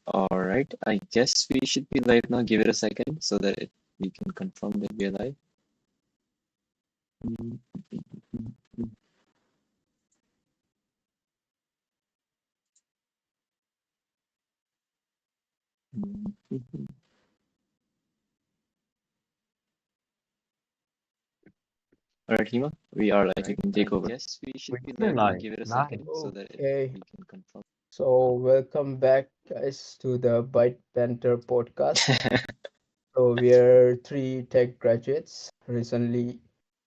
All right, I guess we should be live now. Give it a second so that we can confirm that we are live. Mm, mm, mm. All right, Hima, we are live. You can take over. Guess we should be We're live now. live. Give it a Nice. second so that Okay, we can confirm. so welcome back, guys, to the Byte Banter podcast. So we are three tech graduates, recently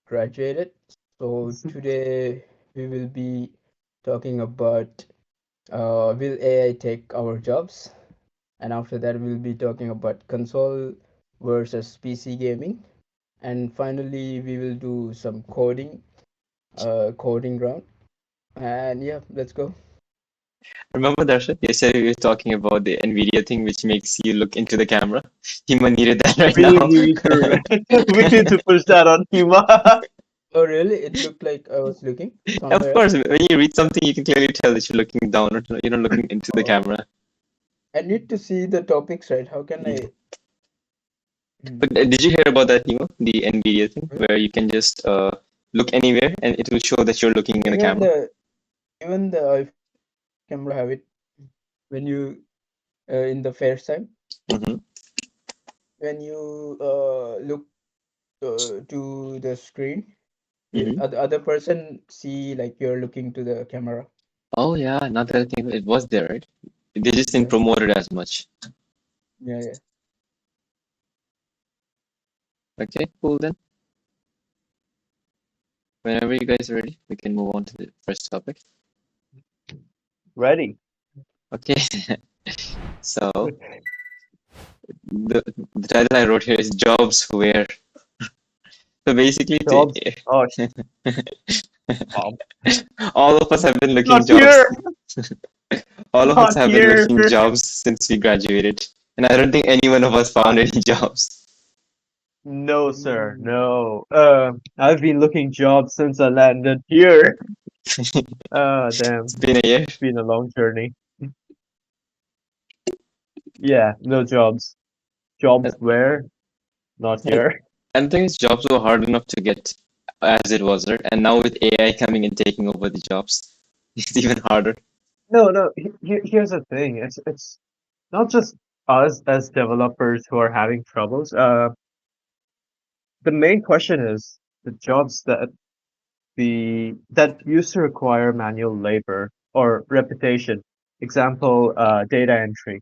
graduated. So today we will be talking about will AI take our jobs, and after that we'll be talking about console versus PC gaming, and finally we will do some coding round. And yeah, let's go. Remember, Darshan, you said we were talking about the NVIDIA thing, which makes you look into the camera. Hima needed that right We now. need to we need to push that on Hima. Oh, really? It looked like I was looking Of somewhere course, else. when you read something, you can clearly tell that you're looking down or you're not looking into the Oh, camera. I need to see the topics, right? How can Mm. I? Hmm. But did you hear about that, Hima? The NVIDIA thing, Hmm? where you can just look anywhere and it will show that you're looking in the Even camera. the even the iPhone camera have it when you in the first time Hmm. when you look to the screen, Hmm. other person see like you're looking to the camera. Oh yeah, now that I think it was there, right? They just didn't Yeah, promote it as much. yeah, yeah. Okay, cool then. Whenever you guys are ready, we can move on to the first topic. Ready. Okay, so the, the title I wrote here is Jobs Where. So basically, Jobs. Oh, Bob. all of us have been looking Not jobs. here. All of us Not have been here. looking jobs since we graduated, and I don't think any one of us Uh, found any jobs. no, sir. Mm. No. I've been looking jobs since I landed here. It's Damn. been a year. It's been a long journey. Yeah, no jobs. Jobs where? Not And here. and the thing is, jobs were hard enough to get as it was, right? And now with AI coming and taking over the jobs, it's even harder. No, no. Here's the thing. It's not just us as developers who are having troubles. The main question is the jobs that used to require manual labor or repetition. Example, data entry.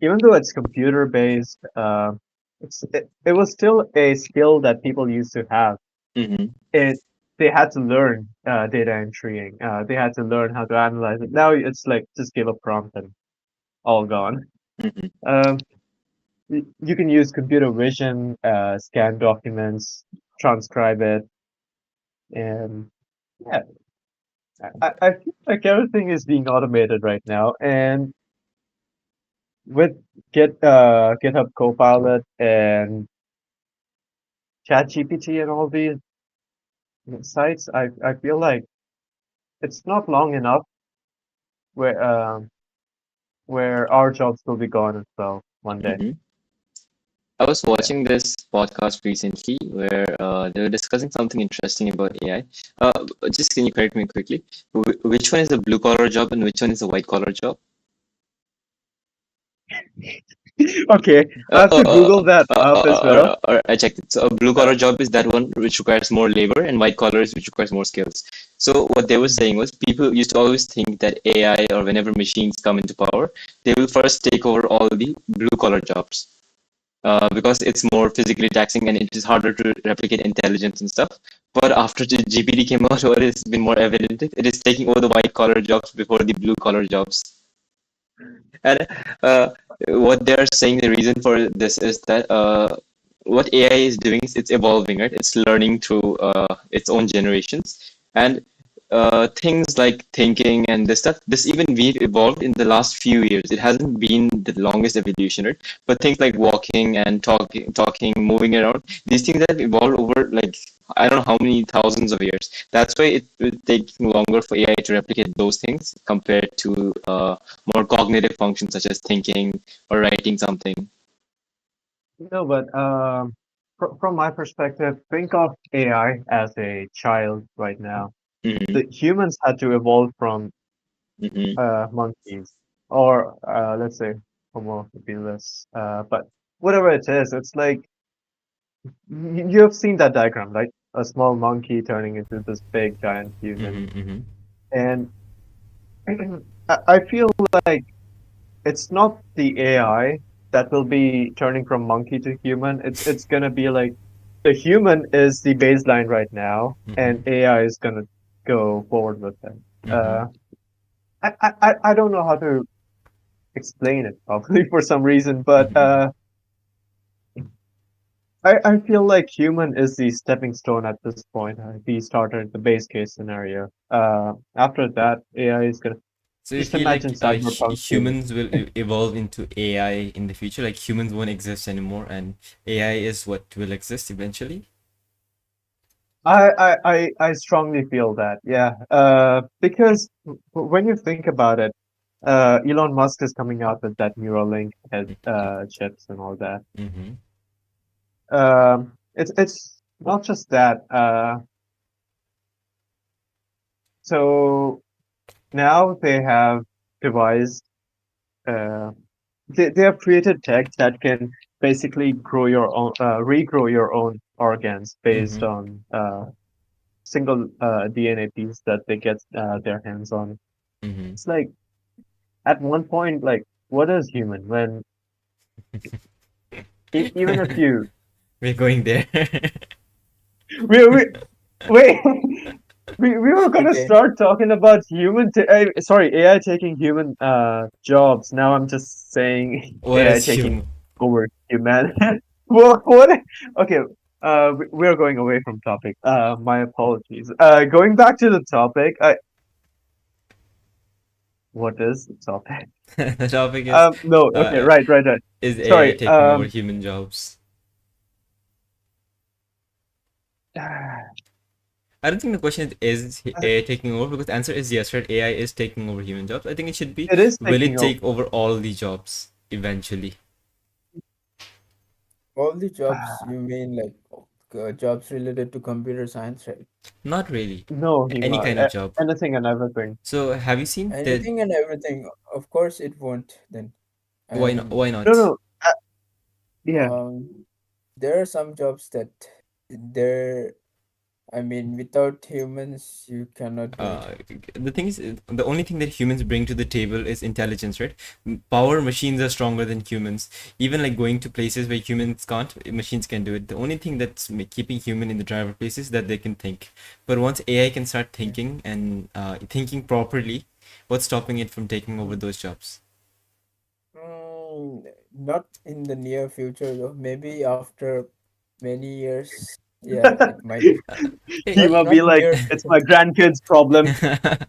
Even though it's computer based, it was still a skill that people used to have. Hmm. It They had to learn data entrying. They had to learn how to analyze it. Now it's like just give a prompt and all gone. Hmm. Um, you can use computer vision, scan documents, transcribe it, and yeah, I feel like everything is being automated right now. And with GitHub Copilot and ChatGPT and all these sites, I feel like it's not long enough where where our jobs will be gone as well one day. Hmm. I was Yeah. watching this podcast recently where they were discussing something interesting about AI. Just can you correct me quickly? Which one is a blue collar job and which one is a white collar job? Okay, I Uh, have uh, to uh, Google that up as well. I checked it. So a blue Uh, collar job is that one which requires more labor, and white collar is which requires more skills. So what they were saying was people used to always think that AI or whenever machines come into power, they will first take over all the blue collar jobs. Because it's more physically taxing and it is harder to replicate intelligence and stuff. But after the GPT came out, what has been more evident, it is taking over the white collar jobs before the blue collar jobs. And what they're saying, the reason for this is that what AI is doing is it's evolving, right? It's learning through its own generations. And things like thinking and this stuff, this even we've evolved in the last few years. It hasn't been the longest evolution, right? But things like walking and talking, moving around, these things have evolved over like I don't know how many thousands of years. That's why it will take longer for AI to replicate those things compared to more cognitive functions such as thinking or writing something. No, but from my perspective, think of AI as a child right now. Mm-hmm, The humans had to evolve from mm-hmm, monkeys, or let's say Homo habilis. But whatever it is, it's like you have seen that diagram, right? A small monkey turning into this big giant human, Mm-hmm. Mm-hmm. and I feel like it's not the AI that will be turning from monkey to human. It's gonna be like the human is the baseline right now, Mm-hmm. and AI is gonna go forward with it. Mm-hmm. Uh, I don't know how to explain it properly for some reason, but Mm-hmm. I feel like human is the stepping stone at this point, the starter, the base case scenario. After that, AI is gonna So you just feel imagine like cyberpunk human. humans will evolve into AI in the future, like humans won't exist anymore, and AI is what will exist eventually. I strongly feel that, yeah. Because when you think about it, Elon Musk is coming out with that Neuralink head, chips and all that. Mm-hmm. It's not just that. So now they have devised, uh, they have created tech that can basically grow your own, regrow your own organs based Mm-hmm. on single DNA piece that they get their hands on. Mm-hmm. It's like at one point, like, what is human when even if you We're going there. we wait we were gonna Okay. start talking about sorry, AI taking human jobs. Now I'm just saying What AI is taking human? over human. Well, what? Okay, we're going away from topic. My apologies. Going back to the topic. What is the topic? The topic is No. Okay. uh, Right. is AI Sorry. taking over human jobs? I don't think the question is AI taking over, because the answer is yes, right? AI is taking over human jobs. I think it should be, It is will it taking over. take over all the jobs eventually? All the jobs you mean like jobs related to computer science, right? Not really. No, Any Hima. kind of job. Anything and everything. So have you seen the Anything and everything. Of course, it won't then. why not? And Why No, not? no. Yeah. there are some jobs that there. I mean, without humans, you cannot do it. uh, the thing is, the only thing that humans bring to the table is intelligence, right? Power, machines are stronger than humans. Even like going to places where humans can't, machines can do it. The only thing that's keeping human in the driver place is that they can think. But once AI can start Yeah. thinking and thinking properly, what's stopping it from taking over those jobs? Not in the near future though. Maybe after many years. Yeah, it might. uh, Not Hima be not like, near it's future. my grandkids' problem.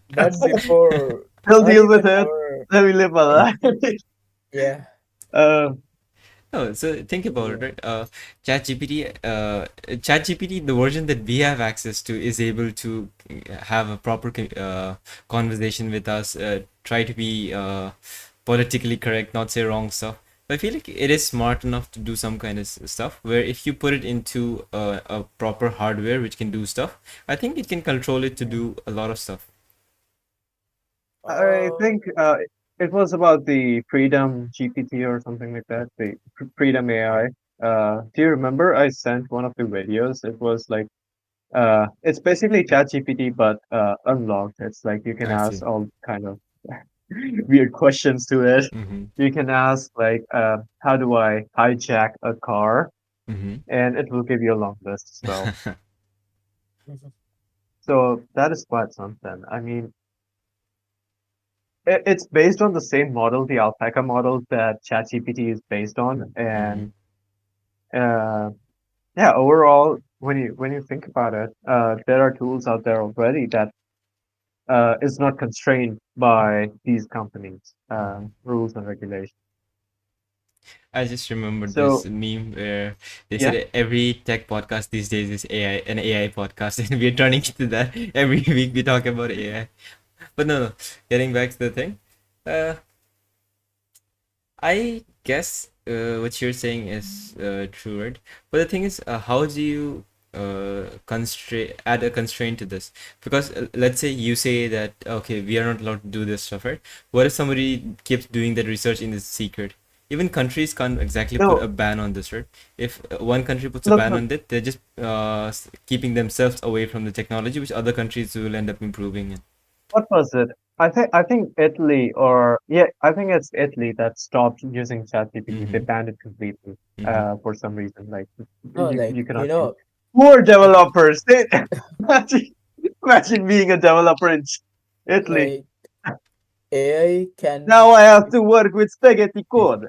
Not before. They'll Not deal with even it. our. Let me live my life. Yeah. uh, Oh, so think about it, Yeah. right? ChatGPT, the version that we have access to, is able to have a proper conversation with us, try to be politically correct, not say wrong stuff. But I feel like it is smart enough to do some kind of stuff where if you put it into a proper hardware which can do stuff, I think it can control it to Yeah. do a lot of stuff. I Uh, think it was about the Freedom GPT or something like that. The Freedom AI. Do you remember? I sent one of the videos. It was like it's basically ChatGPT but unlocked. It's like you can I see. ask all kind of weird questions to it. Mm-hmm. You can ask like, how do I hijack a car, Mm-hmm. and it will give you a long list as well. So that is quite something. I mean, it's based on the same model, the alpaca model that ChatGPT is based on, Mm-hmm. and uh, yeah, overall, when you think about it, there are tools out there already that is not constrained by these companies' rules and regulations. I just remembered this So meme where they yeah, said every tech podcast these days is an AI podcast, and we're turning into that every week. We talk about AI, but no, getting back to the thing, uh, I guess what you're saying is true, right? But the thing is, how do you add a constraint to this? Because let's say you say that okay, we are not allowed to do this stuff, right? What if somebody keeps doing that research in this secret? Even countries can't exactly put no, a ban on this, right? If one country puts a look, ban look, on it, they're just keeping themselves away from the technology, which other countries will end up improving in. what was it? I think Italy or yeah, I think it's Italy that stopped using ChatGPT. They Mm-hmm. banned it completely Mm-hmm. for some reason. Like No, you like cannot use. Poor developers. They, imagine, imagine being a developer in Italy. like AI can Now I have to work with spaghetti code.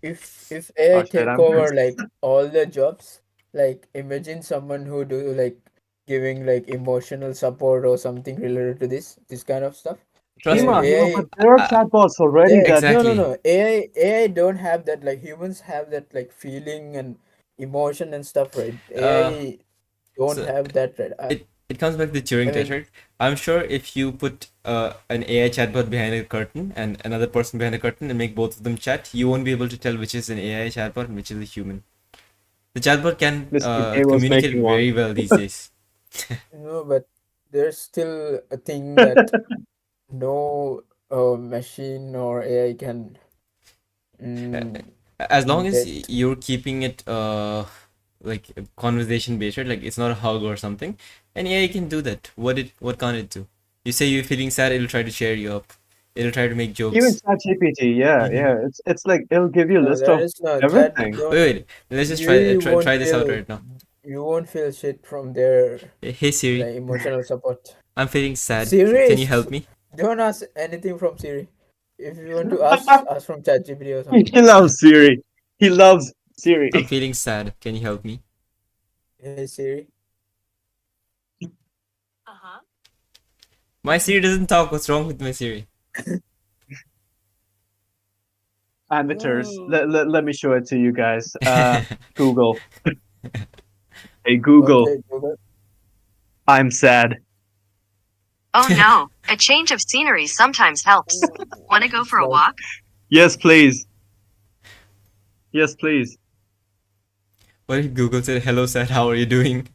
if AI Oh shit, take I'm over cursed. like all the jobs, like imagine someone who do like giving like emotional support or something related to this kind of stuff. Trust Like me. Hima, AI, but there are Uh, chatbots already yeah, that exactly. no. AI don't have that, like humans have that like feeling and emotion and stuff, right? Uh, AI don't so have that, right? it comes back to the I Turing test, mean, right? I'm sure if you put an AI chatbot behind a curtain and another person behind a curtain and make both of them chat, you won't be able to tell which is an AI chatbot and which is a human. The chatbot can Mr. K was communicate making one. very well these days. no, but there's still a thing that no machine or AI can Uh, mm, as long as detect. you're keeping it like conversation based, right? Like it's not a hug or something. And AI can do that. What can't it do? You say you're feeling sad, it'll try to cheer you up. It'll try to make Even jokes. ChatGPT, yeah, Mm-hmm. yeah. It's like it'll give you a No, list there of is no chat. everything. Wait. Let's just You won't try this out feel right now. you won't feel shit from their Hey Siri, like emotional support. I'm feeling sad. Siri Can you is help me? don't ask anything from Siri. If you want to ask from ChatGPT or something. He loves Siri. He loves I'm Siri. feeling sad. Can you help me? Hey Siri. My Siri doesn't talk. What's wrong with my Siri? Amateurs. Oh. Let me show it to you guys. Google. Hey Google. Okay, Google. I'm sad. Oh no, a change of scenery sometimes helps. Want to go It's for a like walk? Yes, please. Yes, please. What if Google said, "Hello, sad. How are you doing?"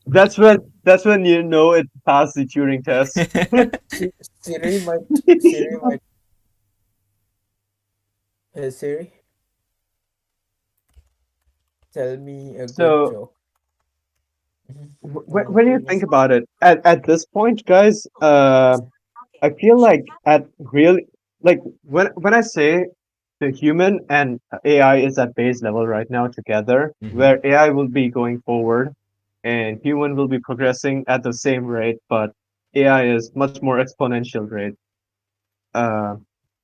That's when you know it passed the Turing test. Siri might hey Siri, tell me a good So joke. when you think about it, at this point, guys, I feel like at really like when I say the human and AI is at base level right now together, Mm-hmm. where AI will be going forward and human will be progressing at the same rate, but AI is much more exponential rate. Uh,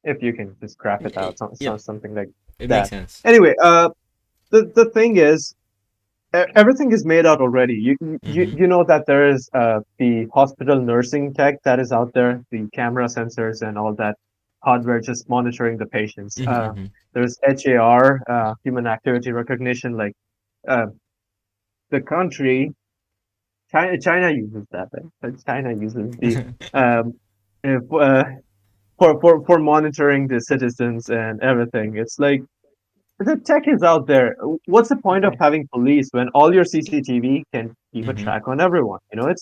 if you can just graph it out, Yep, something like it makes that. sense. Anyway, the thing is, everything is made out already. Mm-hmm. You know that there is the hospital nursing tech that is out there, the camera sensors and all that hardware just monitoring the patients. Mm-hmm. There's HAR, human activity recognition. Like uh, the country, China uses that. Right? China uses the um, if, for monitoring the citizens and everything. It's like the tech is out there. What's the point of having police when all your CCTV can keep a Mm-hmm. track on everyone? You know,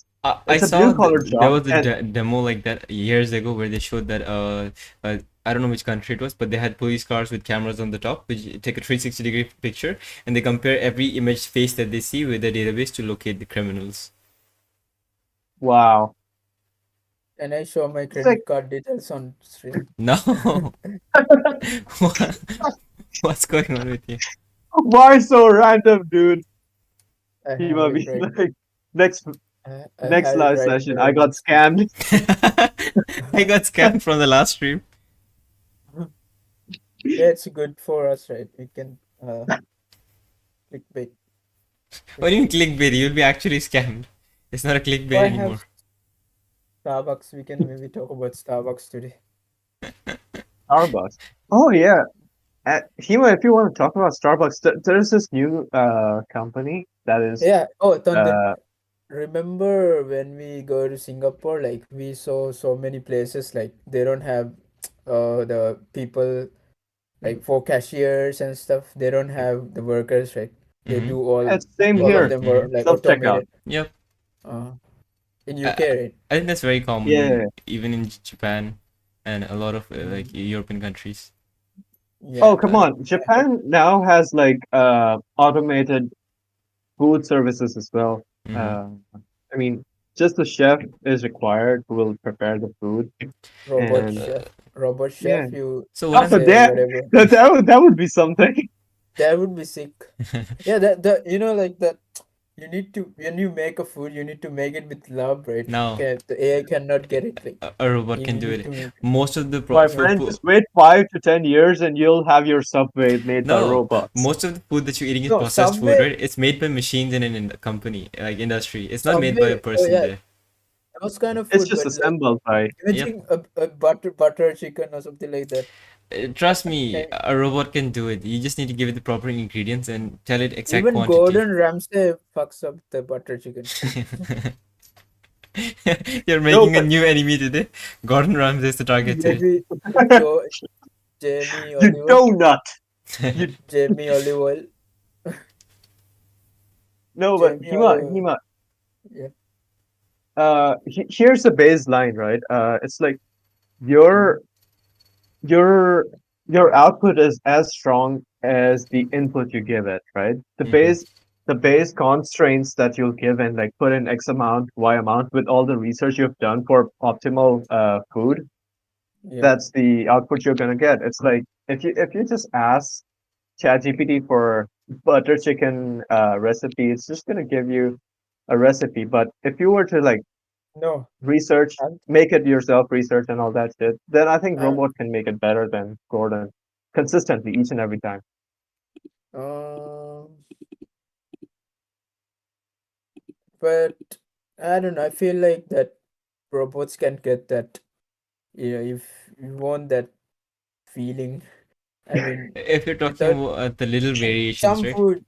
I it's a saw blue collar there job, was a and demo like that years ago where they showed that I don't know which country it was, but they had police cars with cameras on the top, which take a 360-degree picture, and they compare every image face that they see with the database to locate the criminals. wow, Can I show my it's like credit card details on stream? No, what's going on with you? why so random, dude? I He have might it be right. like next I next have it live right session. here I on my got screen. scammed. I got scammed from the last stream. Yeah, it's good for us, right? We can clickbait, What do you mean clickbait. clickbait? You'll be actually scammed. It's not a So clickbait I have anymore. Starbucks. We can maybe talk about Starbucks today. Starbucks. Oh yeah, Hima, if you want to talk about Starbucks, there's this new company that is Yeah. Oh, Tandon, uh remember when we go to Singapore, like we saw so many places like they don't have the people like for cashiers and stuff. They don't have the workers, right? They Mm-hmm. do yeah, it's same all of here. them Mm-hmm. were like Self checkout. automated. Yep. Uh, in I, UK, right? I think that's very common Yeah. even in Japan and a lot of like Mm, European countries. Oh, yeah. come on. Japan now has like automated food services as well. Mm-hmm. Uh, I mean, just the chef is required who will prepare the food, Robot and chef, robot yeah. chef. You So what Oh, I'm say that whatever. that would be something. That would be sick. Yeah, that you know like that. You need to when you make a food, you need to make it with love, right? now Okay, the AI cannot get it. Like a robot you can do need it. to make. Most of the My Yeah. friend, just wait 5 to 10 years, and you'll have your Subway made by no, robots. most of the food that you're eating is No, processed food, Subway, right? It's made by machines in a company, like industry. It's not made by a Subway. Oh person yeah, there. those kind of It's food. just But like assembled by. Yep. imagine a butter chicken or something like that. Trust me, Can, a robot can do it. You just need to give it the proper ingredients and tell it exact even quantity. Gordon Ramsay fucks up the butter chicken. You're No, making a but new enemy today. Gordon Ramsay is the target today. Maybe Joe, Jamie you Oliver, donut. You Jamie Olive Oil, no, but Jamie Hima, Oliver. Hima. Yeah. Here's the baseline, right? It's like your your your output is as strong as the input you give it, right? Mhm. The base constraints that you'll give and like put in X amount, Y amount with all the research you've done for optimal food, Yeah. that's the output you're gonna get. It's like if you just ask ChatGPT for butter chicken recipe, it's just gonna give you a recipe. But if you were to like No, research, I'm, make it yourself, research and all that shit, then I think I'm, robot can make it better than Gordon consistently each and every time. um, but I don't know. I feel like that robots can get that. If you want that feeling, I mean, If you're talking without about the little variations, some right? food,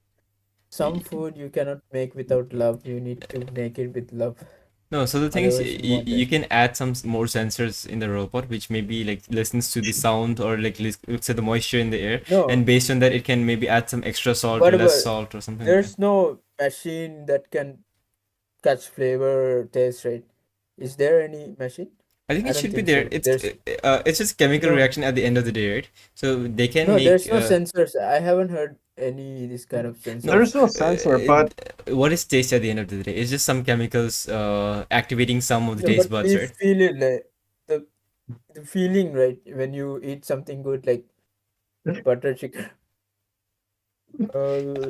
some Y- food you cannot make without love. You need to make it with love. No, so the thing is, Otherwise, you won't. you can add some more sensors in the robot, which maybe like listens to the sound or like looks at the moisture in the air, No, and based on that, it can maybe add some extra salt or what less about salt or something like that. there's no machine that can catch flavor taste, right? Is there any machine? I think I it don't should be think there. so. There's It's just chemical no reaction at the end of the day, right? So they can no make there's no sensors. I haven't heard any this kind of no. sensors. There's no sensor, but What is taste at the end of the day? It's just some chemicals activating some of the No, but taste buds, we right? feel it like the the feeling, right, when you eat something good like butter chicken.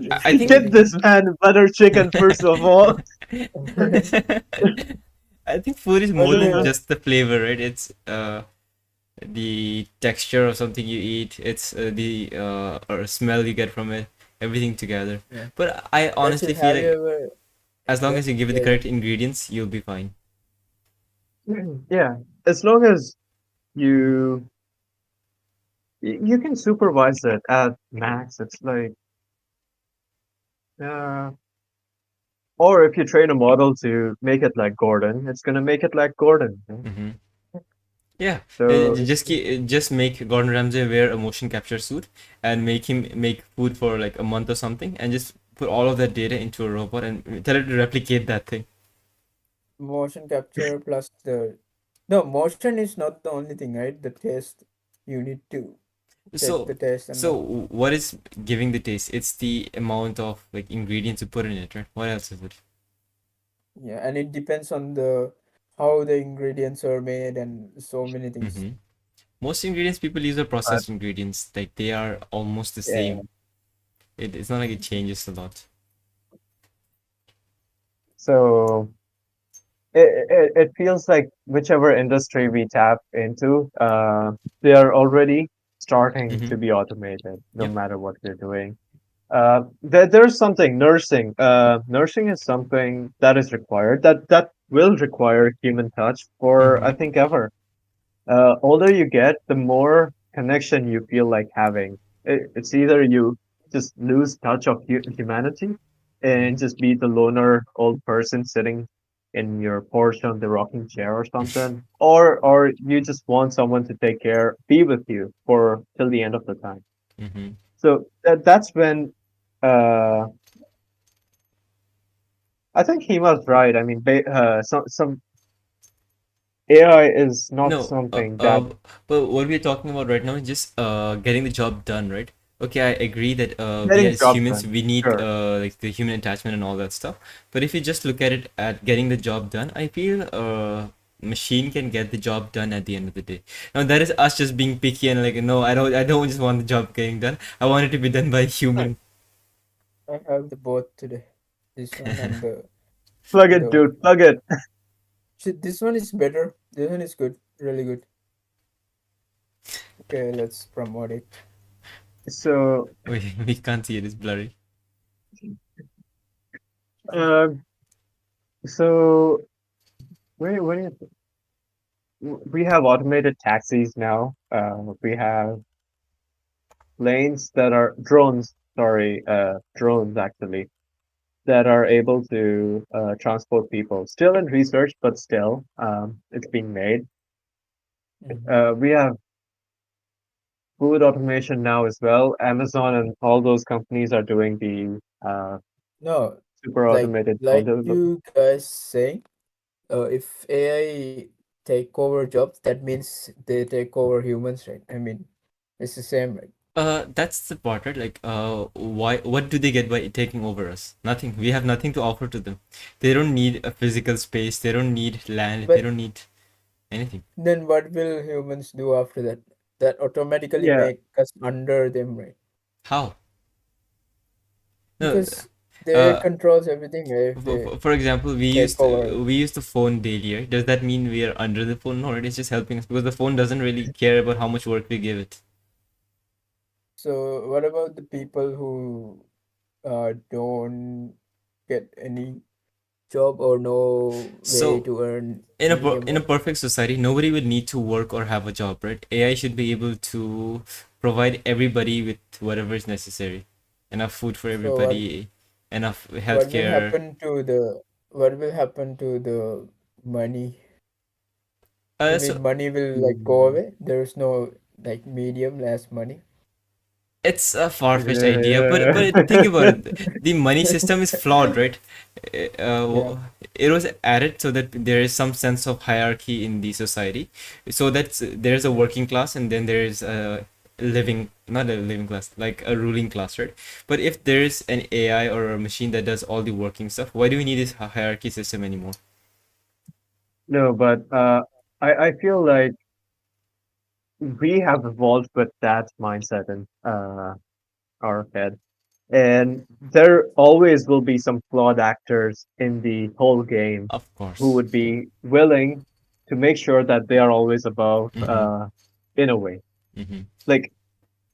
It's I the think get feeling. this man butter chicken first of all. I think food is But more than Uh, just the flavor, right? It's the texture of something you eat. It's the or smell you get from it. Everything together. yeah, But I that's honestly it. feel Have you like ever? as long Yeah, as you give it the yeah, yeah. correct ingredients, you'll be fine. yeah, as long as you you can supervise it at max. It's like uh, or if you train a model to make it like Gordon, it's gonna make it like Gordon. Hmm. Yeah, So just make Gordon Ramsay wear a motion capture suit and make him make food for like a month or something, and just put all of that data into a robot and tell it to replicate that thing. Motion capture plus the no motion is not the only thing, right? The taste you need to check So, the taste and so all. what is giving the taste? It's the amount of like ingredients you put in it, right? What else is it? Yeah, and it depends on the how the ingredients are made and so many things. Mm-hmm. Most ingredients people use are but processed ingredients. Like they are almost the Yeah. same. It's not like it changes a lot. so it feels like whichever industry we tap into, they are already starting Mm-hmm. to be automated, no Yep. matter what we're doing. There's something nursing. Nursing is something that is required. That will require human touch for I Mm-hmm. think ever. Older you get, the more connection you feel like having. It's either you just lose touch of humanity and just be the loner old person sitting in your porch on the rocking chair or something, or you just want someone to take care, be with you for till the end of the time. Mm-hmm. So that's when uh, I think he was right. I mean, some AI is not No, something that but what we're talking about right now is just getting the job done, right? Okay, I agree that we getting as job humans done. we need Sure. like the human attachment and all that stuff. But if you just look at it at getting the job done, I feel machine can get the job done at the end of the day. Now that is us just being picky and like no, I don't just want the job getting done. I want it to be done by a I, human. I have the both today. This one and the Plug it, other one. dude. Plug it. This one is better. This one is good. Really good. Okay, let's promote it. So, We can't see it, it's blurry. um, so where we have automated taxis now. We have planes that are drones. Sorry, drones actually that are able to transport people. Still in research, but still, it's being made. Hmm. We have food automation now as well. Amazon and all those companies are doing the No, super like automated food like delivery. you guys saying, if AI take over jobs, that means they take over humans, right? I mean, it's the same, right? That's the part, right? Like, what do they get by taking over us? Nothing. We have nothing to offer to them. They don't need a physical space. They don't need land. They But don't need anything. then what will humans do after that? That automatically Yeah, make us under them, right? How? No. Because they Uh, controls everything, right? If they for example, take over. we use the phone daily, right? Does that mean we are under the phone? No, right? It's just helping us because the phone doesn't really care about how much work we give it. So what about the people who don't get any job or no way So to earn any in a amount? perfect society, nobody would need to work or have a job, right? AI should be able to provide everybody with whatever is necessary. Enough food for So everybody, enough what will healthcare. happen to the what will happen to the money? I So mean, money will like go mm, away. There's no like medium less money. it's a far-fetched idea, yeah. but think about it. The money system is flawed, right? Yeah. It was added so that there is some sense of hierarchy in the society, so that there's a working class and then there is a living, not a living class, like a ruling class, right? But if there is an AI or a machine that does all the working stuff, why do we need this hierarchy system anymore? No, but I feel like we have evolved with that mindset in our head, and there always will be some flawed actors in the whole game Of who course. would be willing to make sure that they are always above, Mm-hmm. in a way. Mm-hmm. Like,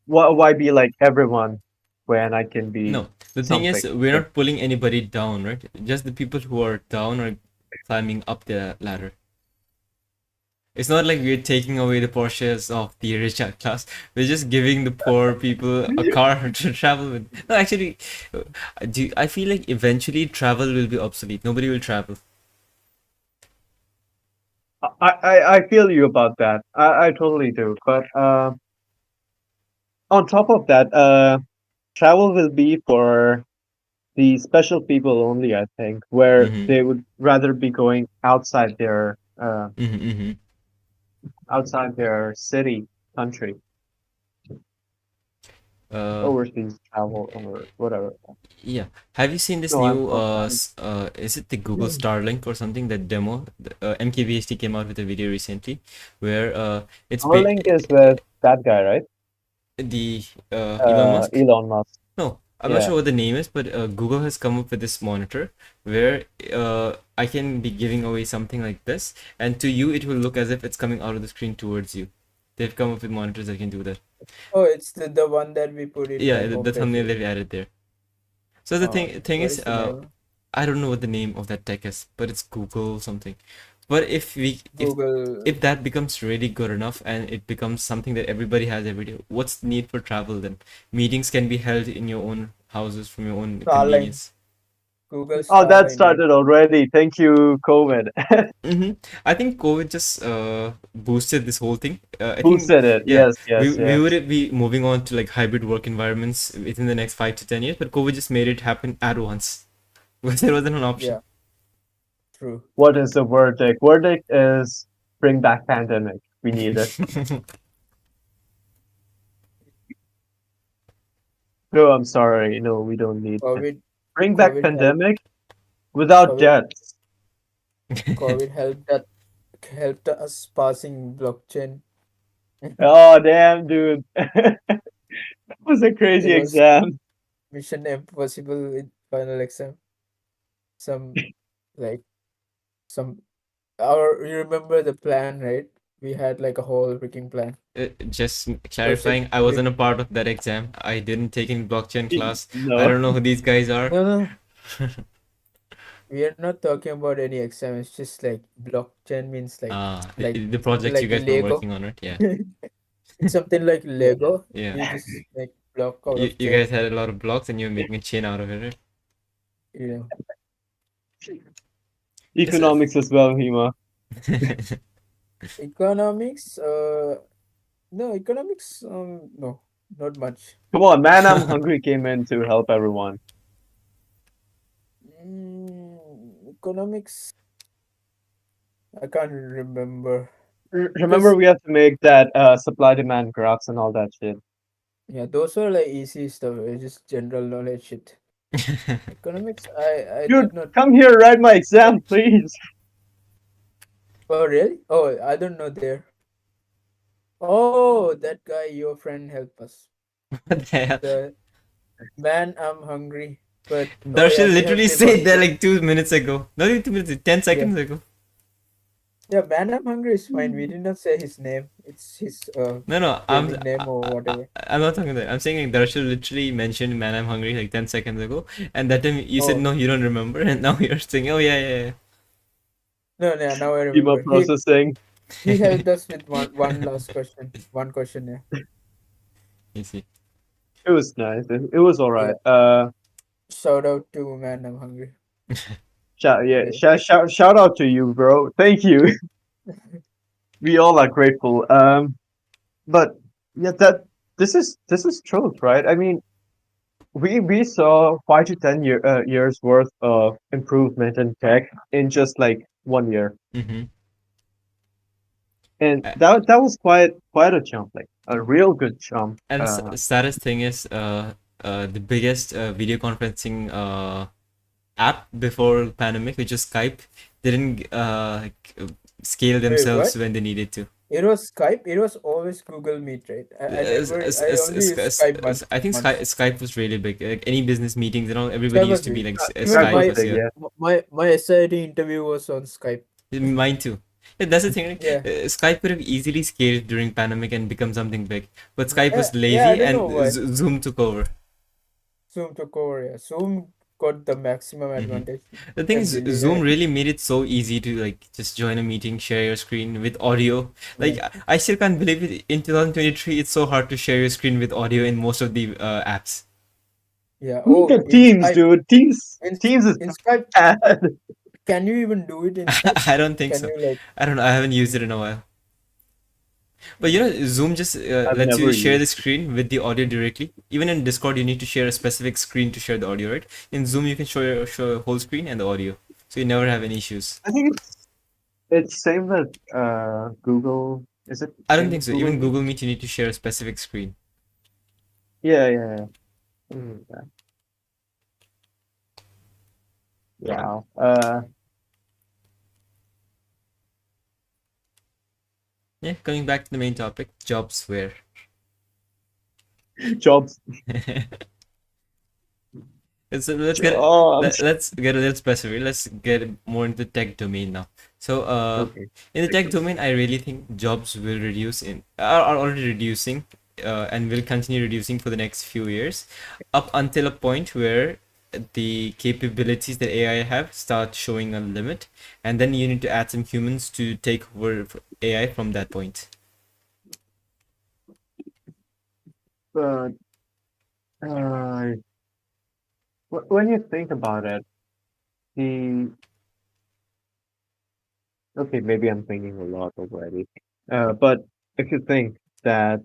why be like everyone when I can be No, the thing is, something? we're Like, not pulling anybody down, right? Just the people who are down are climbing up the ladder. It's not like we're taking away the Porsches of the rich class. We're just giving the poor people a car to travel with. No, actually, I feel like eventually travel will be obsolete. Nobody will travel. I feel you about that. I totally do. But on top of that, travel will be for the special people only, I think, where Mm-hmm. they would rather be going Mm-hmm. Mm-hmm. outside their city, country, Uh, overseas travel or whatever. yeah. Have you seen this No, I'm new for is it the Google that. Starlink or something, that demo? MKBHD came out with a video recently where it's Starlink is with that guy, right? the Elon Musk. Elon Musk. No, I'm not Yeah. sure what the name is, but Google has come up with this monitor where I can be giving away something like this, and to you it will look as if it's coming out of the screen towards you. They've come up with monitors that can do that. Oh, it's the one that we put in Yeah, my the homepage, thumbnail right? they've added there. So the Oh, thing what is, is the name? I don't know what the name of that tech is, but it's Google something. But Google. if that becomes really good enough and it becomes something that everybody has every day, what's the need for travel then? Meetings can be held in your own houses from your own Starlink. convenience. Google Oh, that Starlink, right? started already. Thank you, COVID. I think COVID just boosted this whole thing. I Who think, said it? yeah, Yes, yes, we yes. would be moving on to like hybrid work environments within the next 5 to 10 years, but COVID just made it happen at once because there wasn't an option. Yeah, true. What is the verdict? Verdict is bring back pandemic. We need it. No, I'm sorry. No, we don't need it. COVID, Bring back COVID helped. pandemic without COVID, deaths. COVID helped us passing blockchain. Oh, damn, dude. That was a It crazy was exam. Mission Impossible with final exam. Some like some. You remember the plan, right? We had like a whole freaking plan. Just Project. clarifying, I wasn't a part of that exam. I didn't take any blockchain class. I No. don't know who these guys are. No, no, we are not talking about any exam. It's just like blockchain means like The something project you like guys were Lego. working on, right? Yeah, It's something like Lego. yeah. You just make block out of You guys chain. had a lot of blocks and you were making a chain out of it, right? You know. Yes, Economics as well, Hema. Economics. No, economics. No, not much. Come on, man, I'm hungry came in to help everyone. Economics. I can't remember. Remember, Because we have to make that supply demand graphs and all that shit. yeah, those are like easy stuff. It's just general knowledge shit. Economics. I Dude, did not. come here, write my exam, please. Oh really? Oh, I don't know there. Oh, that guy, your friend, helped us. What the hell? The man, I'm hungry. But oh yeah, Darshil we have literally the said that one. like 2 minutes ago. Not even 2 minutes, 10 seconds ago. Yeah, man, I'm hungry is fine. We did not say his name. It's his No, gaming name or whatever. I'm not talking that. I'm saying like Darshil literally mentioned "Man, I'm hungry" like 10 seconds ago, and that time you said Oh no, you don't remember, and now you're saying, oh yeah. no, no, now I Hema remember. processing. He helped us with one last question. One question, yeah. You see. It was nice. It was alright. Shout out to man, I'm hungry. Yeah. Shout out to you, bro. Thank you. We all are grateful. But yeah, this is truth, right? I mean, we saw 5 to 10 years worth of improvement in tech in just like 1 year, Mm-hmm. and Uh, that was quite a jump, like a real good jump. And saddest thing is, the biggest video conferencing app before pandemic, which is Skype, didn't scale Wait, themselves what? when they needed to. It was Skype. It was always Google Meet, right? I only used Skype once. I think Skype was really big. Like any business meetings and all, everybody Skype used was to be big. like Even Skype was Skype my was big, here. yeah. my SIT interview was on Skype. Mine too. Yeah, that's the thing. Right? Yeah. Skype could have easily scaled during pandemic and become something big, but Skype Yeah, was yeah, I lazy don't know and why. Zoom took over. Zoom took over. Yeah. Zoom got the maximum advantage. The thing And is, really, Zoom really made it so easy to like just join a meeting, share your screen with audio. Like yeah. I still can't believe it. In 2023, it's so hard to share your screen with audio in most of the apps. Yeah. Look Oh, at in Teams, Skype, dude. Teams in is in Skype, bad. can you even do it in Skype? I don't think Can so. you like? I don't know. I haven't used it in a while. But you know, Zoom just I've lets you never share the used. screen with the audio directly. Even in Discord, you need to share a specific screen to share the audio, right? In Zoom, you can show a whole screen and the audio, so you never have any issues. I think it's same with Google. Is it I don't same think with so. Google Even Meet? Google Meet, you need to share a specific screen. Yeah. Yeah. Wow. Yeah, coming back to the main topic, jobs where. Jobs. Let's get a little specific. Let's get more into the tech domain now. So Okay. in the tech domain, I really think jobs will are already reducing, and will continue reducing for the next few years, up until a point where the capabilities that AI have start showing a limit, and then you need to add some humans to take over AI from that point. But uh, when you think about it, the okay, maybe I'm thinking a lot already. But if you think that,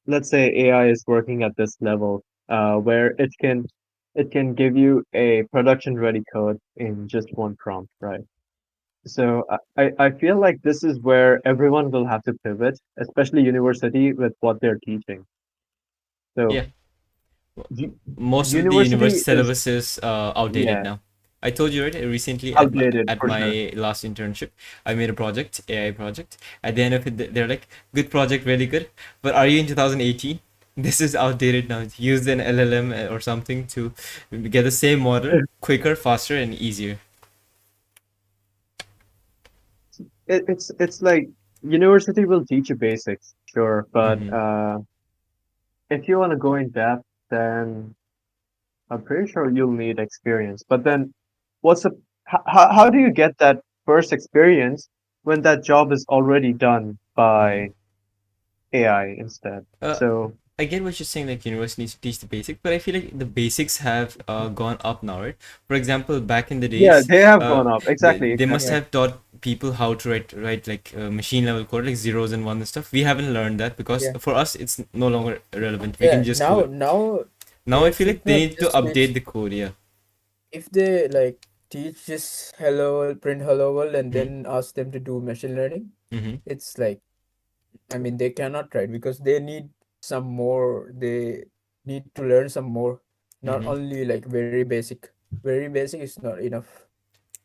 let's say AI is working at this level, where it can give you a production ready code in just one prompt, right? So I feel like this is where everyone will have to pivot, especially university with what they're teaching. So Yeah, u- most of the university university is, syllabus is outdated yeah, now. I told you right recently at outdated at for sure. my last internship, I made a project, AI project. At the end of it, they're like, "Good project, really good, but are you in 2018? This is outdated now. Use an LLM or something to get the same model quicker, faster, and easier." It's like university will teach you basics, sure, but Mm-hmm. if you want to go in depth, then I'm pretty sure you'll need experience. But then, what's the how do you get that first experience when that job is already done Mm-hmm. by AI instead? Uh, So I get what you're saying, like university needs to teach the basics, but I feel like the basics have gone up now, right? For example, back in the yeah, days, they have uh, gone up. they, Exactly, they must exactly. Yeah, have taught people how to write like machine level code, like zeros and ones and stuff. We haven't learned that because yeah, for us it's no longer relevant. We can yeah. just do Now, it. now Now I they feel like should they not need to just update teach. the code. Yeah. If they like teach just hello world, print hello world, and Mm-hmm. then ask them to do machine learning, Mm-hmm. it's like, I mean, they cannot write because they need some more. They need to learn some more. Not Mm-hmm. only like very basic. Very basic is not enough.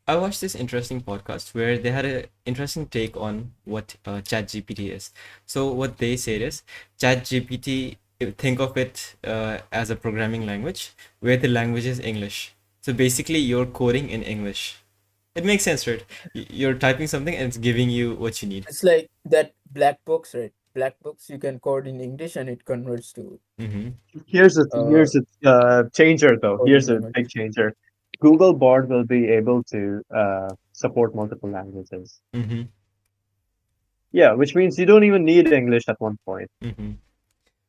I watched this interesting podcast where they had an interesting take on what ChatGPT is. So what they said is ChatGPT, think of it as a programming language where the language is English. So basically, you're coding in English. It makes sense, right? You're typing something and it's giving you what you need. It's like that black box, right? Black box you can code in English and it converts to Mm-hmm. Here's a changer though. coding Here's a language. big changer. Google Bard will be able to support multiple languages. Mm-hmm. Yeah, which means you don't even need English at one point. Mm-hmm.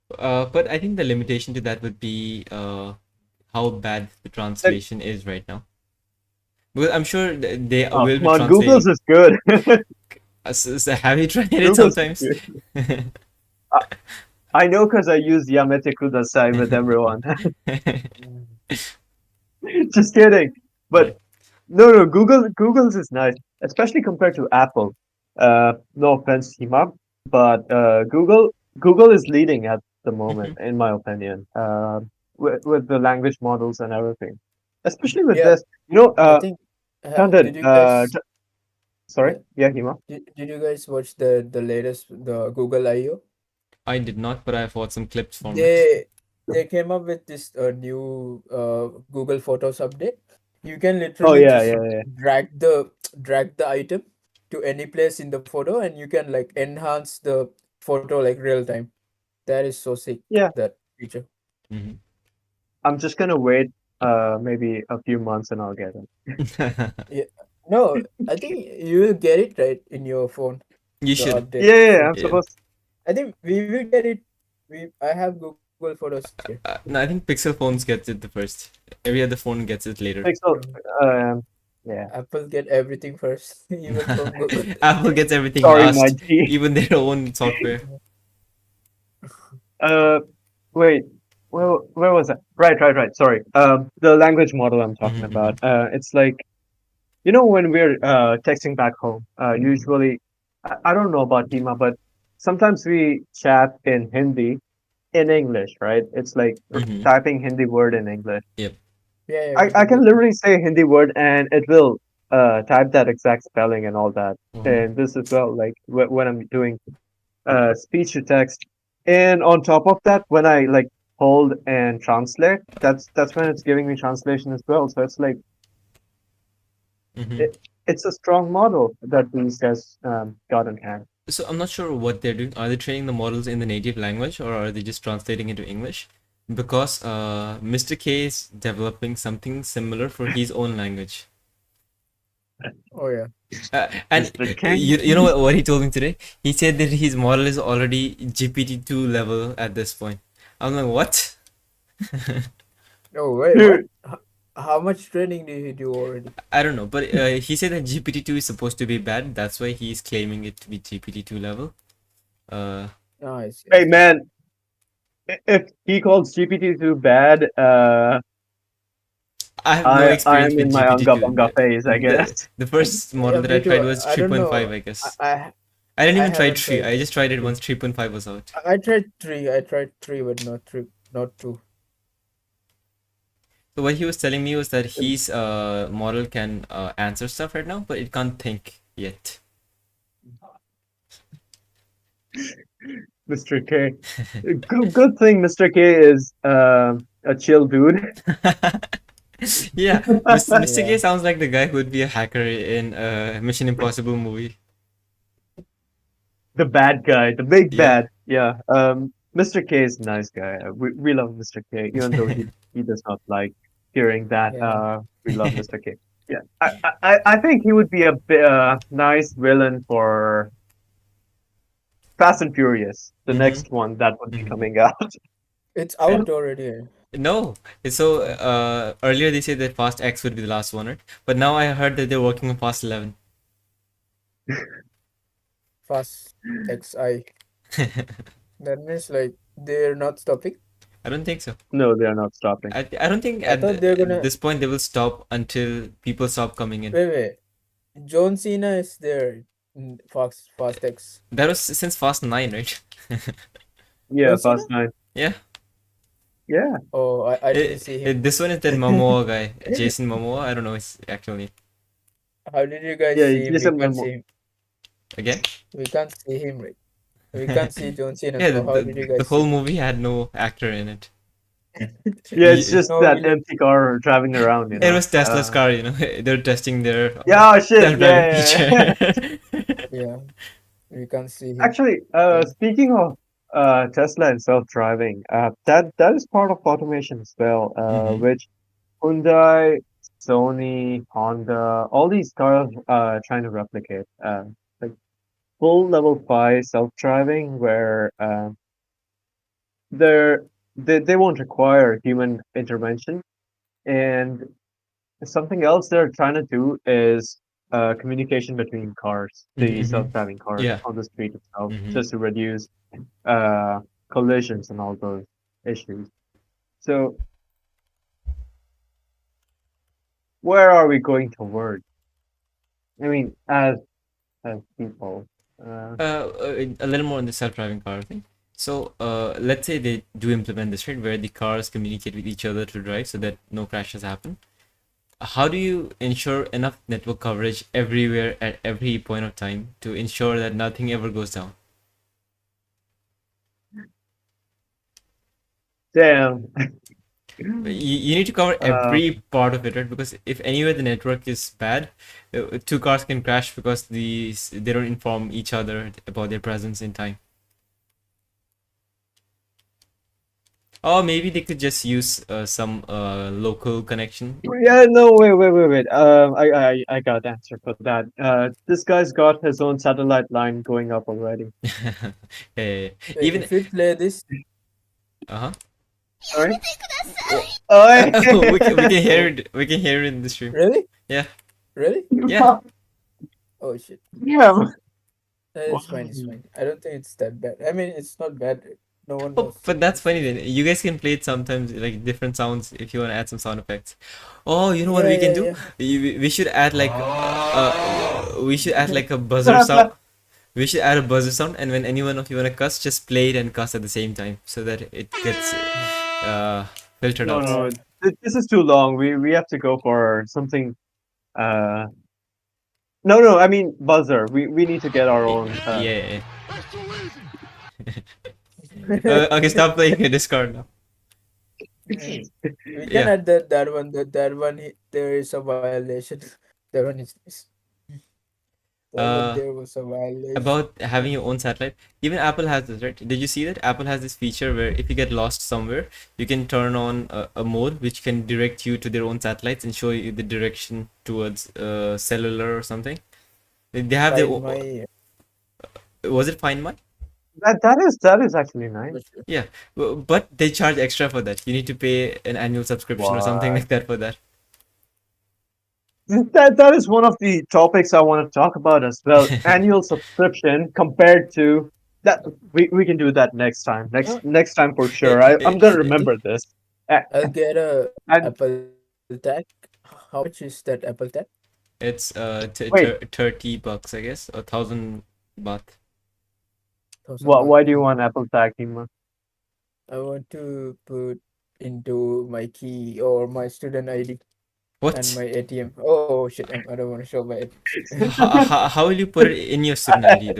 But I think the limitation to that would be how bad the Like, translation is right now. Because I'm sure they oh, will come be on, Google's translating. is good. So have you tried it Google's is sometimes? good. I, I know because I use Yamete Kudasai with everyone. Mm. Just kidding. Yeah. But no, Google's is nice, especially compared to Apple. No offense, Hima, but Google is leading at the moment, Mhm. in my opinion, with the language models and everything. Especially with Yeah, this, you know, I think. Chandan, Did you guys? sorry, Yeah, yeah, Hima. did you guys watch the latest the Google I/O? I did not, but I've watched some clips from it. They came up with this new Google Photos update. You can Oh literally yeah, just yeah, yeah. drag the item to any place in the photo, and you can like enhance the photo like real time. That is so sick, Yeah, that feature. Mhm. I'm just gonna wait, maybe a few months and I'll get Yeah. No, I think you will get it right in your phone. You The should. update Yeah, soon. I'm Yeah. supposed. I think we will get it. I have Google Photos here. No, I think Pixel phones gets it the first. Every other phone gets it later. Pixel, Mm. yeah. Apple get everything first, even from Google. Apple gets everything Sorry, my last, G. even their own software. Uh, wait. Well, where was that? Right. Sorry. The language model I'm talking Mm-hmm. about. It's like, when we're texting back home. Usually, I don't know about Hima, but sometimes we chat in Hindi in English, right? It's like Mm-hmm. typing Hindi word in English. Yep. Yeah, I we can do. literally say Hindi word and it will type that exact spelling and all that. Mm-hmm. And this as well, like when I'm doing speech to text. And on top of that, when I like hold and translate, that's when it's giving me translation as well. So it's like Mm-hmm. it, it's a strong model that these guys got in hand. So I'm not sure what they're doing. Are they training the models in the native language or are they just translating into English? Because Mr. K is developing something similar for his own language. Oh yeah. And Mr. King. you know what he told me today? He said that his model is already GPT-2 level at this point. I'm like, what? Oh wait, what? Dude, How much training did he do already? I don't know, but he said that GPT-2 is supposed to be bad. That's why he's claiming it to be GPT-2 level. Nice. hey man, if he calls GPT-2 bad, I have no I experience am with in my unga GPT-2. bunga phase, I guess. The first model Yeah, that I me too. tried was I don't 3.5, know. I guess. I I didn't I even try haven't 3. I tried just tried it three. once 3.5 was out. I tried three. I tried three, but not three, not two. So what he was telling me was that his model can answer stuff right now, but it can't think yet. Mr. K. Good thing Mr. K is a chill dude. Yeah, Mr. K Yeah. sounds like the guy who would be a hacker in a Mission Impossible movie. The bad guy, the big Yeah. bad. Yeah. Mr. K is a nice guy. We love Mr. K, even though he does not like hearing that. Yeah. We love Mr. K. Yeah. I think he would be a nice villain for Fast and Furious, the Mhm. next one that would be Mhm. coming out. It's out already. No, so earlier they said that Fast X would be the last one, right? But now I heard that they're working on Fast 11. Fast XI. That means like they're not stopping. I don't think so. No, they are not stopping. I don't think I thought they're gonna this point they will stop until people stop coming in. wait. John Cena is there in Fast X. That was since Fast 9, right? Yeah, John Cena? Fast 9. Yeah. Yeah. Oh, I didn't see him. This one is that Momoa guy, Jason Momoa. I don't know his actual name. How did you guys Yeah, see him? We Jason can't Momoa. see him. Again? We can't see him, right? We can't see John Cena. Yeah, So how did you the guys whole see? movie had no actor in it. Yeah, it's Ye- just No, that empty car driving around, It was Tesla's car, They're testing their Yeah, oh, shit. self-driving Yeah. feature. yeah, we can't see him. Actually, speaking of Tesla and self-driving, that is part of automation as well, Mhm. which Hyundai, Sony, Honda, all these cars trying to replicate. Like full level 5 self-driving where they're they won't require human intervention. And something else they're trying to do is communication between cars, the Mhm. self-driving cars Yeah. on the street itself, Mhm. just to reduce uh, collisions and all those issues. So, where are we going toward? I mean, as people. A little more on the self-driving car thing. So, let's say they do implement this, right, where the cars communicate with each other to drive so that no crashes happen. How do you ensure enough network coverage everywhere at every point of time to ensure that nothing ever goes down? Damn. You need to cover every part of it, right? Because if anywhere the network is bad, two cars can crash because they don't inform each other about their presence in time. Or maybe they could just use some local connection. Yeah, no, wait. I got the answer for that. This guy's got his own satellite line going up already. Yeah. Wait, Even if we play this, uh-huh. Sorry? we can hear it. We can hear it in the stream. really? Yeah. Really? Yeah. Oh shit. Yeah. It's fine. It's fine. I don't think it's that bad. I mean, it's not bad. No one Oh, knows. but that's funny then. You guys can play it sometimes, like different sounds, if you want to add some sound effects. Oh, you know what we can do? We should add like we should add like a buzzer sound. We should add a buzzer sound, and when any one of you wanna cuss, just play it and cuss at the same time, so that it gets filtered No, out. no, this is too long. We have to go for something. No, I mean buzzer. We need to get our own. Yeah. Okay, stop playing your Discord now. We can Yeah. add that one. There is a violation. That one is. But Uh, there was a violation. about having your own satellite. Even Apple has this, right? Did you see that? Apple has this feature where if you get lost somewhere, you can turn on a mode which can direct you to their own satellites and show you the direction towards cellular or something. They have their. Find my. Was it Find My? That is actually nice. Not sure. Yeah, but they charge extra for that. You need to pay an annual subscription or something What? like that for that. That is one of the topics I want to talk about as well. Annual subscription compared to that. We can do that next time. Next time for sure. I'm gonna remember this. A- I'll get a And Apple Tag. How much is that Apple Tag? It's wait, $30, I guess, 1,000 baht. why do you want Apple Tag, Hima? I want to put into my key or my student ID and What? my ATM. Oh shit! I don't want to show my. How will you put it in your student ID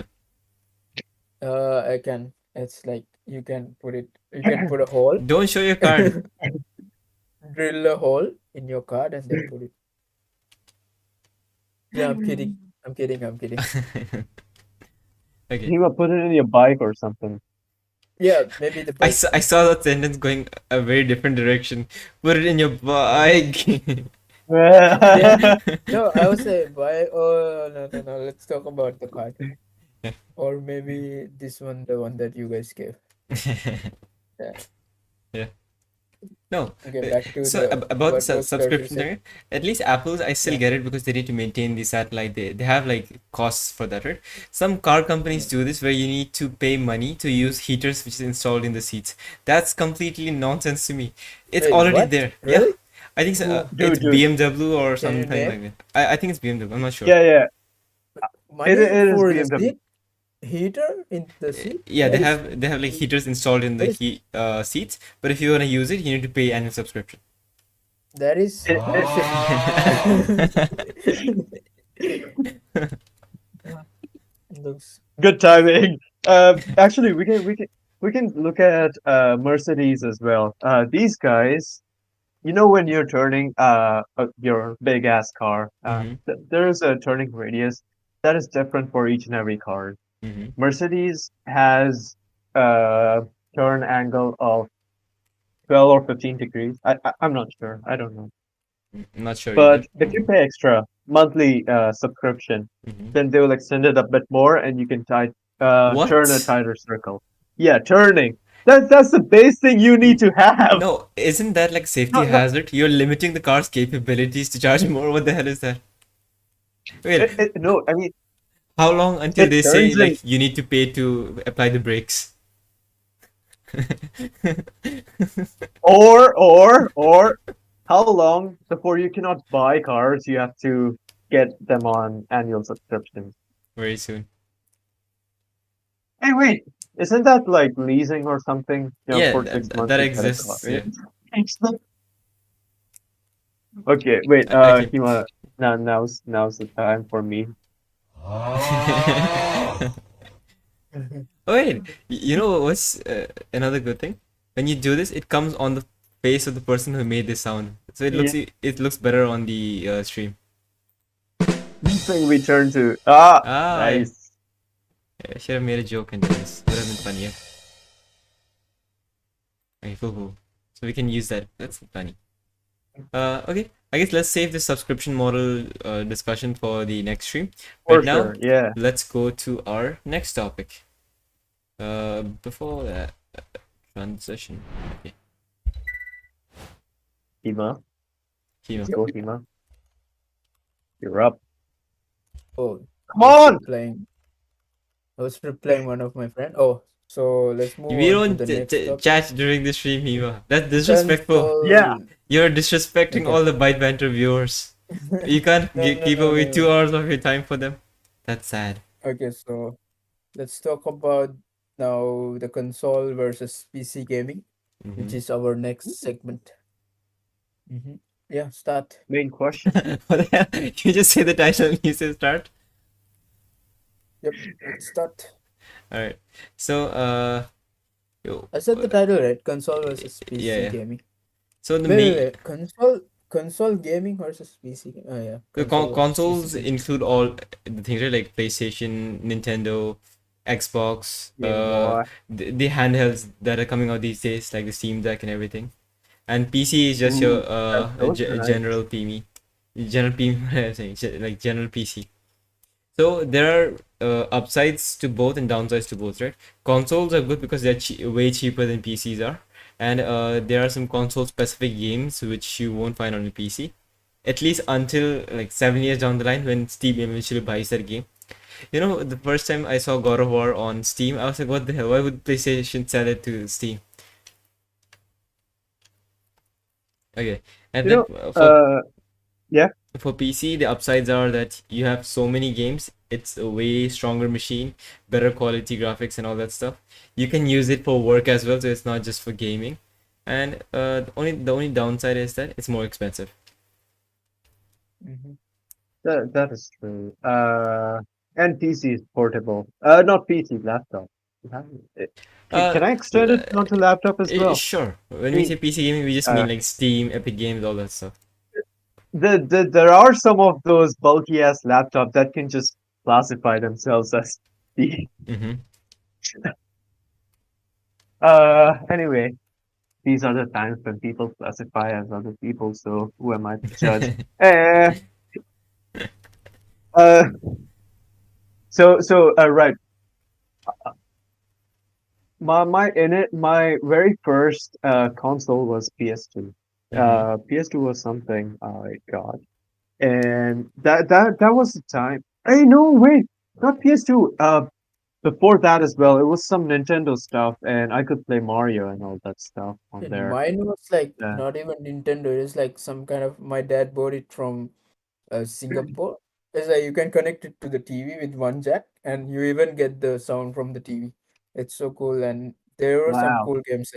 though? I can. It's like you can put it. You can put a hole, Don't show your card. drill a hole in your card, and then put it. Yeah, I'm kidding. I'm kidding. I'm kidding. Okay. Hima, put it in your bike or something. Yeah, maybe the bike. I saw that sentence going a very different direction. Put it in your bike. Yeah. No, I would say buy. Oh no. Let's talk about the card. Yeah. Or maybe this one, the one that you guys gave. Yeah. Yeah. No. Okay, back to So the about what was subscription Curtis thing, at least Apple's I still Yeah. get it because they need to maintain the satellite. They have like costs for that, right? Some car companies do this where you need to pay money to use heaters which is installed in the seats. That's completely nonsense to me. It's Wait, already what? there. Yeah. Really? I think so, Dude, it's dude. BMW or Can you something name? like that. I think it's BMW. I'm not sure. Yeah. Money It is for the BMW. seat? Heater in the seat? Yeah, That they have like heaters installed in the that is seats, but if you want to use it, you need to pay annual subscription. that is It- looks Good timing. Actually, we can look at Mercedes as well. These guys, when you're turning your big ass car, Mhm. there is a turning radius that is different for each and every car. Mhm. Mercedes has a turn angle of 12 or 15 degrees. I'm not sure. I don't know. I'm not sure But either. if you pay extra monthly subscription, Mhm. then they will extend it a bit more, and you can turn a What? tighter circle. Yeah, turning. That's the base thing you need to have. No, isn't that like safety No, hazard? You're limiting the car's capabilities to charge more. What the hell is that? Wait, no. I mean, how long until it they say turns in. like you need to pay to apply the brakes? Or how long before you cannot buy cars? You have to get them on annual subscriptions. Very soon. Hey, wait, isn't that like leasing or something? Yeah, For 6 months that you get a car. exists. Yeah. Okay, wait. Okay. Hima, now's the time for me. Oh wait, you know what's another good thing? When you do this, it comes on the face of the person who made this sound, so it looks better on the stream. This thing we turn to. Ah, Ah, nice. yeah, I should have made a joke into this. Would have been funnier. Okay, cool. So we can use that. That's funny. Okay. I guess let's save the subscription model discussion for the next stream. For Right now, sure, yeah. let's go to our next topic. Before that, transition. Okay. Hima, Hima. let's go, Hima. You're up. oh Come on! I was replying one of my friend. Oh, so let's move We on don't to the next topic. chat during the stream, Hima. That's disrespectful. Console. Yeah. You're disrespecting Okay. all the Byte Banter viewers. You can't No, keep no, away no. 2 hours of your time for them. That's sad. Okay, so let's talk about now the console versus PC gaming, which Mhm. is our next segment. Yeah, start. Main question. What the hell? You just say the title and you say start? Yep, let's start. Alright. So, yo, I said the title right. Console versus PC yeah. gaming. So the Wait, main. wait, console. console gaming versus PC. Oh yeah, The console versus PC consoles gaming. include all the things, right? Like PlayStation, Nintendo, Xbox, Game Boy. the handhelds that are coming out these days, like the Steam Deck and everything. And PC is just your Ooh, those are nice. general PME, general PME, what I'm saying, like general PC. So there are upsides to both and downsides to both, right? Consoles are good because they're way cheaper than PCs are, and there are some console-specific games which you won't find on a PC, at least until like 7 years down the line when Steam eventually buys that game. You know, the first time I saw God of War on Steam, I was like, what the hell? Why would PlayStation sell it to Steam? Okay, and You then know, yeah. for PC, the upsides are that you have so many games. It's a way stronger machine, better quality graphics and all that stuff. You can use it for work as well, so it's not just for gaming. And the only downside is that it's more expensive. Hmm. That is true. And PC is portable. Not PC, laptop. Uh, Can I extend it onto laptop as well? sure. When I we mean, say PC gaming, we just uh, mean like Steam, Epic Games, all that stuff. there are some of those bulky ass laptops that can just classify themselves as the. Mm-hmm. Anyway, these are the times when people classify as other people. So who am I to judge? Eh, uh, right. My very first console was PS2. Mm-hmm. PS2 was something I got, and that was the time. Hey, no, wait, not PS2. Before that as well, it was some Nintendo stuff, and I could play Mario and all that stuff on there. Mine was like Uh, not even Nintendo. It's like some kind of, my dad bought it from Singapore. It's like you can connect it to the TV with one jack, and you even get the sound from the TV. It's so cool, and there were some wow. cool games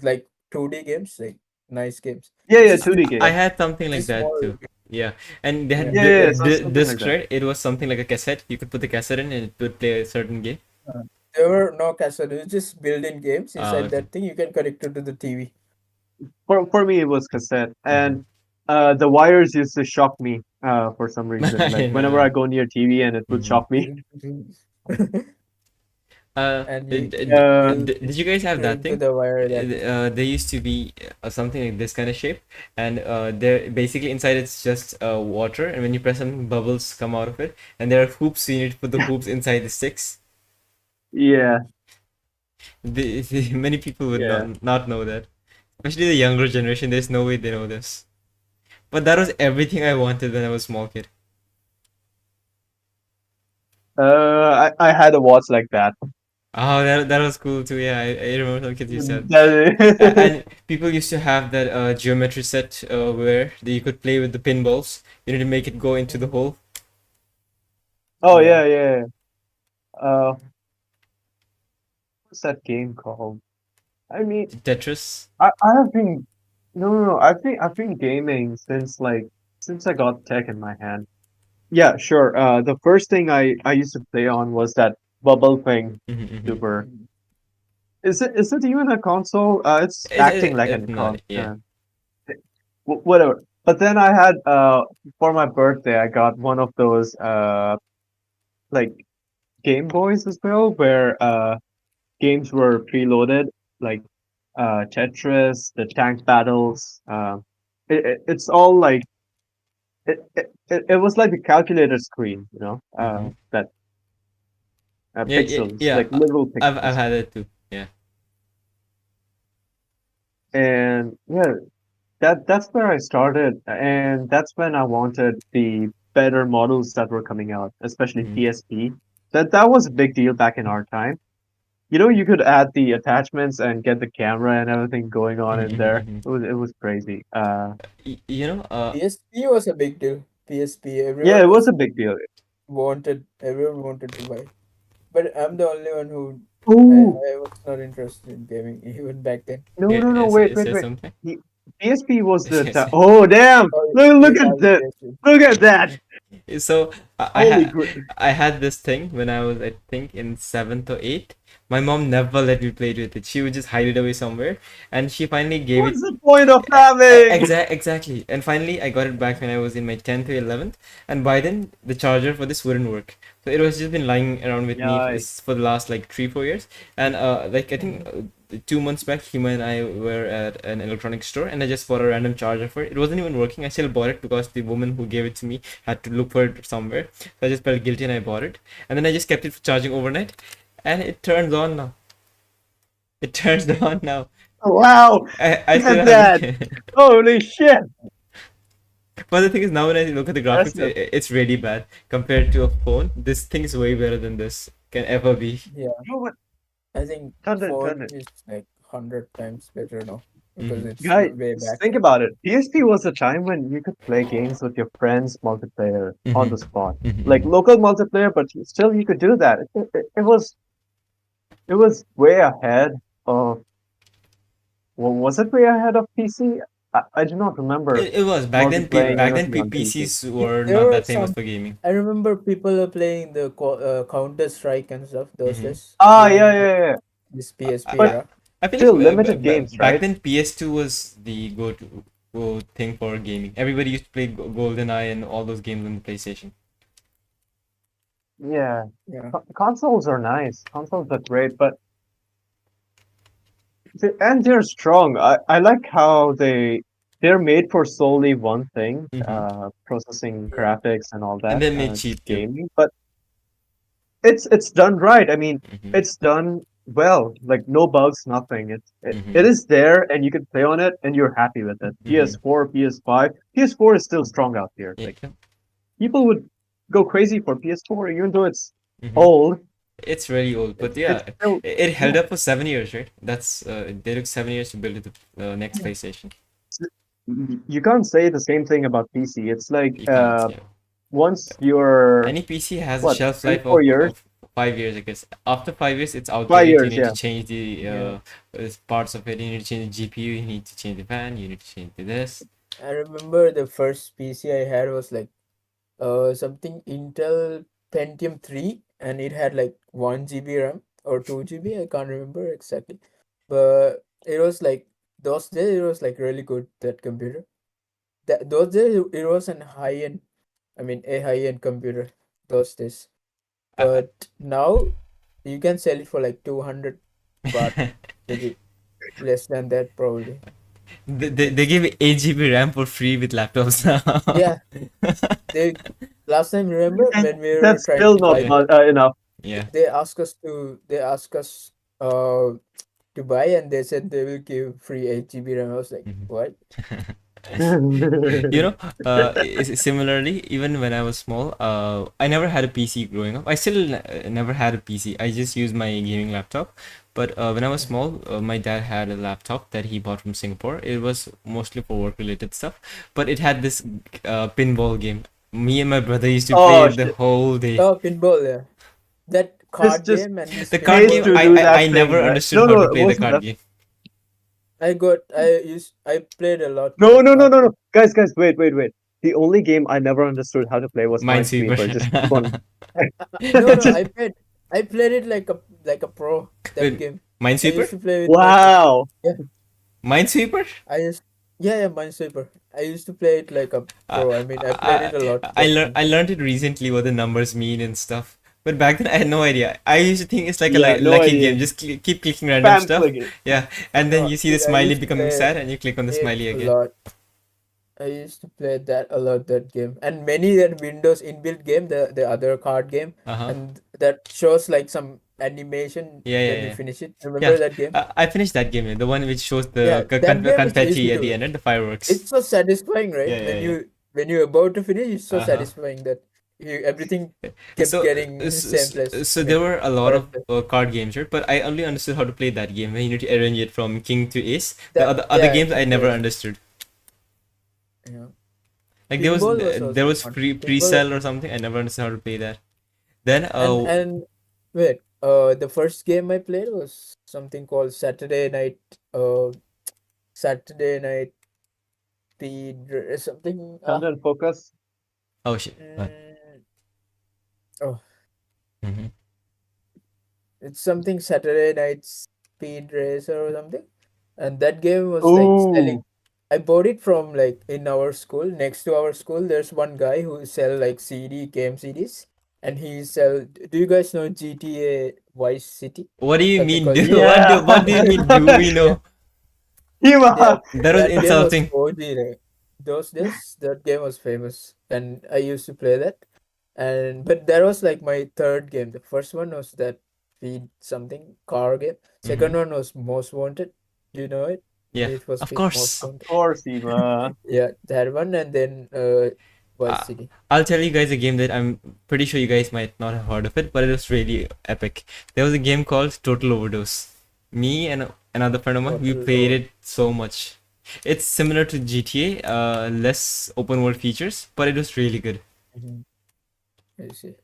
like 2D games, like nice games. Yeah, It's yeah, just 2D I game. had something like this that small. too. Yeah, and they Yeah. had Yeah, yeah, yeah, something like discs, that. right? It was something like a cassette. You could put the cassette in and it would play a certain game. There were no cassette. It was just built-in games Ah, inside okay. that thing. You can connect it to the TV. For me, it was cassette, Mm-hmm. and the wires used to shock me for some reason. Like I whenever I know. go near TV, and it would Mm-hmm. shock me. And Uh, Did you guys have that into thing? the wire that. There used to be something like this kind of shape, and there basically inside it's just water, and when you press something, bubbles come out of it, and there are hoops. So you need to put the hoops inside the sticks. yeah, Many people would yeah. not know that, especially the younger generation. There's no way they know this. But that was everything I wanted when I was a small kid. I had a watch like that. Oh, that was cool too. Yeah, I remember some kids used to have. That- And people used to have that geometry set where you could play with the pinballs. You need to make it go into the hole. oh Yeah. yeah, yeah. Uh, what's that game called? I mean, Tetris. I have been no. I've been gaming since I got tech in my hand. Yeah, sure. The first thing I used to play on was that bubble thing. Mm-hmm, mm-hmm. Super. Is it even a console? It's acting like It's a not. Yeah. whatever. But then I had for my birthday I got one of those like Game Boys as well, where games were preloaded, like Tetris, the tank battles. It's all like it was like a calculator screen, Mm-hmm. that Yeah, yeah, pixels, yeah. like little I've pixels, had it too. Yeah. and yeah, that's where I started, and that's when I wanted the better models that were coming out, especially Mm-hmm. PSP. That was a big deal back in our time. You could add the attachments and get the camera and everything going on in Mm-hmm, there. mm-hmm. It was crazy. You know, PSP was a big deal. PSP, Yeah, it was a big deal. everyone wanted to buy. But I'm the only one who Oh I was not interested in gaming even back then. no yeah, no no! Wait is wait there wait. something? The PSP was the Yes. oh damn! Oh, Look you at have a that! PSP. Look at that! So Holy gr- I had this thing when I was, I think, in seventh or eighth, My mom never let me play with it. She would just hide it away somewhere, and she finally gave it. What's the point of having? Exactly. And finally, I got it back when I was in my 10th or 11th. And by then, the charger for this wouldn't work. So it was just been lying around with me Yikes. for the last like 3 4 years. And like I think 2 months back, Hima and I were at an electronics store, and I just bought a random charger for it. It wasn't even working. I still bought it because the woman who gave it to me had to look for it somewhere. So I just felt guilty and I bought it. And then I just kept it for charging overnight, and it turns on now. It turns on now. Wow! I Look still at that! haven't. Holy shit! But the thing is, now when I look at the graphics, Impressive. it's really bad compared to a phone. This thing is way better than this can ever be. Yeah, You know what? I think Thunder, phone thunder. is like 100 times better now because it's Guys, way back. think about it. PSP was a time when you could play games with your friends multiplayer on the spot. Like local multiplayer, but still you could do that. It was way ahead of, well, was it way ahead of PC? I do not remember It was back then. multiplaying Back then, anything on PC. PCs were There not were that famous some. for gaming. I remember people are playing the Counter Strike and stuff those days Ah, during yeah. this PSP But era. I feel still, like limited games, back right? then PS2 was the go thing for gaming. Everybody used to play GoldenEye and all those games on the PlayStation. Yeah. Yeah, Consoles are nice. Consoles are great, but and they're strong. I like how they're made for solely one thing, processing yeah, graphics and all And that, then made cheap too. gaming. But it's done right. I mean, Mhm. it's done well. Like no bugs, nothing. It Mhm. is there, and you can play on it, and you're happy with it. PS4, PS5, PS4 is still strong out here. Yeah. Like people would go crazy for PS4, even though it's Mhm. old. It's really old, but It's yeah, still it held yeah. up for 7 years, right? That's they took 7 years to build it the next PlayStation. You can't say the same thing about PC. It's like You can't, yeah. once you're Any PC has a what shelf three, life four years, of 5 years, I guess. After 5 years, it's 5 years, outdated. You need yeah. to change the yeah. parts of it. You need to change the GPU. You need to change the fan. You need to change this. I remember the first PC I had was like something Intel Pentium 3, and it had like 1 GB RAM or 2 GB. I can't remember exactly, but it was like those days it was like really good, that computer. That those days it was an high end. I mean, a high end computer those days. I, But now you can sell it for like 200 baht, maybe less than that probably. they It's give 8 GB RAM for free with laptops now. yeah. They last time remember And when we were that's trying still to not buy Yeah, the enough. yeah. they ask us to buy, and they said they will give free 8 GB RAM. I was like, Mhm. what? You know, similarly, even when I was small, I never had a PC growing up. I still never had a PC. I just used my gaming laptop. But when I was small, my dad had a laptop that he bought from Singapore. It was mostly for work-related stuff, but it had this pinball game. Me and my brother used to play Oh it the shit! whole day. Oh, pinball, yeah. That This card just game and this The card pays pinball. game, to I do I, that I thing, never right? understood how No, to it play the wasn't card that. game. I played a lot No, that no, no, card no, no. game. Guys, wait. The only game I never understood how to play was Minesweeper. Minesweeper. Just keep on. No, Just I played it like a pro, that Wait, game. I Minesweeper? used to play with my wow. yeah. Minesweeper? I used Yeah, Minesweeper. I used to play it like a Uh, pro. I mean, I played I it a lot, that game. I learned it recently what the numbers mean and stuff. But back then I had no idea. I used to think it's like a Yeah, no lucky idea. game. Just keep clicking random Spam stuff. clicking. Yeah, and then No, you see the dude, I smiley used to becoming play sad, and you click on the it smiley a again. lot. I used to play that a lot, that game. And many that Windows inbuilt game, the other card game, Uh-huh. and that shows like some animation Yeah, yeah, when you yeah. finish it. Yeah, Remember that game? I finished that game. The one which shows Yeah, the that game is confetti at the beautiful. end and the fireworks. It's so satisfying, right? Yeah, yeah, yeah. When you're about to finish, it's so Uh-huh. satisfying that everything kept So, getting in the same place. so I there mean, were a lot of correct place. card games, right? But I only understood how to play that game. When you need to arrange it from king to ace. The That other yeah, games I King never Days. understood. Yeah. Like Pinball was there also was fun. Pinball was pre-sell or fun. something. I never understood how to play that. Then And wait, the first game I played was something called uh Saturday Night something Thunder and focus. oh shit. mm, oh Mm-hmm. It's something Saturday Night Speed Racer or something. And that game was like selling. Oh, I bought it from like in our school. Next to our school, there's one guy who sell like game CDs, and he sell. Do you guys know GTA Vice City? What do you Something mean? called Do GTA. yeah. what do you mean? Do we Yeah, know? yeah. Hima. That was That game was insulting. OG. Like, those days, that game was famous, and I used to play that. And but that was like my third game. The first one was that Speed something car game. Hmm. Second one was Most Wanted. Do you know it? Yeah, Need for of Speed Most course. Of Wanted. course, Hima. Yeah, that one, and then Vice Uh, City. I'll tell you guys a game that I'm pretty sure you guys might not have heard of it, but it was really epic. There was a game called Total Overdose. Me and another friend of mine, we Total played Over. it so much. It's similar to GTA, less open world features, but it was really good. Mhm. I see.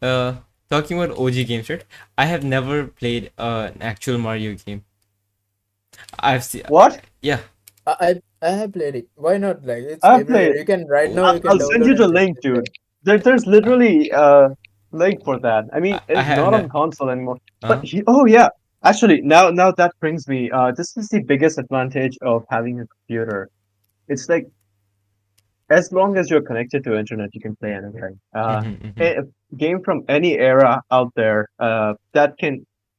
Uh, Talking about OG games, right? I have never played an actual Mario game. I've seen, What? yeah. I have played it. Why not? Like it's I've everywhere. played. You can right now. Oh, You can I'll send you download the and just link, play. dude. There's literally a link for that. I mean, I it's have. not on console anymore. But Uh, oh yeah, actually, now that brings me. This is the biggest advantage of having a computer. It's like as long as you're connected to internet, you can play anything. mm-hmm, A game from any era out there.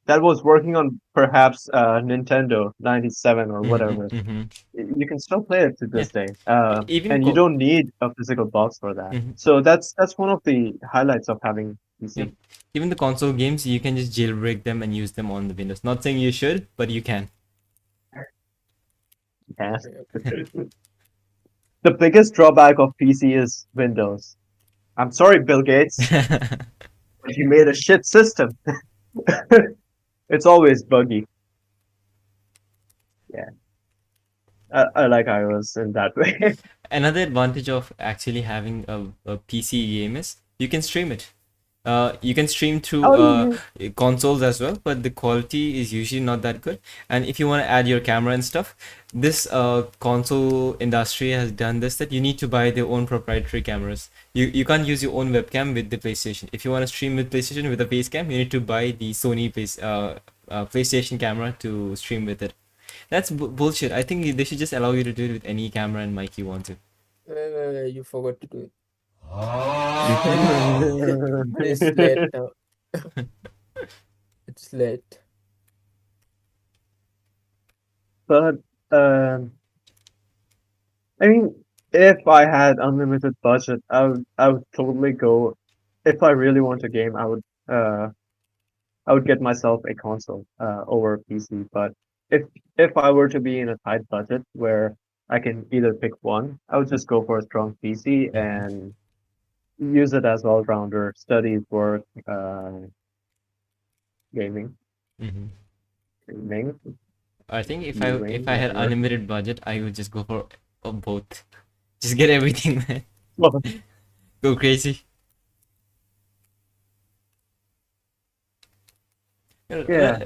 That was working on perhaps Nintendo 97 or mm-hmm, whatever. mm-hmm. You can still play it to Yeah. this day, Even and you don't need a physical box for that. mhm. So that's one of the highlights of having Yeah. PC. Even the console games, you can just jailbreak them and use them on the Windows. Not saying you should, but you can. Yeah. Okay. The biggest drawback of PC is Windows. I'm sorry, Bill Gates, but you made a shit system. It's always buggy. Yeah, I like iOS in that way. Another advantage of actually having a PC game is you can stream it. You can stream through Oh yeah. consoles as well, but the quality is usually not that good. And if you want to add your camera and stuff, this console industry has done this that you need to buy their own proprietary cameras. You can't use your own webcam with the PlayStation. If you want to stream with PlayStation with a face cam, you need to buy the Sony PlayStation camera to stream with it. That's bullshit. I think they should just allow you to do it with any camera and mic you want to. You forgot to do it. But it's late now. It's late. But um, I mean, if I had unlimited budget, I would totally go. If I really want a game, I would get myself a console over a PC. But if if I were to be in a tight budget where I can either pick one, I would just go for a strong PC Mm-hmm. and use it as all rounder, studies, work, gaming, Mm-hmm. gaming, I think viewing, if I had whatever. unlimited budget, I would just go for both. Just get everything, man. Well, Go crazy. You know, yeah,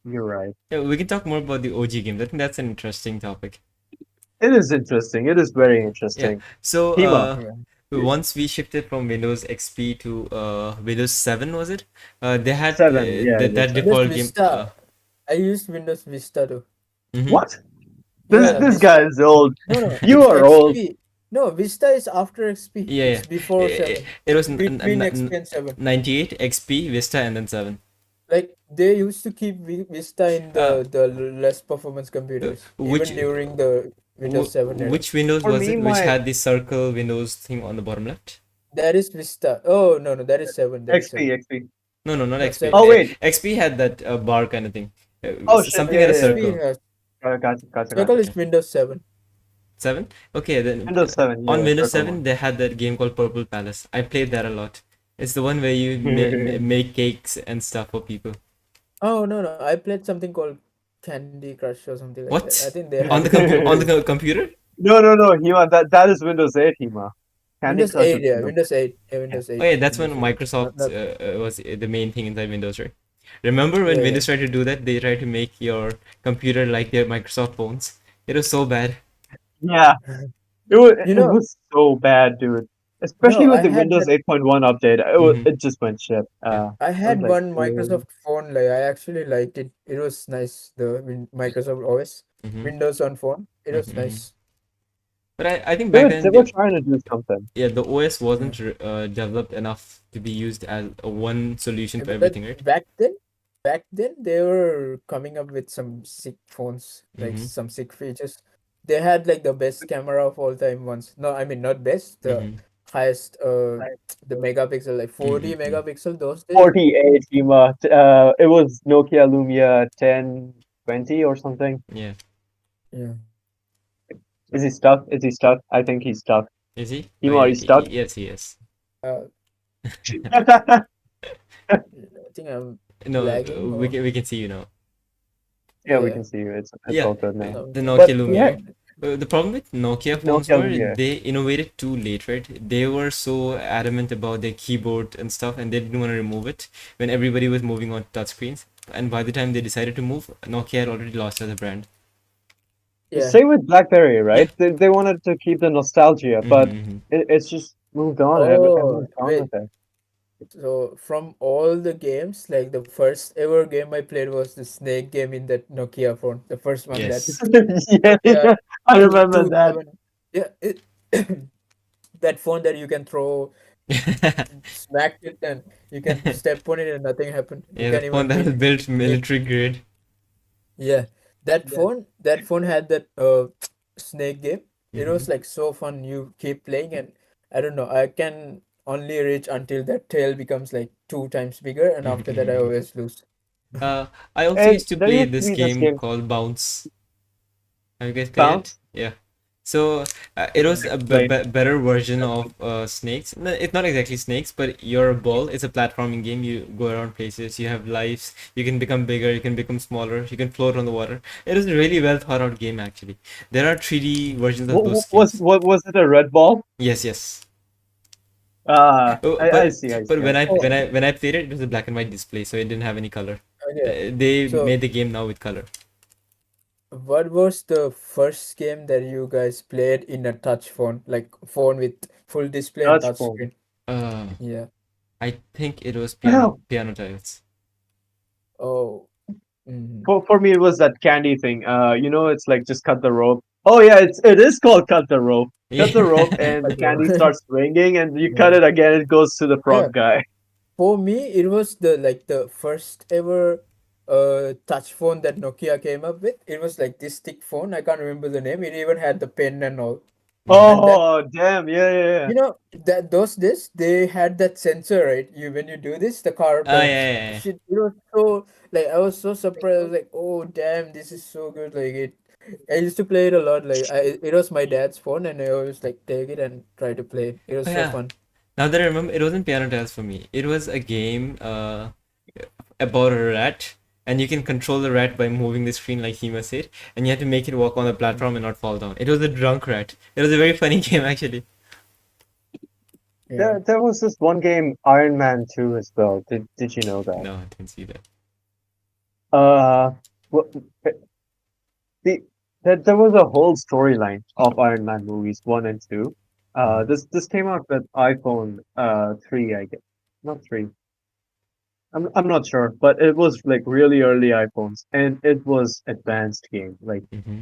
you're right. yeah, we can talk more about the OG games. I think that's an interesting topic. It is interesting. It is very Yeah. interesting. So Hema, Yeah. once we shifted from Windows XP to Windows 7, was it? They had 7, yeah, it was that 7. Windows default game. Vista. I used Windows Vista too. Mhm. What? This Yeah, this Vista. guy is old. No, no, You it's are old. XP. No, Vista is after XP. Yeah, yeah. It's before 7. It was Between XP and 7. 98 XP, Vista, and then 7. Like they used to keep Vista in Uh, the less performance computers, which even during the Windows 7 era. which Windows For was me, it? Which my had the circle Windows thing on the bottom left? That is Vista. Oh no, no, that is 7. That is 7. XP. No, not No, XP. 7. Oh wait. XP had that bar kind of thing. Oh shit. Something Yeah, had a yeah, yeah. XP circle. has Gotcha. circle is Windows 7. 7? Okay, then Windows 7. on Yeah, Windows circle 7 they had that game called Purple Palace. I played that a lot. It's the one where you one. make cakes and stuff for people. Oh no, no, I played something called Candy Crush or something like that. I What? think they On had the it on on the Windows. computer? No, Hema. That is Windows 8, Hema. Candy Windows Crush is 8, yeah, Windows. Windows 8, yeah, Yeah. Windows Oh 8, yeah, that's when Windows 8. Microsoft Not, was the main thing inside Windows, right? Remember when yeah, yeah. Windows tried to do that? They tried to make your computer like their Microsoft phones. It was so bad. Yeah. It was You it know, was so bad, dude. especially No, with I the had Windows that. 8.1 update. Mm-hmm. It just went shit. Yeah. I I was had like, one really? Microsoft phone. Like I actually liked it. It was nice. The Microsoft OS, Mm-hmm. Windows on phone. It was Mm-hmm. nice. But I think They back were then trying to do something. yeah, the OS Yeah. wasn't developed enough to be used as a one solution for But everything, right? back then they were coming up with some sick phones, like Mm-hmm. some sick features. They had like the best camera of all time once. No, I mean not best, the Mm-hmm. highest the megapixel, like 40 Mm-hmm. megapixel those days. 48 Hema. It was Nokia Lumia 1020 or something. Yeah. Yeah. Is he stuck? Is he stuck? I think he's stuck. Is he? Oh Hema, are yeah. you stuck? Yes, he is. Uh, Yeah, I think I'm No, lagging we or can see you now. we yeah. can see you. It's Yeah, all good now. the Sometimes But Nokia he had Lumia. The problem with Nokia phones Nokia were Lumia. they innovated too late, right? They were so adamant about their keyboard and stuff, and they didn't want to remove it when everybody was moving on to touchscreens. And by the time they decided to move, Nokia had already lost as a brand. Yeah. Same with BlackBerry, Yeah. right? They wanted to keep the nostalgia, but Mm-hmm. it's just moved on. Oh, Everyone's gone wait. with it. So from all the games, like the first ever game I played was the Snake game in that Nokia phone. The first one that Yes. Yeah, Nokia I remember that. 2000. Yeah, that phone that you can throw, smack it, and you can step on it and nothing happened. You Yeah, the can phone even that was beat built it. military grade. Yeah, that phone had that Snake game. It Mm-hmm. was like so fun. You keep playing, and I don't know. I can only reach until that tail becomes like 2 times bigger, and after that I Mm-hmm. always lose. I also And used to there play used to this be this game game, called Bounce. Have you guys played it? Bounce. Yeah. So it was a Explain. better version of snakes. No, it's not exactly snakes, but you're a ball. It's a platforming game. You go around places. You have lives. You can become bigger. You can become smaller. You can float on the water. It was a really well thought out game actually. There are 3D versions of those games. What was it? A red ball? Yes, yes. I But see. I but see. I see. when I played it, it was a black and white display, so it didn't have any color. Okay, They so made the game now with color. what was the first game that you guys played in a touch phone, like phone with full display and Touch touch phone. screen? Uh, Yeah. I think it was Well, piano tiles. Oh. Mm. for me, it was that candy thing. It's like just cut the rope. Oh yeah, it is called cut the rope. Cut the rope, and the candy starts swinging, and you cut Yeah. it again. It goes to the Yeah. frog guy. For me, it was the first ever touch phone that Nokia came up with. It was like this stick phone. I can't remember the name. It even had the pen and all. Mm-hmm. And that Oh damn! Yeah, yeah, yeah. you know that those days they had that sensor, right? You when you do this, the car Oh turns. yeah. Shit, it was so like I was so surprised. I was like, oh damn, this is so good. Like it, I used to play it a lot. Like it was my dad's phone, and I always like take it and try to play it. It was Oh so yeah. fun. Now that I remember, it wasn't piano tiles for me. It was a game about a rat, and you can control the rat by moving the screen like Hema said, and you have to make it walk on the platform and not fall down. It was a drunk rat. It was a very funny game actually. Yeah. There was this one game, Iron Man 2 as well. Did you know that? No, I didn't see that. Well, the there was a whole storyline of Iron Man movies 1 and 2. This came out with iPhone 3, I guess. Not 3. I'm not sure, but it was like really early iPhones, and it was advanced game. Like Mm-hmm.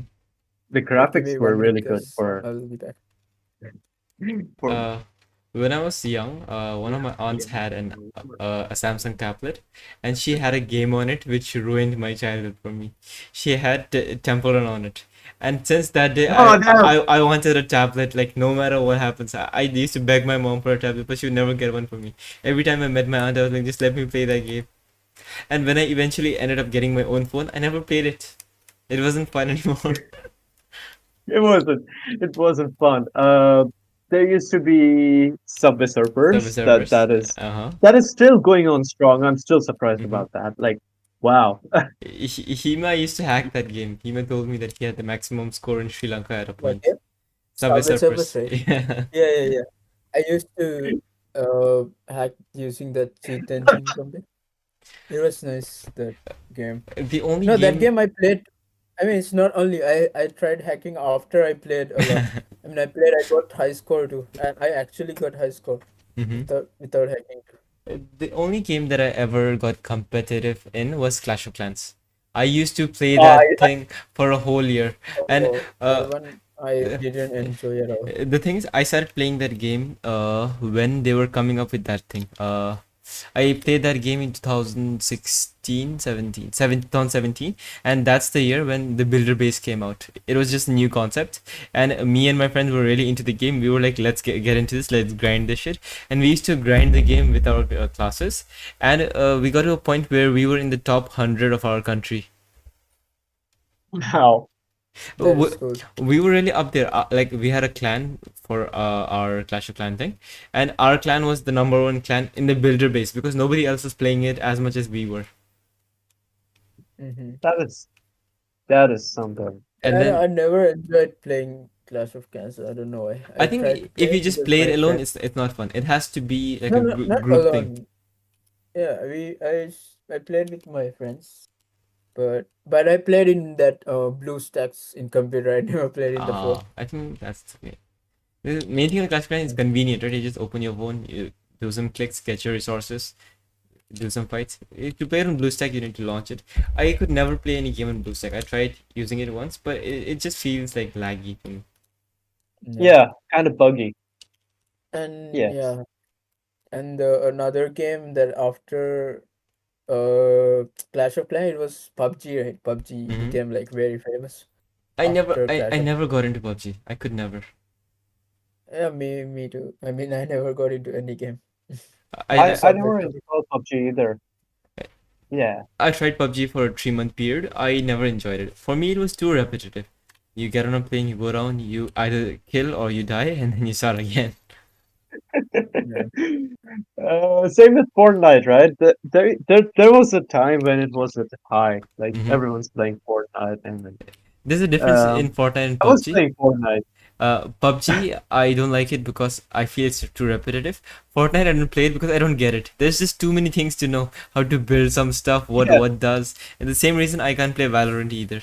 the Wait, give me graphics were 1 minute, really good guys. for I'll be back. for Uh, when I was young, one of my aunts had a Samsung tablet, and she had a game on it which ruined my childhood for me. She had Temple Run on it, and since that day, Oh damn! I wanted a tablet. Like no matter what happens, I used to beg my mom for a tablet, but she would never get one for me. Every time I met my aunt, I was like, just let me play that game. And when I eventually ended up getting my own phone, I never played it. It wasn't fun anymore. It wasn't fun. There used to be Subway Subway Surfers. That Surfers. that is Uh-huh. that is still going on strong. I'm still surprised Mm-hmm. about that. Like, wow. Hima used to hack that game. Hima told me that he had the maximum score in Sri Lanka at a What point. game? Subway Subway Surfers, Surfers. right? Yeah. Yeah, yeah, yeah. I used to hack using that cheat engine something. It was nice that game. The only No, that game. game I played. I mean, it's not only I tried hacking after I played a lot. I mean, I played. I got high score too, and I actually got high score Mm-hmm. without hacking too. The only game that I ever got competitive in was Clash of Clans. I used to play I, that thing for a whole year, and Oh, uh, that one I uh, didn't enjoy at all. the thing is, I started playing that game when they were coming up with that thing. I played that game in 2016, 2017, and that's the year when the builder base came out. It was just a new concept, and me and my friends were really into the game. We were like, let's get into this, let's grind this shit. And we used to grind the game with our classes, and we got to a point where we were in the top 100 of our country. wow. Oh, That is cool. we were really up there. Like we had a clan for our Clash of Clan thing, and our clan was the number one clan in the builder base because nobody else was playing it as much as we were. Mm-hmm. That is something. And then I never enjoyed playing Clash of Clans. I don't know why. I I tried to think if play you it just because play it my alone, friend. it's not fun. It has to be like No, a no, not group thing. alone. Yeah, I played with my friends, but I played in that blue stacks in computer. I never played in the phone. I think that's okay. The main thing on Clash of Clans is convenient, right? You just open your phone, you do some clicks, get your resources, do some fights. If you play it on BlueStack, you need to launch it. I could never play any game on BlueStack. I tried using it once, but it just feels like laggy to me. Yeah, kind of buggy. And Yes. yeah, and another game that after Clash of Clans, it was PUBG, right? PUBG Hmm. became like very famous after I Clash of. never got into PUBG. I could never. Yeah, me too. I mean, I never got into any game. I I, I I, I submit never to. installed PUBG either. Yeah. I tried PUBG for a 3 month period. I never enjoyed it. For me, it was too repetitive. You get on a plane, you go down, you either kill or you die, and then you start again. Yeah. Same with Fortnite, right? There was a time when it was at high, like Hmm. everyone's playing Fortnite, and then There's a difference in Fortnite and I was PUBG. playing Fortnite. PUBG, I don't like it because I feel it's too repetitive. Fortnite, I don't play it because I don't get it. There's just too many things to know. How to build some stuff, Yeah, what does. And the same reason I can't play Valorant either.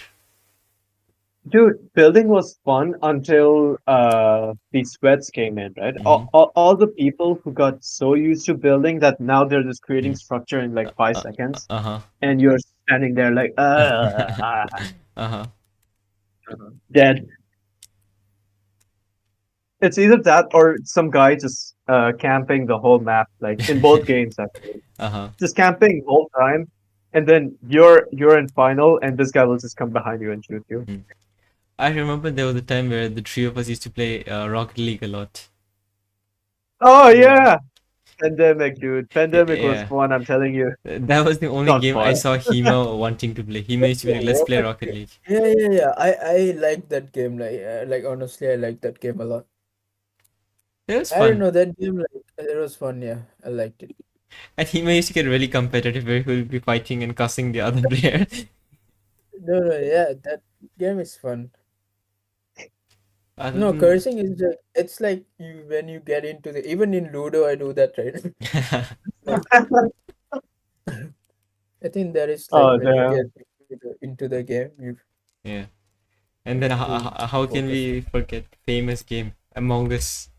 dude, building was fun until the sweats came in, right? Mm-hmm. All the people who got so used to building that now they're just creating structure in like five Uh, seconds, uh-huh. and you're standing there like Uh-huh. dead. It's either that or some guy just camping the whole map, like in both games actually. Uh-huh. Just camping the whole time, and then you're in final, and this guy will just come behind you and shoot you. Mm. I remember there was a time where the three of us used to play Rocket League a lot. Oh Yeah. yeah, Pandemic, dude. Pandemic was Yeah. fun. I'm telling you, That was the only not game I fun. saw Hema wanting to play. Hema used to be like, let's play Rocket League. Yeah. I like that game. Like honestly, I like that game a lot. It was I don't fun. know that game. Like it was fun. Yeah, I liked it. And Hema used to get really competitive where he would be fighting and cussing the other player. No, yeah, that game is fun. Other No, than cursing is like it's like you when you get into the even in Ludo I do that, right? Like I think that is like Oh when you damn. get into the game, you yeah. And then have to how can focus. we forget famous game Among Us?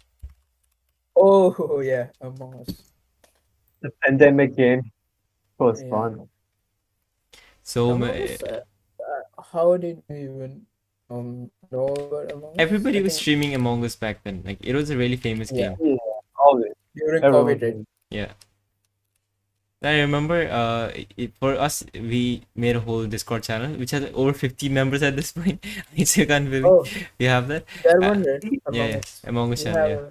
Oh yeah, Among Us. The Pandemic game was Yeah, fun. So Among Us. How did you even know about Among Us? I everybody was think streaming Among Us back then. Like it was a really famous yeah, game. Yeah, always. during Everyone COVID, right? was. Yeah. I remember for us we made a whole Discord channel which has over 50 members at this point. I still can't believe Oh, we have that. that Uh, one, right? yeah, Among yeah, Us. Among Us We channel, have yeah.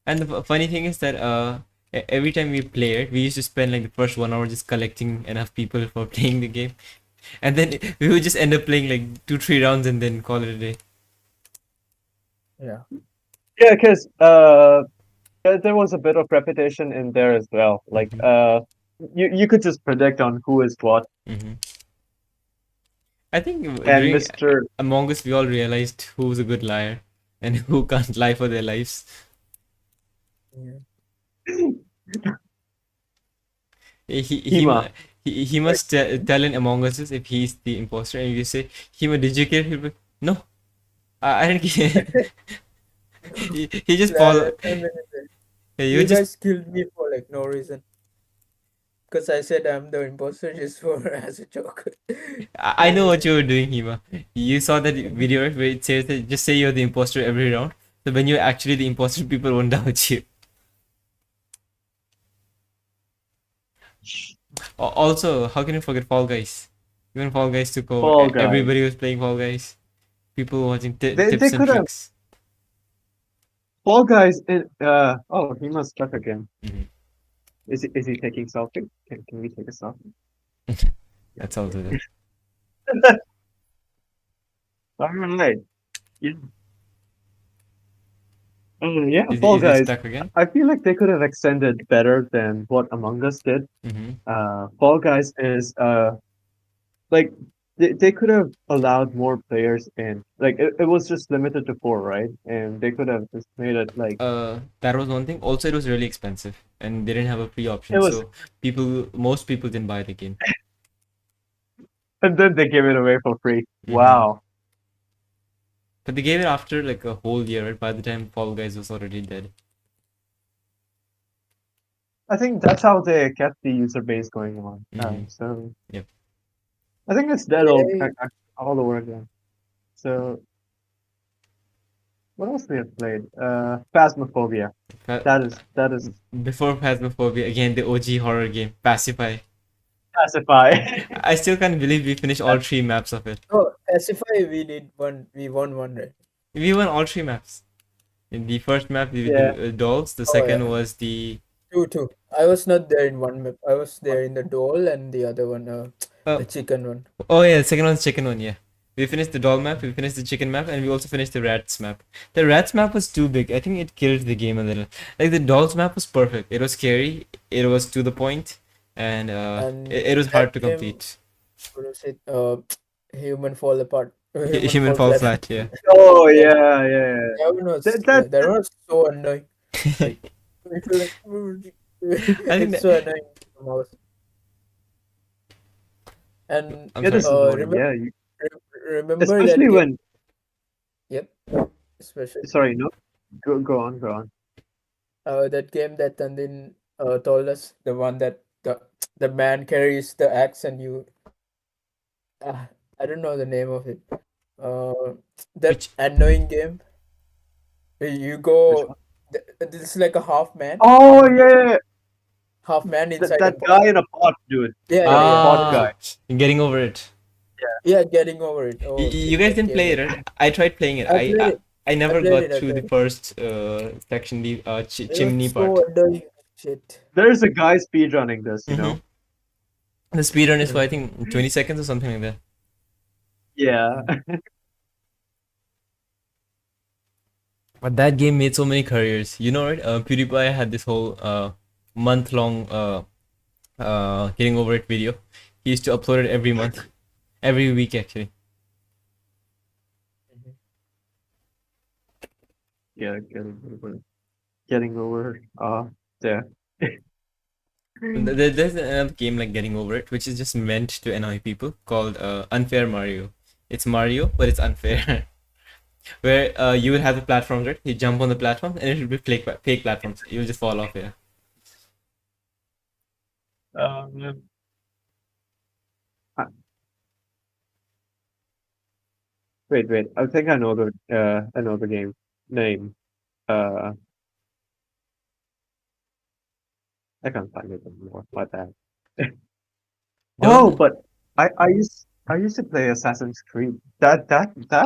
And the funny thing is that every time we play it, we used to spend like the first 1 hour just collecting enough people for playing the game, and then we would just end up playing like 2 3 rounds and then call it a day. yeah. Yeah, because there was a bit of repetition in there as well. Like Hmm. you could just predict on who is what, Hmm. I think and during Mister. Among Us we all realized who's a good liar and who can't lie for their lives. Yeah. Hema. He must tell in Among Us if he's the imposter, and you say, Hima, did you kill him? No, I didn't kill. He just Yeah, follow. I mean, You you just. guys killed me for like no reason. Because I said I'm the imposter just for as a joke. I know what you were doing, Hima. You saw that video right, where it says that just say you're the imposter every round. So when you're actually the imposter, people won't doubt you. Also, how can you forget Fall Guys? Even Fall Guys took over. Fall Guys. Everybody was playing Fall Guys. People were watching They tips and could have tricks. Fall Guys. Oh, he must stuck again. Mhm. Is he taking selfie? Can we take a selfie? That's also there. All right. Yeah. Yeah, Fall Is he Guys. stuck again? I feel like they could have extended better than what Among Us did. Mm-hmm. Fall Guys is like they could have allowed more players in. Like it was just limited to four, right? And they could have just made it like That was one thing. Also, it was really expensive, and they didn't have a free it option, was, so most people didn't buy the game. and then they gave it away for free. Mm-hmm. Wow. But they gave it after like a whole year, right? By the time Fall Guys was already dead. I think that's how they kept the user base going on. Mm-hmm. So Yep. I think it's dead Yay. all over again. So what else we have played? Phasmophobia. Fa- That is Before Phasmophobia, again the OG horror game, Pacify. Pacify. I still can't believe we finished all three maps of it. Oh, Pacify, we won one, right? We won all three maps. In the first map, we did Yeah. the dolls. The Oh, second yeah. was the. Two. I was not there in one map. I was there in the doll and the other one, Oh, the chicken one. oh yeah, the second one's chicken one. Yeah, we finished the doll map. We finished the chicken map, and we also finished the rats map. The rats map was too big. I think it killed the game a little. Like the dolls map was perfect. It was scary. It was to the point, and And it was that hard to game, complete. what was it? Human Fall Apart. Human Human Fall fall Flat. flat. Yeah. Oh Yeah, yeah. that one was so annoying. Like, I feel like I think it's that. so annoying. The mouse. And I'm It sorry. is annoying. remember Yeah, remember that especially game? when. Yep, especially Sorry, no. Go on. that game that Tandin told us, the one that the man carries the axe and you I don't know the name of it. That Which annoying game where you Which go. one? This is like a Oh yeah. half man That inside a that pot. guy in a pot, dude. The pot Yeah. guy. getting over it. Yeah, getting over it. Oh, You dude, guys that didn't game play was. it, right? I tried playing it. I played it. I I never played got it. I through the played it. first section, the It was chimney part. so annoying. Shit. There's a guy speedrunning this, you Mm-hmm. know? The speedrun is for I think 20 seconds or something like that. Yeah. But that game made so many careers. You know, right? PewDiePie had this whole month-long getting over it video. He used to upload it every month, every week actually. Yeah, getting over there. There's another game like Getting Over It, which is just meant to annoy people, called Unfair Mario. It's Mario, but it's unfair. Where you will have the platforms, right? You jump on the platform, and it will be fake platforms. You'll just fall off here. Um, uh, wait. I think I know the game name. Uh, I can't find it anymore. My bad. Oh, Don't. but I used to play Assassin's Creed. That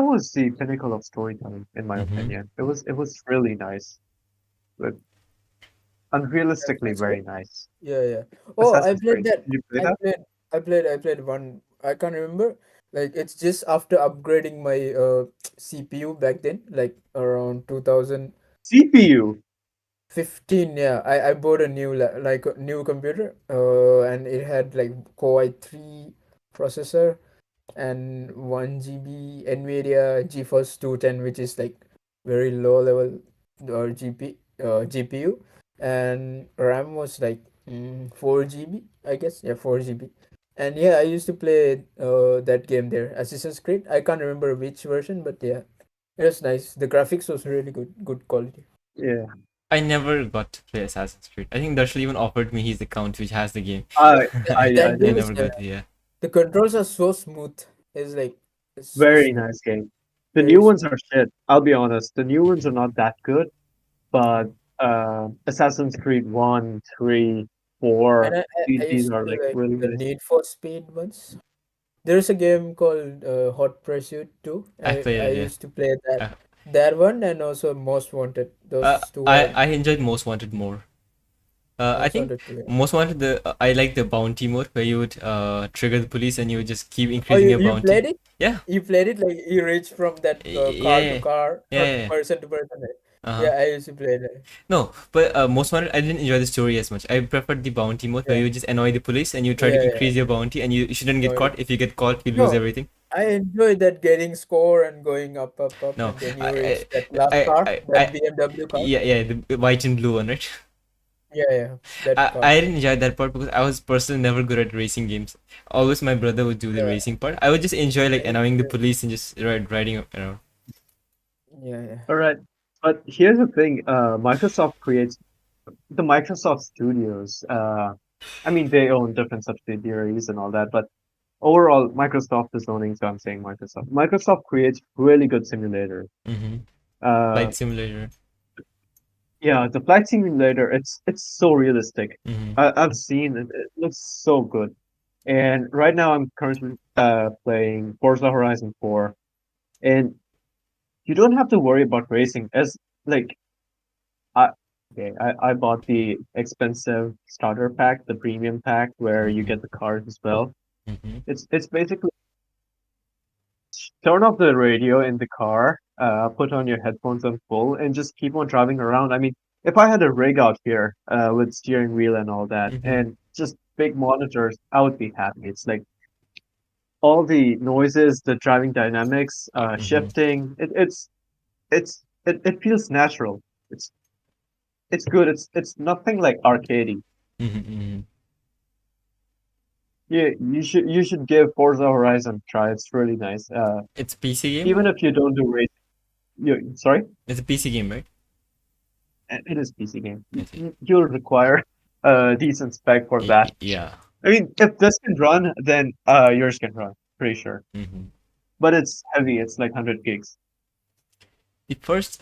was the pinnacle of storytelling, in my Mm-hmm. opinion. It was really nice, but unrealistically Assassin's Creed? very nice. Yeah. Oh, I Assassin's played Creed. that. Did you play I that? played. I played one. I can't remember. Like it's just after upgrading my CPU back then, like around 2015. CPU. Yeah, I bought a new like a new computer. And it had like Core i3 processor and 1 GB NVIDIA GeForce 210, which is like very low level GPU, and RAM was like 4 GB, I guess. Yeah, 4 GB. And yeah, I used to play that game there, Assassin's Creed. I can't remember which version, but yeah, It was nice. The graphics was really good quality. Yeah. I never got to play Assassin's Creed. I think Darshil even offered me his account, which has the game. I I I That game did. is never got, yeah. the controls are so smooth. It's like it's so Very smooth, nice game. The very new ones smooth. are shit. I'll be honest. The new ones are not that good, but Assassin's Creed 1, 3, And 4, I these used are to like like really the nice. Need for Speed ones. There's a game called Hot Pursuit too. I've played I it, yeah. used to play that Uh, that one and also Most Wanted. Those two are I enjoyed Most Wanted more. I Most think Wanted too. Yeah. Most Wanted, I like the bounty mode where you would trigger the police and you would just keep Oh, increasing your you bounty. played it? Yeah, You played it like you reach from that car to yeah, car, yeah, not yeah. person to person. Right? Uh-huh. Yeah, I used to play that. No, but Most Wanted, I didn't enjoy the story as much. I preferred the bounty mode where Yeah, you just annoy the police and you try to yeah, yeah. increase your bounty and you shouldn't get No, caught. If you get caught, you lose no, everything. I enjoy that getting score and going up, No, and then you I, reach that last car, that I BMW car. yeah, yeah, the white and blue one, right? Yeah, yeah, that car. I didn't enjoy that part because I was personally never good at racing games. Always my brother would do the Yeah, racing part. I would just enjoy like I annoying the enjoy. police and just riding around. Yeah, yeah. All right. But here's the thing, Microsoft creates the Microsoft Studios. I mean, they own different subsidiaries and all that, but overall, Microsoft is owning, so I'm saying Microsoft. Microsoft creates really good simulators. Mm-hmm. Uh, Flight simulator. yeah, the flight simulator, it's so realistic. Mm-hmm. I've seen it. It looks so good. And right now, I'm currently playing Forza Horizon 4, and you don't have to worry about racing as like I okay, I bought the expensive starter pack, the premium pack where you Mm-hmm. get the cars as well. Mm-hmm. It's basically turn off the radio in the car, put on your headphones on full, and just keep on driving around. I mean, if I had a rig out here, with steering wheel and all that, Mm-hmm. and just big monitors, I would be happy. It's like all the noises, the driving dynamics, Mm-hmm. shifting. It feels natural. It's it's good. It's nothing like arcadey. Mm-hmm. Yeah, you should give Forza Horizon a try. It's really nice. It's a PC game. Even if you don't do racing, sorry, It's a PC game, right? it is PC game. I see. You'll require a decent spec for that. Yeah. I mean, if this can run, then yours can run. Pretty sure. Mm-hmm. But it's heavy. It's like 100 gigs. The first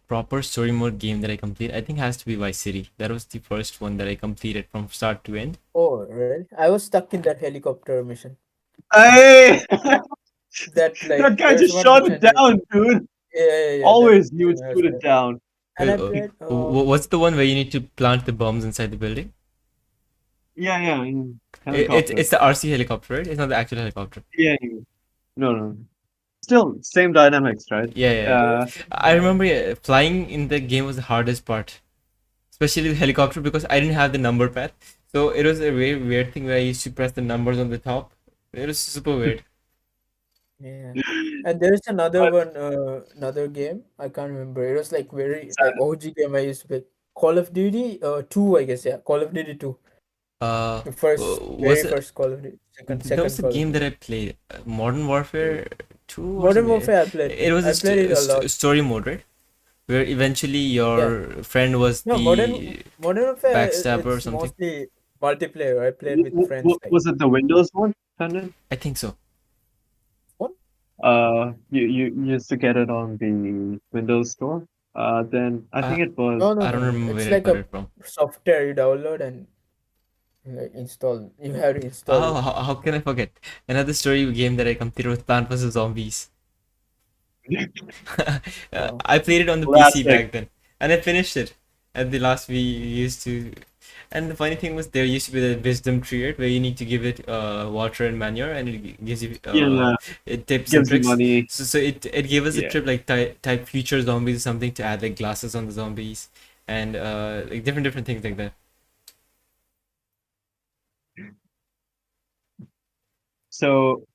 proper story mode game that I completed, I think, has to be Vice City. That was the first one that I completed from start to end. Oh, really? I was stuck in that helicopter mission. Hey, That that like guy there's just one shot it mission. down, dude. Yeah. That Always you would mission I was shoot it there. down. And I Uh, played. what's the one where you need to plant the bombs inside the building? Yeah, It's helicopter. the RC helicopter, right? It's not the actual helicopter. Yeah. No. Still, same dynamics, right? Yeah, yeah, yeah. Uh, I remember flying in the game was the hardest part, especially the helicopter because I didn't have the number pad. So it was a very weird thing where I used to press the numbers on the top. It was super weird. Yeah. And there's another but one, another game. I can't remember. It was like very like OG game I used to play. Call of Duty 2, I guess, yeah. Call of Duty 2. Uh, The first was very first Call of Duty. There Second was a Call of game Duty. that I played, Modern Warfare 2 or Modern something. Warfare I played. It was I a played it a lot. story mode, right? Where eventually Yeah. your friend was No, the Modern Warfare backstabber or it's something. mostly multiplayer. I played with friends like was it the Windows one, Tandon? I think so. what? You used to get it on the Windows Store. Then I think Uh, it was. No, no, I don't no. remember It's where I like got a it from. software you download and like install. You have to install Oh, it. how can I forget? Another story game that I completed with Plant vs. Zombies. Wow. I played it on the PC Classic. back then, and I finished it. At the last, we used to, and the funny thing was there used to be the wisdom tree, right, where you need to give it water and manure, and it gives you Yeah, tips and gives you tricks. money. So it gave us a Yeah. trip like type future zombies or something to add like glasses on the zombies and like different things like that. So,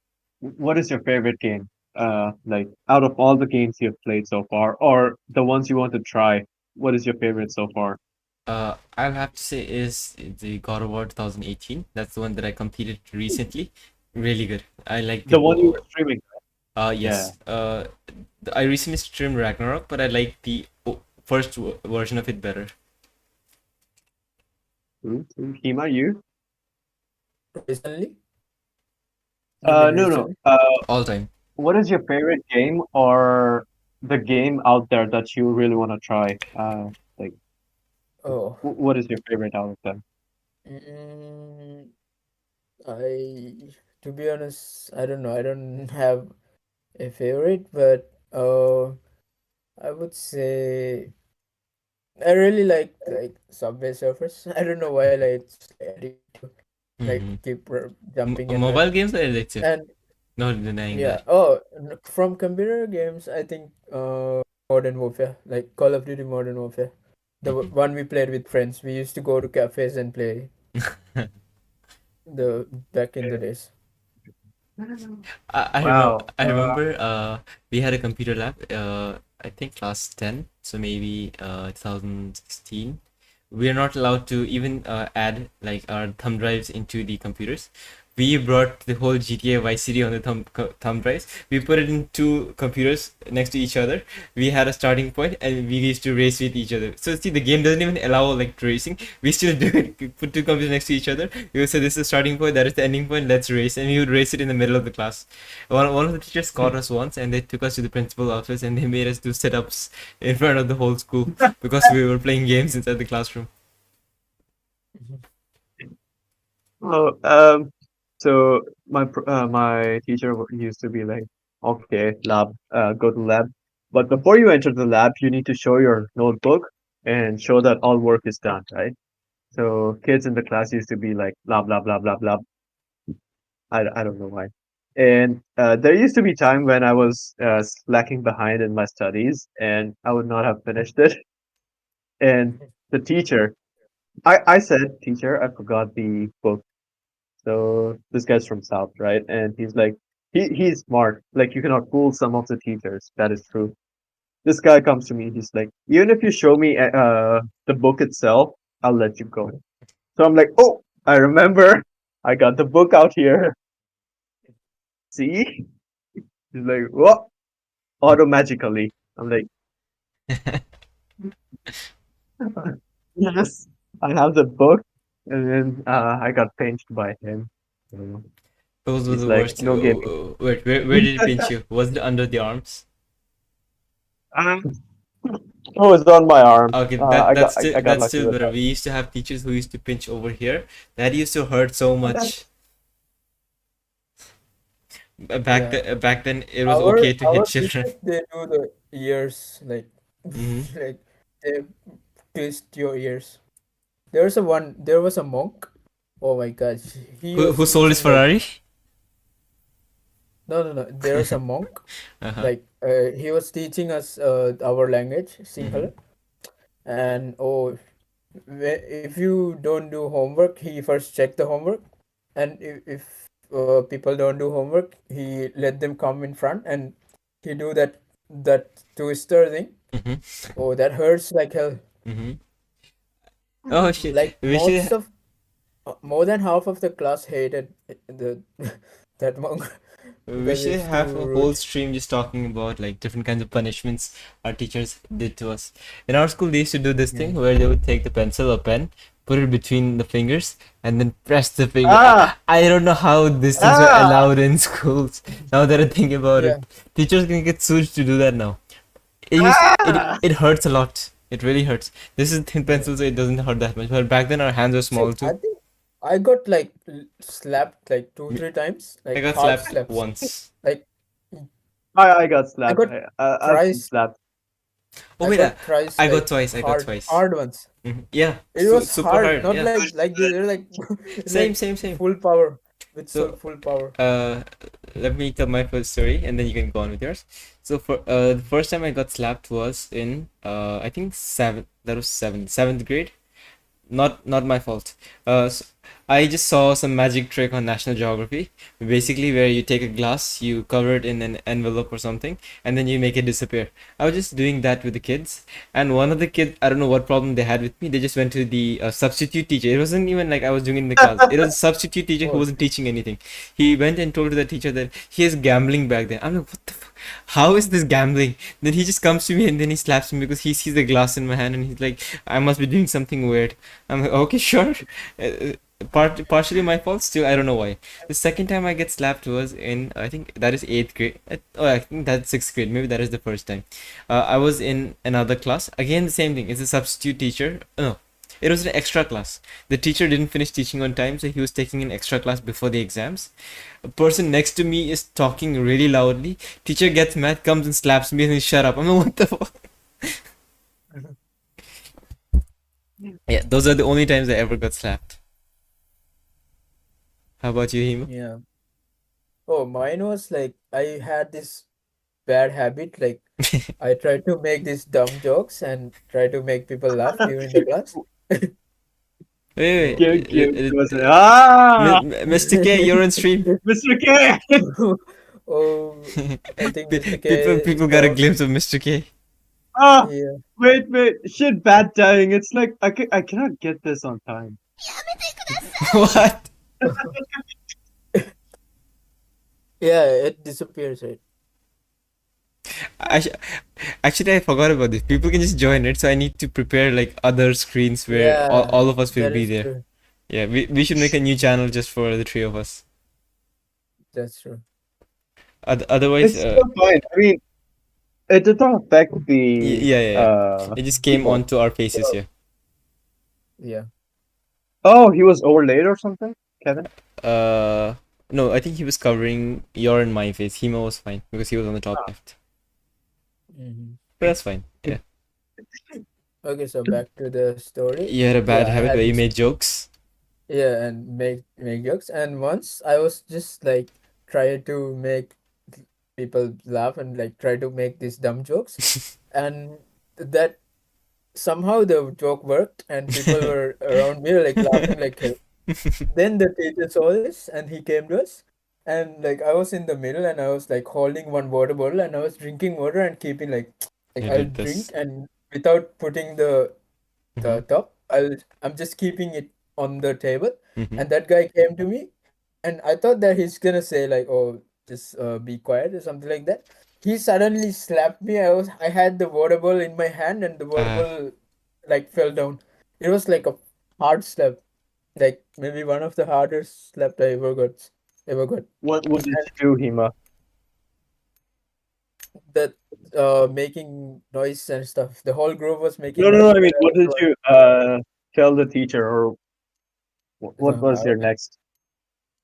what is your favorite game? Like out of all the games you've played so far, or the ones you want to try, what is your favorite so far? I'll have to say is the God of War 2018. That's the one that I completed recently. Really good. I like The one you were streaming. yes. I recently streamed Ragnarok, but I like the first version of it better. Kima, you? Recently? You mean No, no. recently? All time. What is your favorite game or the game out there that you really want to try? Like, Oh, what is your favorite out of them? mm, to be honest, I don't know. I don't have a favorite, but I would say I really like Subway Surfers. I don't know why, like it's like addictive to like Mm-hmm. keep jumping and Mobile running. games are addictive. And Not denying yeah, that. oh, from computer games, I think Modern Warfare, like Call of Duty Modern Warfare, the Mm-hmm. one we played with friends. We used to go to cafes and play the back in the days. Wow. I remember we had a computer lab I think class 10, so maybe 2016. We are not allowed to even add like our thumb drives into the computers. We brought the whole GTA Vice City on the thumb drives. We put it in two computers next to each other. We had a starting point and we used to race with each other. So see, the game doesn't even allow like racing. We still do it. We put two computers next to each other. We would say this is the starting point, that is the ending point. Let's race, and we would race it in the middle of the class. One of the teachers caught us once, and they took us to the principal office, and they made us do sit-ups in front of the whole school because we were playing games inside the classroom. Oh, so my teacher used to be like, okay, lab, go to lab, but before you enter the lab, you need to show your notebook and show that all work is done, right? So kids in the class used to be like, blah blah blah blah blah. I don't know why. And there used to be time when I was slacking behind in my studies, and I would not have finished it. And the teacher, I said, teacher, I forgot the book. So this guy's from South, right? And he's like, he's smart. Like you cannot fool some of the teachers. That is true. This guy comes to me. He's like, even if you show me the book itself, I'll let you go. So I'm like, oh, I remember. I got the book out here. See? He's like, what? Automagically. I'm like, yes, I have the book. And then I got pinched by him. So Those were he's the like, worst. no gaming. Wait, where did it pinch you? Was it under the arms? Um, oh, it's on my arm. Okay, I got that's lucky still with better. that. We used to have teachers who used to pinch over here. That used to hurt so much. Yeah, Back then, it was okay to hit our children. teachers they do the ears like Hmm. like they twist your ears. There was a monk. Oh my God, he was Who sold his teaching like Ferrari? no. There was a monk Uh-huh. like he was teaching us our language Hmm. Sinhala, and oh, if you don't do homework, he first check the homework, and if people don't do homework, he let them come in front and he do that twister thing. Hmm. Oh, that hurts like hell. Hmm. Oh shit! Like We should more than half of the class hated the that monk we because should it's too have a whole rude. stream just talking about like different kinds of punishments our teachers did to us. In our school, they used to do this Yeah. thing where they would take the pencil or pen, put it between the fingers, and then press the finger. Ah! I don't know how these things were Ah! allowed in schools. Now that I think about Yeah. it, teachers can get sued to do that now. Ah! It hurts a lot. It really hurts. This is thin Yeah. pencil, so it doesn't hurt that much. But back then, our hands were See, small I too. think I got like slapped like two, Me- three times, I like got half slapped slaps. once. Like I got I slapped. got I've been thrice. slapped. Oh I wait, got thrice I got like twice. I got hard, twice. hard ones. Yeah, It was super hard, hard. not Yeah, like this. They're like same, like same, same. full power with So, full power. let me tell my first story, and then you can go on with yours. So for the first time I got slapped was in I think seventh. That was seventh grade. Not my fault. I just saw some magic trick on National Geography, basically where you take a glass, you cover it in an envelope or something, and then you make it disappear. I was just doing that with the kids, and one of the kids, I don't know what problem they had with me. They just went to the substitute teacher. It wasn't even like I was doing it in the class. It was a substitute teacher who Oh, wasn't teaching anything. He went and told the teacher that he is gambling back then. I'm like, what the fuck? How is this gambling? Then he just comes to me and then he slaps me because he sees the glass in my hand and he's like, I must be doing something weird. I'm like, okay, sure. Partially my fault. Still, I don't know why. The second time I get slapped was in, I think that is eighth grade. Oh, I think that's sixth grade. Maybe that is the first time. I was in another class. Again, the same thing. It's a substitute teacher. No, it was an extra class. The teacher didn't finish teaching on time, so he was taking an extra class before the exams. A person next to me is talking really loudly. Teacher gets mad, comes and slaps me, and he shut up. I'm like, what the fuck? Yeah, those are the only times I ever got slapped. How about you, Hima? yeah. Oh, mine was like I had this bad habit. Like I tried to make these dumb jokes and try to make people laugh during the class. Wait, So, Mr. K, you're on stream. Mr. K. oh, I think Mr. People, K people got a saw. glimpse of Mr. K. Ah, Yeah. wait. Shit, bad dying. It's like I cannot get this on time. What? Yeah, it disappears, right? Actu- Actually, I forgot about this. People can just join it, so I need to prepare like other screens where Yeah, all of us will that be is there. true. Yeah, we should make a new channel just for the three of us. That's true. Otherwise, It's still fine. I mean, it did not affect the yeah. It just came people. onto our faces here. Yeah. Oh, he was overlaid or something, Kevin. No, I think he was covering your and my face. Hima was fine because he was on the top left. Hmm. But that's fine. Yeah. Okay, so back to the story. You had a bad Yeah, I habit had where you this. made jokes. Yeah, and make jokes. And once I was just like trying to make people laugh and like try to make these dumb jokes, and that somehow the joke worked, and people were around me like laughing like hell. Then the teacher saw this and he came to us, and like I was in the middle and I was like holding one water bottle and I was drinking water and keeping like You I'll did drink this. and without putting the Mhm, top, I'm just keeping it on the table, mhm. and that guy came to me, and I thought that he's gonna say like, oh, just be quiet or something like that. He suddenly slapped me. I had the water bottle in my hand and the water Uh, bottle like fell down. It was like a hard slap, like maybe one of the hardest slap I ever got. What did And you do, Hima? that making noise and stuff. The whole group was making No. noise, I but mean, I what was did you tell the teacher, or what quiet. was your next?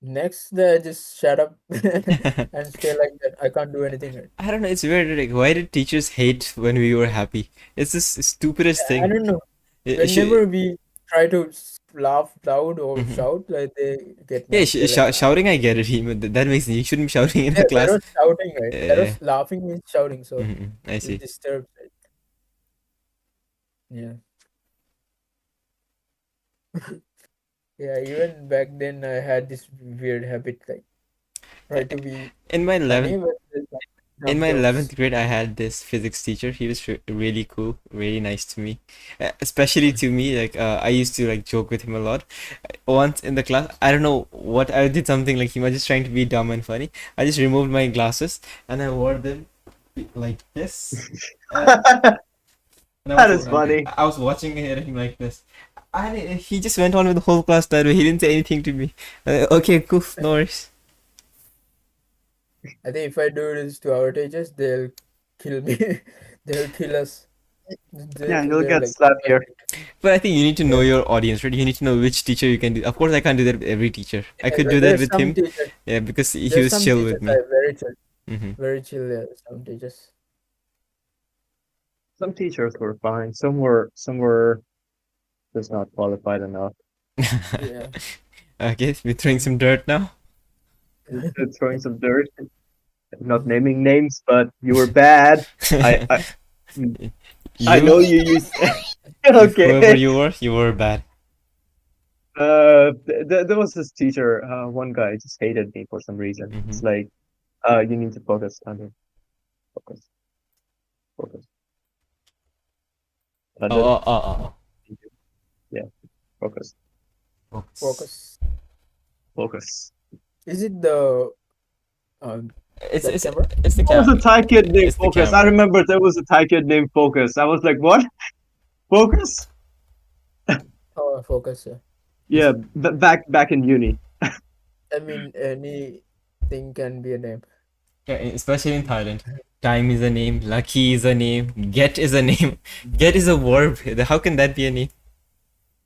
Next, just shut up and stay like that. I can't do anything. Right. I don't know. It's weird. Like, why did teachers hate when we were happy? It's the stupidest I thing. don't know. It should. Whenever we try to laugh loud or Mhm. shout, like they get Yeah, mad. They're like, "Ah." shouting. I get it. That makes you shouldn't be shouting in Yeah, the that class. was shouting, right? That Uh, was laughing means shouting, so I it see. disturbs. Right? Yeah, yeah. Even back then, I had this weird habit, like Uh, try to be In my funny, 11th but there's like in dumb my jokes. 11th grade, I had this physics teacher. He was really cool, really nice to me, especially to me. Like, I used to like joke with him a lot. Once in the class, I don't know what I did something like he was just trying to be dumb and funny. I just removed my glasses and I wore them like this. And That is funny. I was watching him like this. And he just went on with the whole class that way. He didn't say anything to me. Okay, cool, no worries. I think if I do this to our teachers, they'll kill me. They'll kill us. Yeah, you'll They're get like, slapped here. But I think you need to know yeah. your audience, right? You need to know which teacher you can do. Of course, I can't do that with every teacher. I could do that There's with some him, teachers. yeah, because he There's was some chill teachers with me. are very chill. Hmm Very chill. Yeah, some teachers. Some teachers were fine. Some were just not qualified enough. Yeah. Okay, we're throwing some dirt now. Throwing some dirt. Not naming names, but you were bad. I You, know you used. whoever Okay. you were bad. There was this teacher. One guy just hated me for some reason. It's Mm-hmm. like, you need to focus, Andrew. Focus, focus. Oh, London. oh. Yeah, focus, Focus. Focus. focus. Is it the It's that it's camera? it's the There was a Thai kid named it's the Focus. I camera. remember there was a Thai kid named Focus. I was like, what? Focus? Oh, focus. Yeah. Yeah, back in uni. I mean, anything can be a name. Yeah, especially in Thailand. Time is a name. Lucky is a name. Get is a name. Get is a verb. How can that be a name?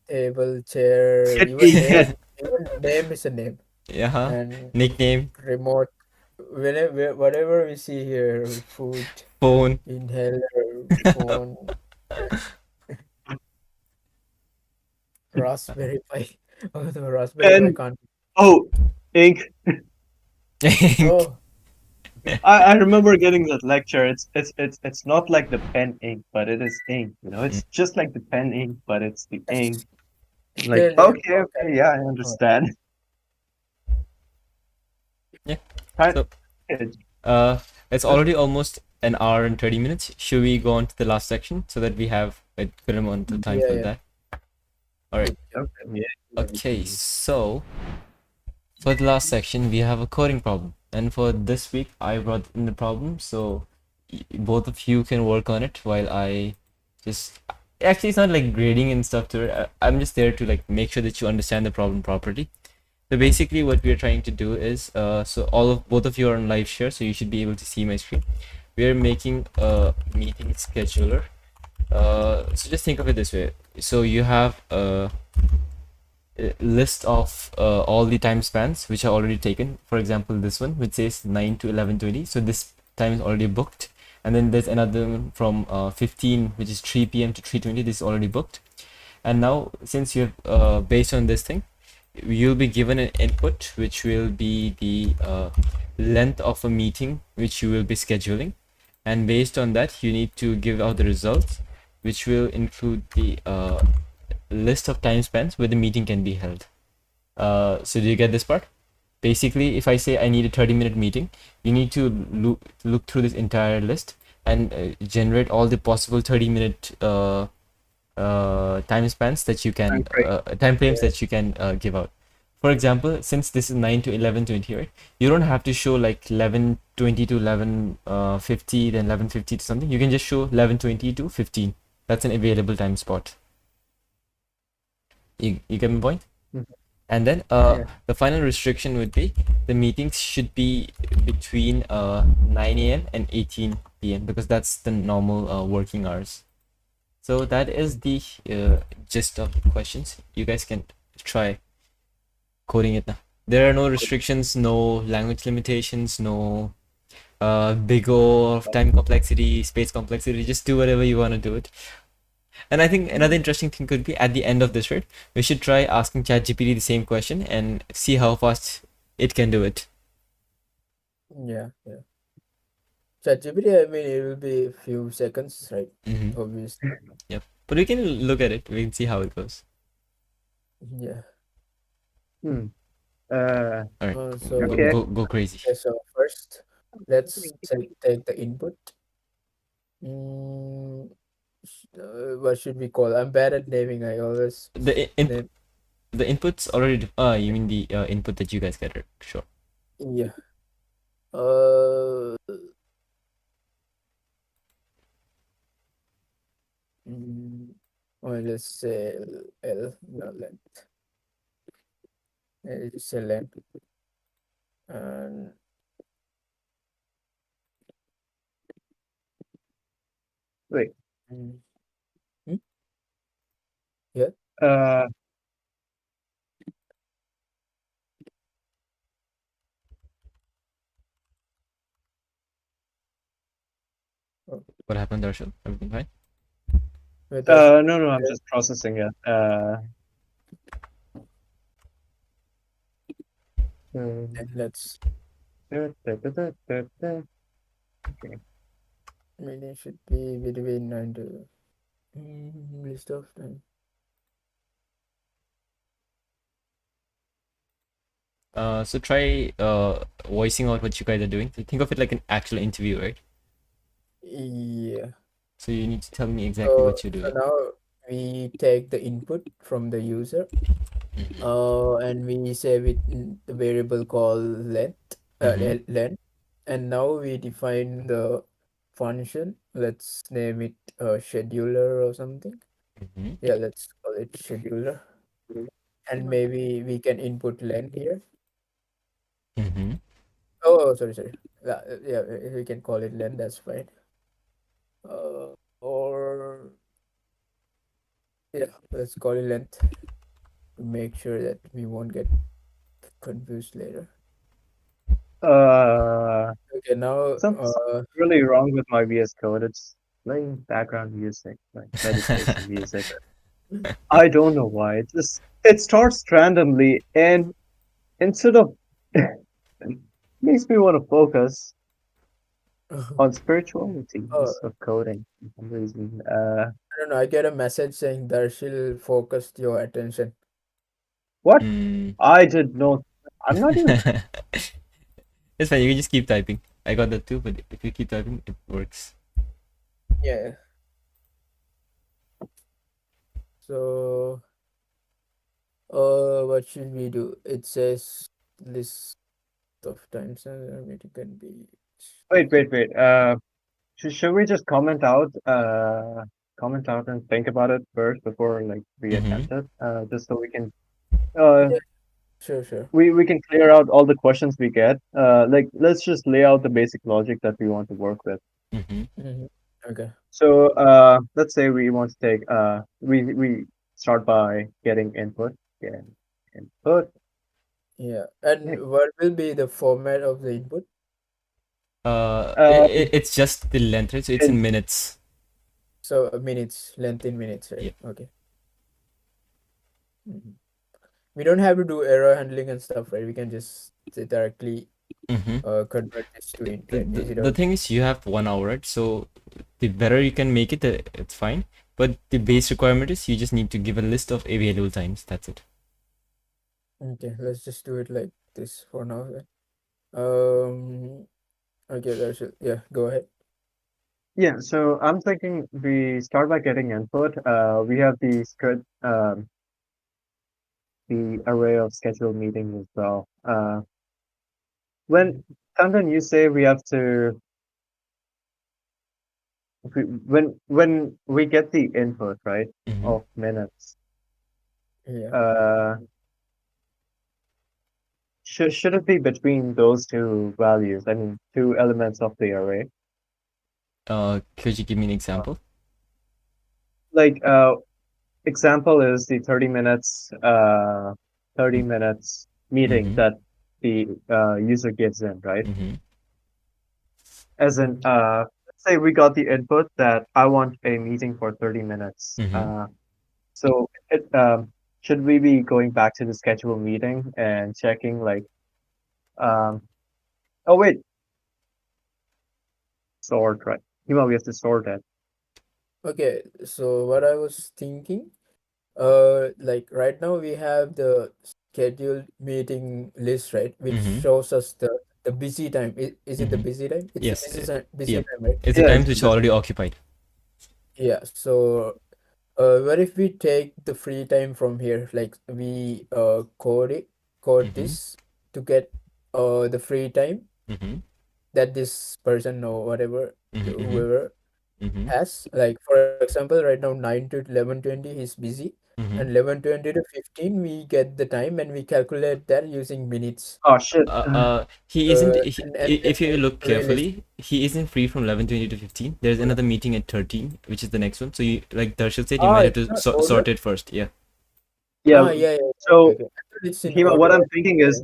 Table, chair, Get even me, get. even name is a name. Yeah. Huh? And Nickname. remote, whenever whatever we see here, food, Phone. inhaler, phone, Raspberry Pi. Oh, the Raspberry Pi Pen. can't. Oh, ink. Oh, I remember getting that lecture. It's not like the pen ink, but it is ink. Mm. It's just like the pen ink, but it's the ink. yes. I'm Is like, there a name okay, for okay, that? yeah, I Oh, understand. Yeah. Kind So it- it's already almost an hour and 30 minutes. Should we go on to the last section so that we have a good amount of time yeah, for yeah. that? All right. okay, yeah. Okay. So for the last section, we have a coding problem, and for this week, I brought in the problem, so both of you can work on it while I just actually it's not like grading and stuff to it. I'm just there to like make sure that you understand the problem properly. So basically, what we're trying to do is, so both of you are on live share, so you should be able to see my screen. We're making a meeting scheduler. So just think of it this way. So you have a list of all the time spans which are already taken. For example, this one which says 9 to 11:20. So this time is already booked. And then there's another one from 15, which is 3 p.m. to 3:20. This is already booked. And now, since you have based on this thing, you'll be given an input which will be the length of a meeting which you will be scheduling, and based on that you need to give out the results which will include the list of time spans where the meeting can be held. So do you get this part? Basically, if I say I need a 30-minute meeting, you need to look through this entire list and generate all the possible 30-minute time spans that you can time frames that you can give out. For example, since this is 9 to 11:20, right? You don't have to show like 11:20 to 11:50, then 11:50 to something. You can just show 11:20 to 15. That's an available time spot. You get my point? Mhm. And then Yeah. the final restriction would be the meetings should be between 9 a.m. and 18 p.m. because that's the normal working hours. So that is the gist of the questions. You guys can try coding it now. There are no restrictions, no language limitations, no big O of time complexity, space complexity. Just do whatever you want to do it. And I think another interesting thing could be at the end of this, right? We should try asking ChatGPT the same question and see how fast it can do it. Yeah, yeah. ChatGPT, I mean, it will be a few seconds, right? Mm-hmm. Obviously. Yep. But we can look at it. We can see how it goes. Yeah. Hmm. All right. So Okay. Go crazy. okay, so first, let's take the input. What should we call? I'm bad at naming. I always name. The inputs already. You mean the input that you guys get? Right? Sure. Yeah. Uh. Let's say L, no length. Let's say length, and Wait. mm, hmm? Yeah. Uh, What happened, Darshil? Everything fine? Wait, that's no, I'm just processing it. and let's. Meaning should be between 9 to list of time. So try voicing out what you guys are doing. So think of it like an actual interview, right? Yeah. So you need to tell me exactly So, what you're so doing. now we take the input from the user, and we save it in the variable called length, Mm-hmm. length, and now we define the function. Let's name it scheduler or something. Mm-hmm. Yeah, let's call it scheduler, and maybe we can input length here. Mm-hmm. Oh, sorry. Yeah, we can call it length. That's fine. Or yeah, let's call it length to make sure that we won't get confused later. Uh, Okay, now something really wrong with my VS Code. It's playing background music, like meditation music. I don't know why. It starts randomly, and instead of makes me want to focus on spirituality oh, instead of coding for some reason. I don't know. I get a message saying Darshil focused your attention. What? Mm. I did not. I'm not even. It's fine. You can just keep typing. I got that too, but if you keep typing, it works. Yeah. So, what should we do? It says list of times and it can be. Wait. Should we just comment out and think about it first before like we Mm-hmm. attempt it? Just so we can uh Yeah, sure. we can clear out all the questions we get. Like let's just lay out the basic logic that we want to work with. Mm-hmm. Hmm. Okay. So let's say we want to take we start by getting input. Get input. Yeah. Hey, And what will be the format of the input? It's just the length, right? So it's in in minutes. So minutes, length in minutes, right? Yeah. Okay. Mhm. We don't have to do error handling and stuff, right? We can just directly Mm-hmm. convert this to int, The, right? the, Is it the okay? thing is, you have 1 hour, right? So the better you can make it, it's fine. But the base requirement is you just need to give a list of available times. That's it. Okay, let's just do it like this for now then. Um, okay, that's it. Yeah, go ahead. Yeah, so I'm thinking we start by getting input. We have the array of scheduled meetings as well. When Tandan, you say we have to when we get the input, right, Mm-hmm. of minutes, Yeah. uh, should it be between those two values? I mean, two elements of the array. Could you give me an example? Like, example is the 30 minutes meeting Mm-hmm. that the user gives in, right? Mm-hmm. As in, let's say we got the input that I want a meeting for 30 minutes. Mm-hmm. So should we be going back to the schedule meeting and checking like, um, oh wait, sort, right? We have to sort it. Okay, so what I was thinking, like right now we have the scheduled meeting list, right? Which Mm-hmm. shows us the busy time. Is it the Mm-hmm. busy time? It's the Yes. busy Yep. time, right? It's the Yeah, times which are already occupied. Yeah. So, what if we take the free time from here? Like we code Mm-hmm. this to get the free time Mm-hmm. that this person or whatever Mm-hmm. whoever Mm-hmm. has. Like for example, right now 9 to 11:20 he's busy, and Mm-hmm. 11:20 to 15 we get the time and we calculate that using minutes. oh shit. He isn't. And then If you we look array list. carefully, he isn't free from 11:20 to 15. There's another meeting at 13, which is the next one. So you, like Darshil said, you Ah, might have it's to not sort ordered. it first. Yeah. Yeah. Yeah. So Okay. I thought it's in Hima, what order. I'm thinking is,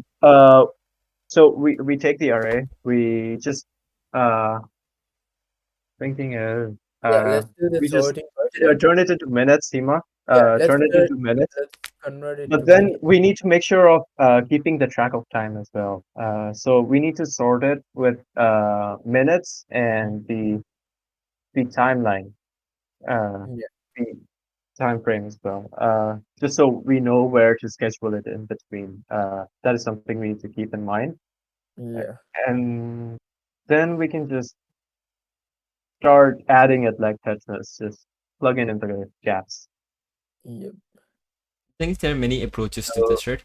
so we take the array, we just uh thinking is Yeah, let's do the we just sorting first, right? turn it into minutes, Hima. Yeah, Turn it into minutes. let's convert it But to then minutes. we need to make sure of keeping the track of time as well. So we need to sort it with minutes and the timeline. Uh, Yeah. the time frame as well. Just so we know where to schedule it in between. That is something we need to keep in mind. Yeah. And then we can just start adding it like Tetris, just plug in into the gaps. Yep. I think there are many approaches to So this, right?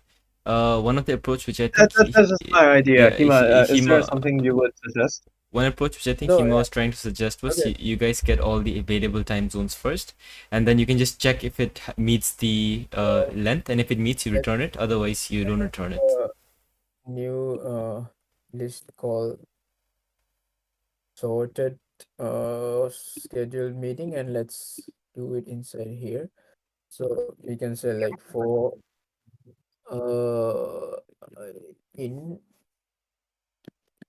One of the approach which I think that's just my idea. yeah, Hima, is there Hima, something you would suggest? one approach which I think No. Hima was trying to suggest was Okay. you guys get all the available time zones first, and then you can just check if it meets the length, and if it meets, you Let's return it. Otherwise, you don't return it. uh, new list called sorted scheduled meeting, and let's do it inside here. So we can say like for uh in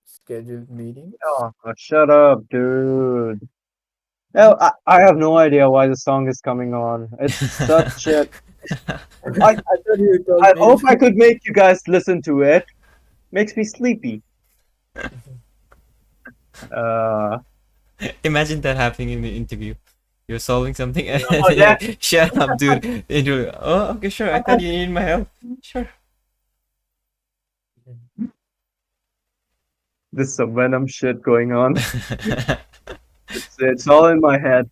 scheduled meetings. Oh, shut up, dude. Oh, I have no idea why the song is coming on. It's such shit. I I thought you told I me hope I could make you guys listen to it. Makes me sleepy. Uh, Imagine that happening in the interview. You're solving something, and oh then you're yeah, like, "Shut up, dude!" And you're like, "Oh, okay, sure. I thought you needed my help. Sure." there's some venom shit going on. It's all in my head.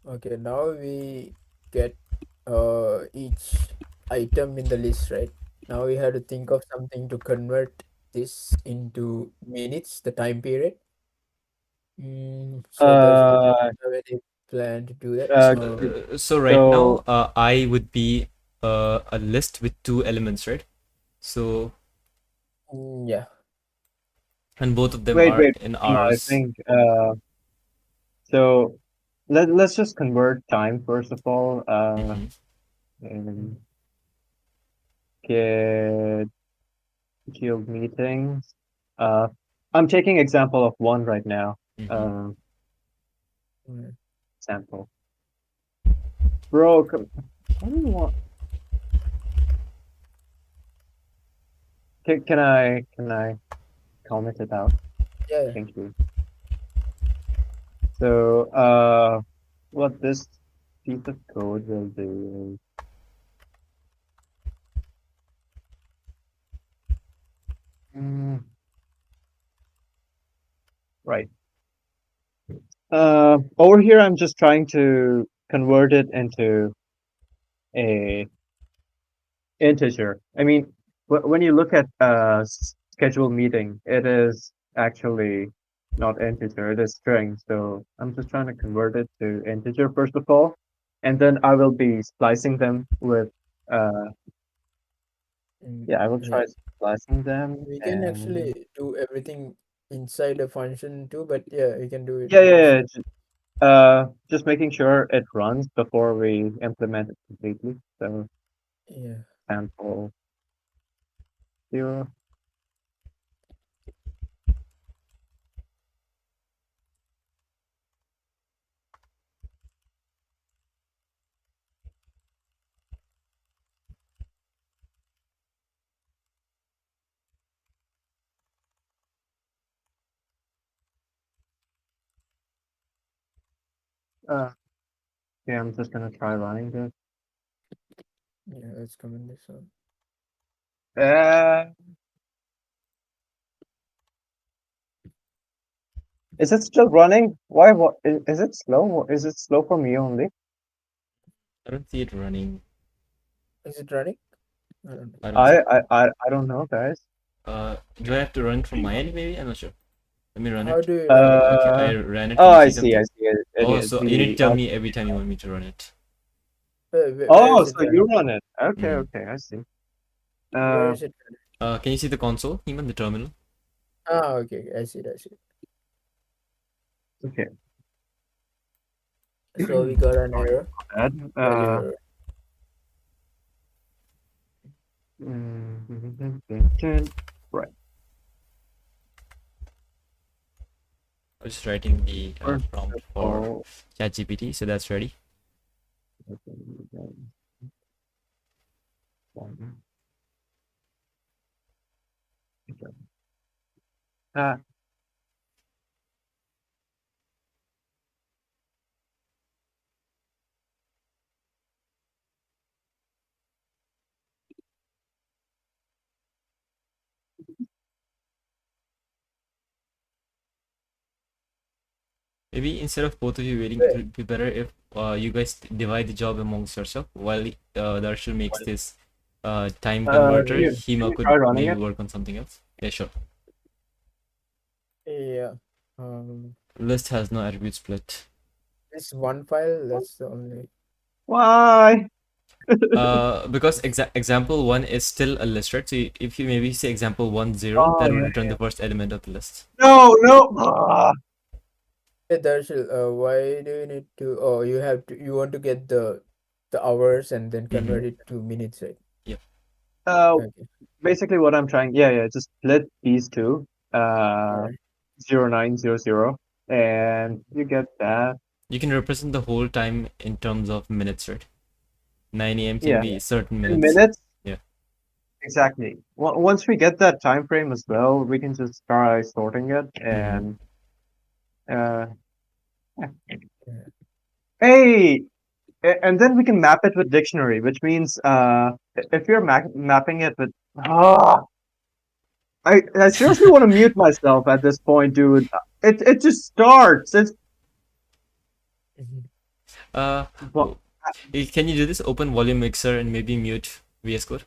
Okay, now we get each item in the list, right? Now we have to think of something to convert this into minutes, the time period. So does anyone Uh, have any plan to do that? uh, So right so now, I would be a list with two elements, right? So, Yeah. and both of them wait, are wait. in I hours. think so. Let's just convert time first of all. Mm-hmm. And get field meetings. Uh, I'm taking example of one right now. Mm-hmm. Uh, Mm. Sample. Bro, what do you want? Can I comment it out? Yeah. Thank you. So, what this piece of code will do is, mm, right. Over here, I'm just trying to convert it into a integer. I mean, when you look at scheduled meeting, it is actually not integer, it is string. So I'm just trying to convert it to integer first of all, and then I will be splicing them with uh yeah, I will Yeah. try splicing them We can and actually do everything inside a function too, but yeah, we can do it yeah, yeah, yeah. outside. Just making sure it runs before we implement it completely. So Yeah. sample 0. Yeah, I'm just gonna try running this. Yeah, let's comment this one. Uh, is it still running? Why? What? Is it slow? Is it slow for me only? I don't see it running. Is it running? I don't know. I don't see it. I don't know, guys. Do I have to run it from my end? Maybe I'm not sure. Let me run How it. do you run it? Okay, Uh, I ran it. oh, Can you I see see. I something? see. Oh, It, so you need to the tell me every time you want me to run it. Where oh, is it so you running? run it? Okay, Mm-hmm. okay. I see. Where Uh, is it running? Can you see the console, even the terminal? Ah, okay, okay, I see it, I see it. okay. So we got an Sorry error about that. earlier. Right. I was just writing the First of prompt for all, ChatGPT, so that's ready. uh, Maybe instead of both of you waiting, it Wait, would be better if you guys divide the job amongst yourself while Darshil makes this time converter. Can Hema you try could running maybe it? work on something else. Yeah, sure. yeah. Um, List has no attribute split. this one file, that's the only. Why? Because example one is still a list, right? So if you maybe say example 1 0, Oh that would yeah, return yeah. the first element of the list. No, no. Hey, Darshil, why do you need to? Oh, you have to. You want to get the hours and then Mm-hmm. convert it to minutes, right? Yep. Uh, Okay. Basically what I'm trying, yeah, yeah, just split these two, All uh, right. 0900, and you get that. You can represent the whole time in terms of minutes, right? 9 a.m. can Yeah, be certain in minutes. minutes. Yeah. Exactly. Once we get that time frame as well, we can just try sorting it Mm-hmm. and uh, Yeah. hey, and then we can map it with dictionary, which means if you're mapping it with I seriously want to mute myself at this point, dude. It just starts. It's Mhm. Uh, well, can you do this? Open volume mixer and maybe mute VS Code.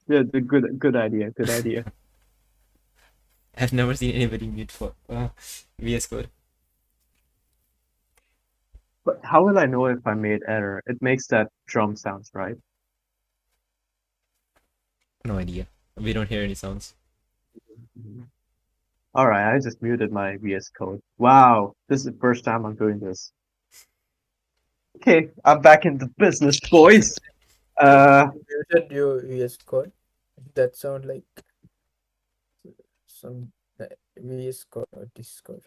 yeah, the good idea, good idea. I've never seen anybody mute for VS Code. But how will I know if I made error? It makes that drum sounds, right? No idea. We don't hear any sounds. All right, I just muted my VS Code. Wow, this is the first time I'm doing this. Okay, I'm back in the business, boys. You said your VS Code. That sound like some VS Code or Discord.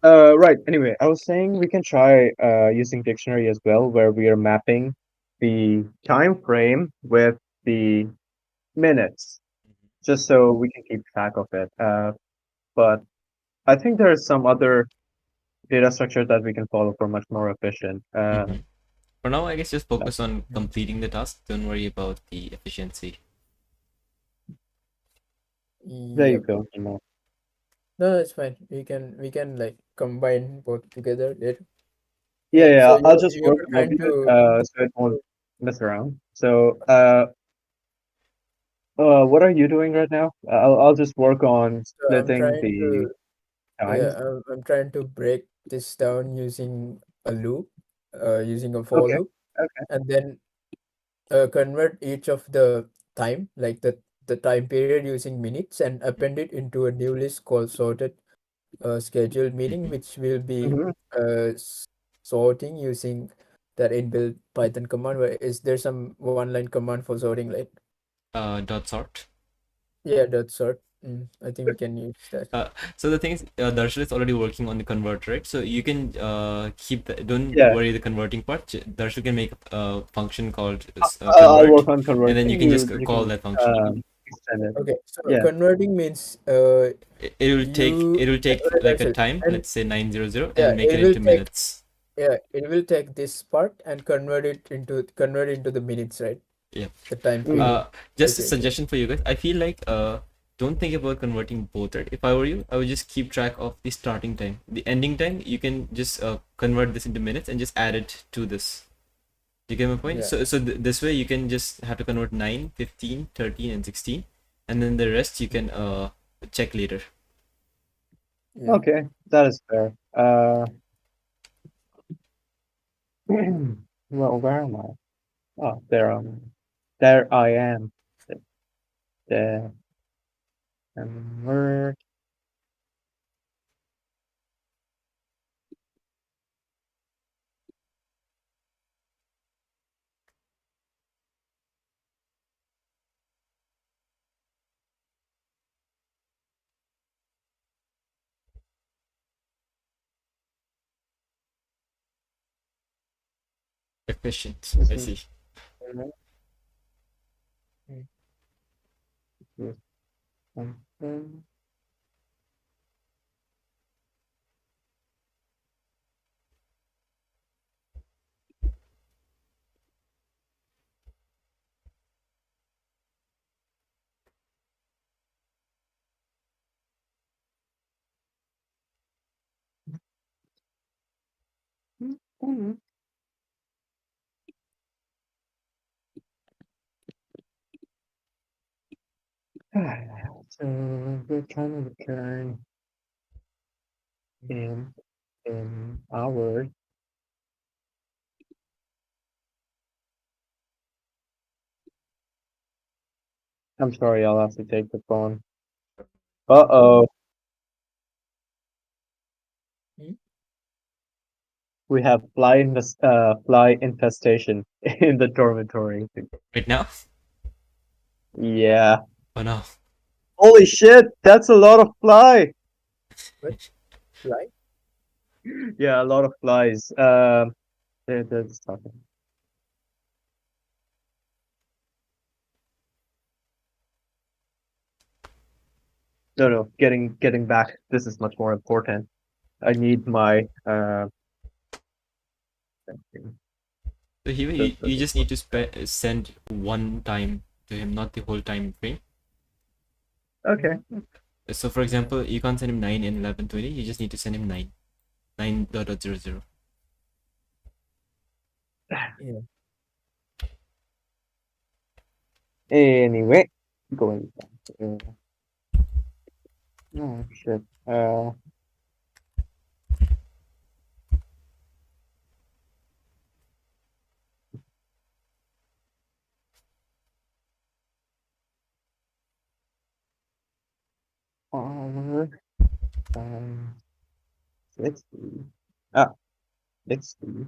Right. Anyway, I was saying we can try using dictionary as well, where we are mapping the time frame with the minutes, just so we can keep track of it. But I think there is some other data structure that we can follow for much more efficient. Mm-hmm. For now, I guess just focus on Yeah. completing the task. Don't worry about the efficiency. There you Yep. go. Jamal. No, it's fine. We can like combine both together later. Yeah, So yeah. I'll just work you're with trying it, to. so it won't mess around. So, what are you doing right now? I'll just work on So I'm splitting trying the to. Yeah, times. I'm trying to break this down using a loop, using a for Okay. loop, Okay. and then convert each of the time, like the time period using minutes, and append it into a new list called sorted scheduled meeting, Mm-hmm. which will be Mm-hmm. sorting using that inbuilt Python command. Where is there some one line command for sorting, like Dot sort. yeah, dot sort. I think we can use that. Uh, so the thing is, Darshil is already working on the converter, right? So you can keep the, don't Yeah. worry the converting part. Darshil can make a function called I'll convert, work on and then you converting. can just You call can that function. extend it. Okay, so Yeah. converting means you It will take like a actually, time, and let's say 900, yeah, and make it into minutes. it will take this part and convert it into the minutes, right? Yeah. The time Mm. period. Just a Okay, okay. suggestion for you guys. I feel like don't think about converting both, right? If I were you, I would just keep track of the starting time. The ending time, you can just convert this into minutes and just add it to this. You get my point? Yeah, So this way you can just have to convert 9, 15, 13, and 16, and then the rest you can check later. yeah. Okay, that is fair. Well, where am I? Oh, there I am. There, where? Efficient. This I is see. Mm. this something. So we're trying to return in hours. I'm sorry, I'll have to take the phone. Uh-oh, Hmm? we have fly infestation in the dormitory. Right now? Yeah. Oh no. Holy shit, that's a lot of fly. What? Right? Yeah, a lot of flies. There's something. No, no, getting back. This is much more important. I need my So here the, you just the- need to send one time to him, not the whole time frame. Okay. So for example, you can't send him 9 and 11, 20. You just need to send him 9. 9 dot dot 0 0. Yeah. Anyway, going back. Oh shit. Uh, 60. Ah, 60.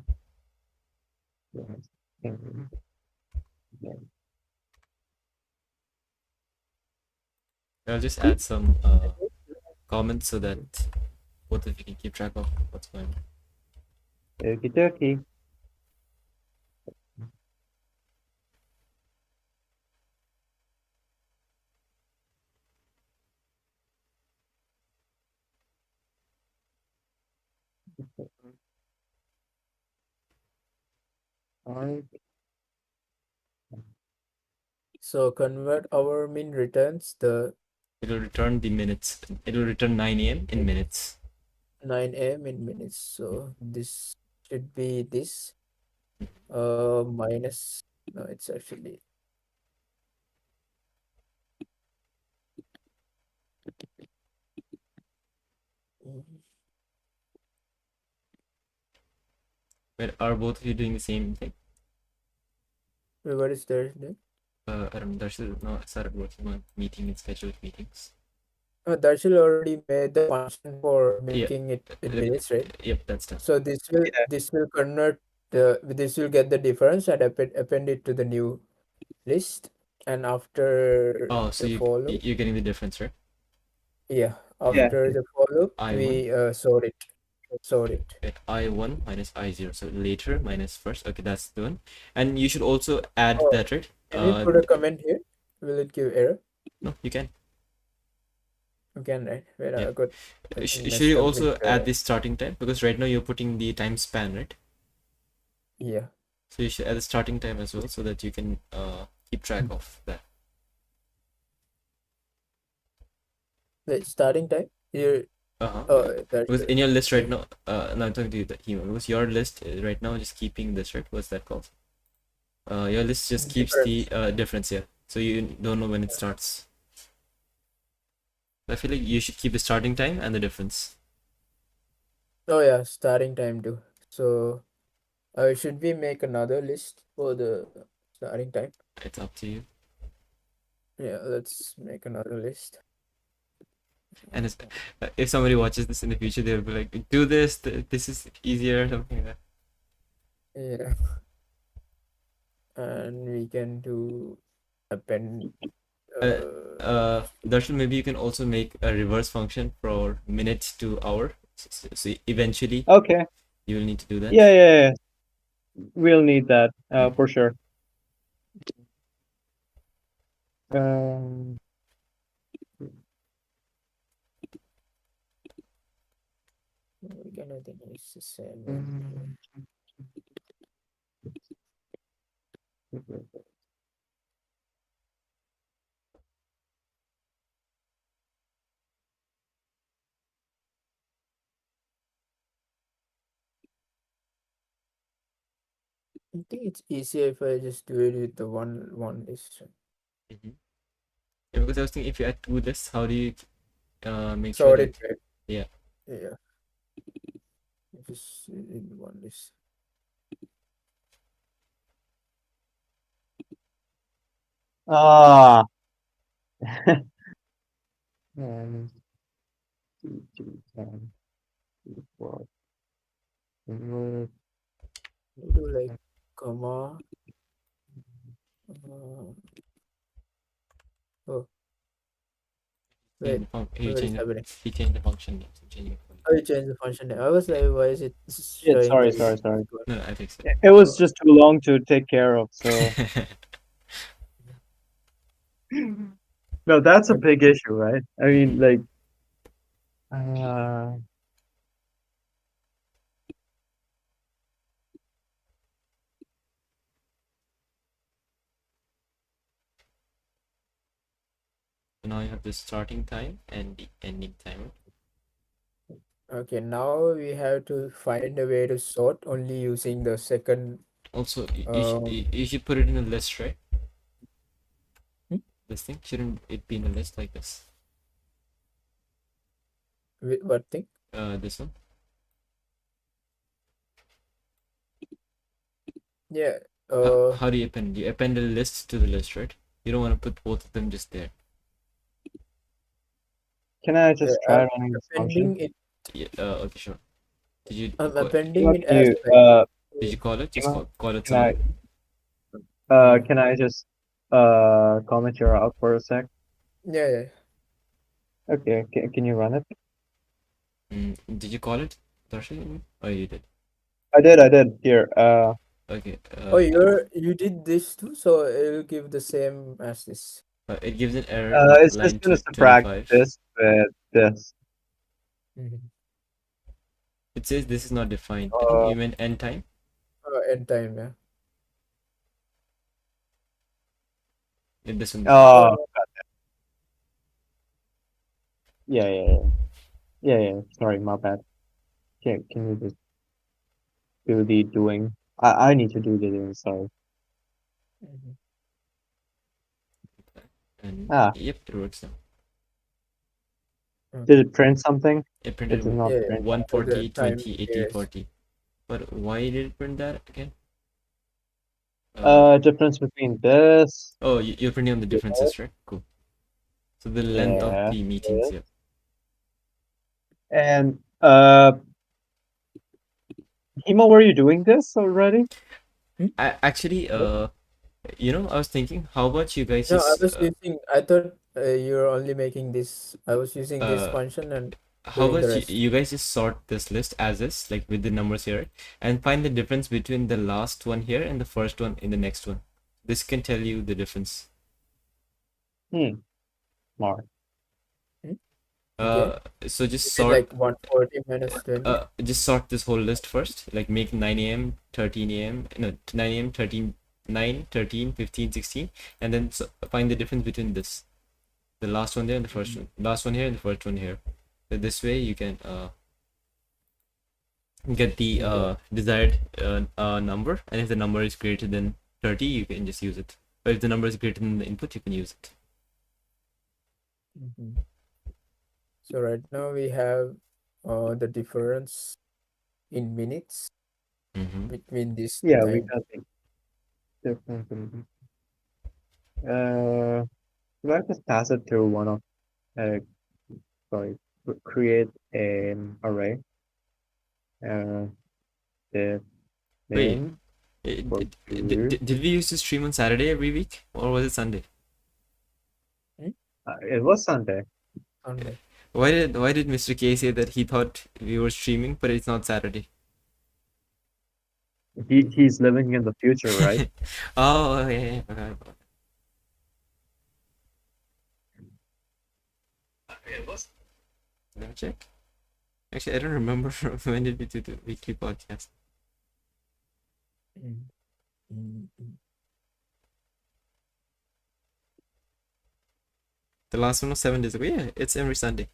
Yes. Yeah. I'll just add some comments so that both of you can keep track of what's going on. Okie dokie. Alright. So convert hour mean returns the It'll return the minutes. It'll return 9 a.m. in minutes. 9 a.m. in minutes. So this should be this minus no, it's actually mm, But are both of you doing the same thing? wait, what is there then? I don't know. Darshil no, started working on meeting and scheduled meetings. Oh, Darshil already made the function for Yeah. making it in minutes, right? Yep, that's done. So this will convert this will get the difference and append it to the new list, and after Oh, so the for loop, you're getting the difference, right? yeah, Yeah. after the for loop, I1 we sort it. at I1 minus I0. So later minus first. Okay, that's the one. And you should also add Oh, that, right? can you put a comment here? Will it give error? No, you can. You can, right? Wait, Yeah. I got I Should you messed up with also add the starting time? Because right now you're putting the time span, right? yeah. So you should add the starting time as well so that you can keep track of that. The starting time. You Uh-huh. that's Because it. in your list right now, no, I'm talking to you, the email. Because your list right now is just keeping this, right? What's that called? Your list just keeps the Difference. difference here. So you don't know when it starts. I feel like you should keep the starting time and the difference. Oh yeah, starting time too. So should we make another list for the starting time? It's up to you. Yeah, let's make another list. And if somebody watches this in the future, they'll be like, "Do this. This is easier." Something like that. Yeah, and we can do append. Uh, Darshil, maybe you can also make a reverse function for minute to hour. So eventually, Okay. you will need to do that. Yeah. We'll need that for sure. Um, We can I think it's the same. mm, I think it's easier if I just do it with the one list. Mm-hmm. Yeah, because I was thinking if you add two lists, how do you make sure Sort it that back. yeah. Yeah, just in one list. Ah. Um, two, two, 10, 12. We do like comma. Uh, oh Change wait, the what is happening? he changed the function name, so changing it for you. Oh, you changed the function name. I was like, why is it Shit, showing sorry, that sorry, it's sorry. good? No, I think so. It was just too long to take care of, so. No, that's a Okay. big issue, right? I mean, like, uh, So now you have the starting time and the ending timer. Okay, now we have to find a way to sort only using the second. Also, Um, you should put it in a list, right? hmm? This thing shouldn't it be in a list like this? What thing? This one. Yeah. How do you append? You append a list to the list, right? You don't want to put both of them just there. can I just try I'm running this appending function? it. Yeah. Okay, sure. Did you I'm call, appending What it can as you, like. did you call it? Just Emma, call it can I, something. can I just, comment your out for a sec? Yeah, yeah. Okay, can you run it? Did you call it, Darshil? Oh, you did. I did. Here, Okay. Oh, you did this too, so it'll give the same as this. It gives an error in it's just line gonna subtract 25. this with this. Mm-hmm. It says this is not defined. I think Uh, you meant end time. End time, yeah. This one. oh, Oh, yeah. Sorry, my bad. Can you just do the doing? I need to do the doing. Sorry. mhm. And Ah, yep, it works now. did Okay. it print something? It It did printed not Yeah, print. for the 140, time 20, 80, series. 40. But why did it print that again? Difference between this. Oh, you're printing on the differences, right? Cool. So the length of Yeah. the meetings, yeah. And Himo, were you doing this already? Actually, What? I was thinking, how about you guys No, I just was using. I thought you're only making this. I was using this uh function and how doing the about rest. you guys just sort this list as is, like with the numbers here, and find the difference between the last one here and the first one in the next one. This can tell you the difference. Smart. Hmm? Okay. Uh, so just Is it sort like 140 minus 20? just sort this whole list first, like make 9 a.m., 13 a.m., no, 9 a.m., 13, 9, 13, 15, 16, and then find the difference between this, the last one there and the first one, last one here and the first one here. So this way you can get the desired number, and if the number is greater than 30, you can just use it. But if the number is greater than the input, you can use it. Mm-hmm. So right now we have the difference in minutes between these two Yeah, we time. got the difference. Should I just pass it to one of, uh, sorry, create an array. The Wait, name for did we use to stream on Saturday every week, or was it Sunday? Hmm? It was Sunday. Sunday. Why did Mr. K say that he thought we were streaming, but it's not Saturday? He's living in the future, right? Oh, yeah, yeah. Let me check. Actually, I don't remember when did we do the weekly podcast. Mm. Mm. The last one was 7 days ago. Yeah, it's every Sunday.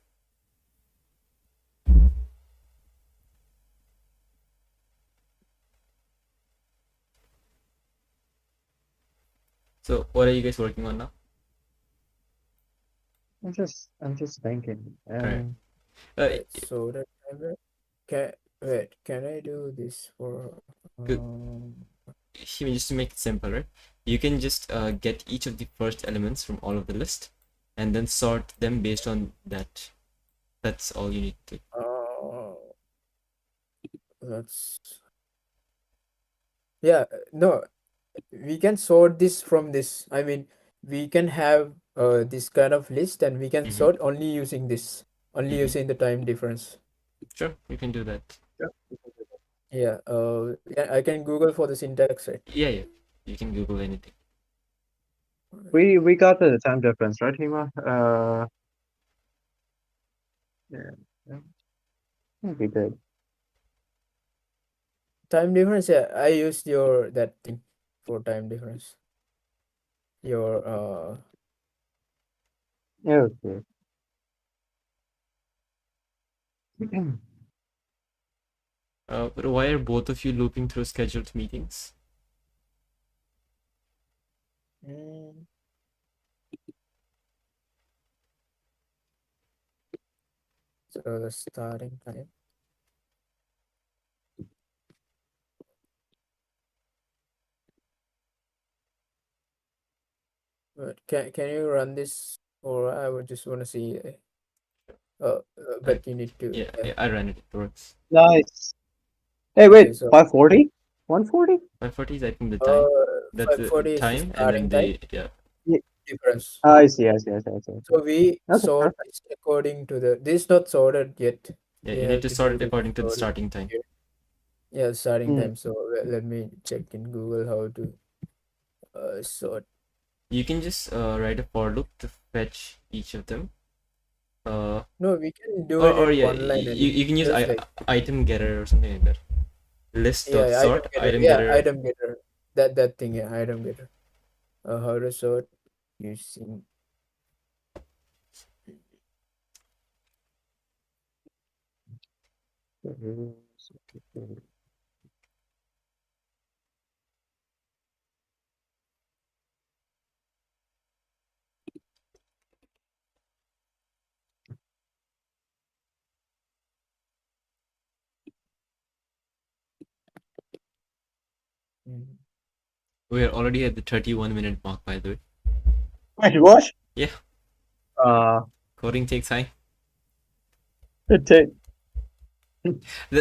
What are you guys working on now? I'm just thinking. Right. Uh, Right, so that can wait, can I do this for good. Just to make it simple, right? You can just get each of the first elements from all of the list, and then sort them based on that. That's all you need to. uh that's yeah, no, we can sort this from this. I mean, we can have this kind of list and we can Mm-hmm. sort only using this, only Mm-hmm. using the time difference. Sure, you can do that. Yeah, yeah, I can Google for the syntax, right? Yeah, yeah. You can Google anything. We got the time difference, right, Hima? Yeah, yeah, I think we did. Time difference, yeah, I used your that thing for time difference. Your Yeah, okay. But why are both of you looping through scheduled meetings? mm, so the starting time. But can you run this, or I would just want to see I, but you need to, yeah, yeah. yeah, I ran it. It works. Nice. Hey, Okay, wait, so 540? 140? 540 is I think the time. uh That's the 540 is the time, and then starting time the yeah. Yeah, difference. I see, I see, I see, I see. So we Okay, sort perfect. this according to the, this is not sorted yet. Yeah, We you need have to to sort do it this according to the sorting starting time. here. Yeah, starting Mm. time. So let me check in Google how to sort. You can just write a for loop to fetch each of them. No, we can do it Or in yeah, one line and you can use just like, item getter or something like that. List dot yeah, item sort getter. item Yeah, getter. item getter. That thing, yeah, item getter. How to sort using. Mm. We are already at the 31-minute mark, by the way. Wait, what? Yeah, Uh, coding takes time. it take.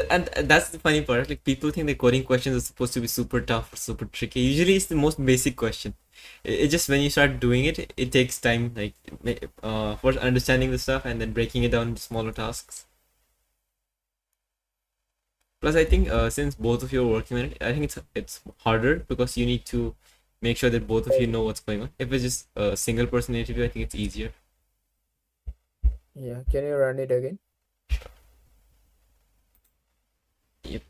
And that's the funny part. Like people think the coding questions are supposed to be super tough or super tricky. Usually, it's the most basic question. It just when you start doing it, it takes time. Like first understanding the stuff and then breaking it down into smaller tasks. Plus, I think since both of you are working on it, I think it's harder because you need to make sure that both of you know what's going on. If it's just a single person interview, I think it's easier. Yeah, can you run it again? Yep.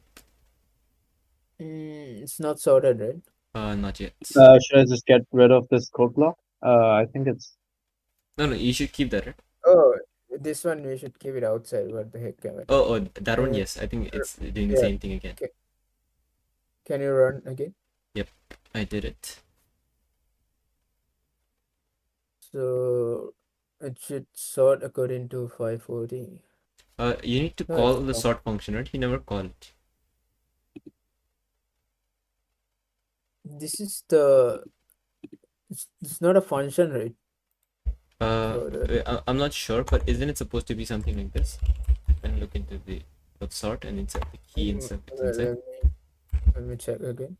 It's not sorted, right? Not yet. Should I just get rid of this code block? I think it's. No, no, you should keep that, right? Oh, this one we should keep it outside. What the heck, am I talking? Oh, that one, Uh, yes. I think it's doing the yeah, same thing again. can you run again? Yep, I did it. So it should sort according to 540. You need to No, call it's the not. sort function, right? You never call it. This is the, it's not a function, right? Uh, So the, I'm not sure, but isn't it supposed to be something like this? And look into the sort and insert the key inside. Inside. let me check again.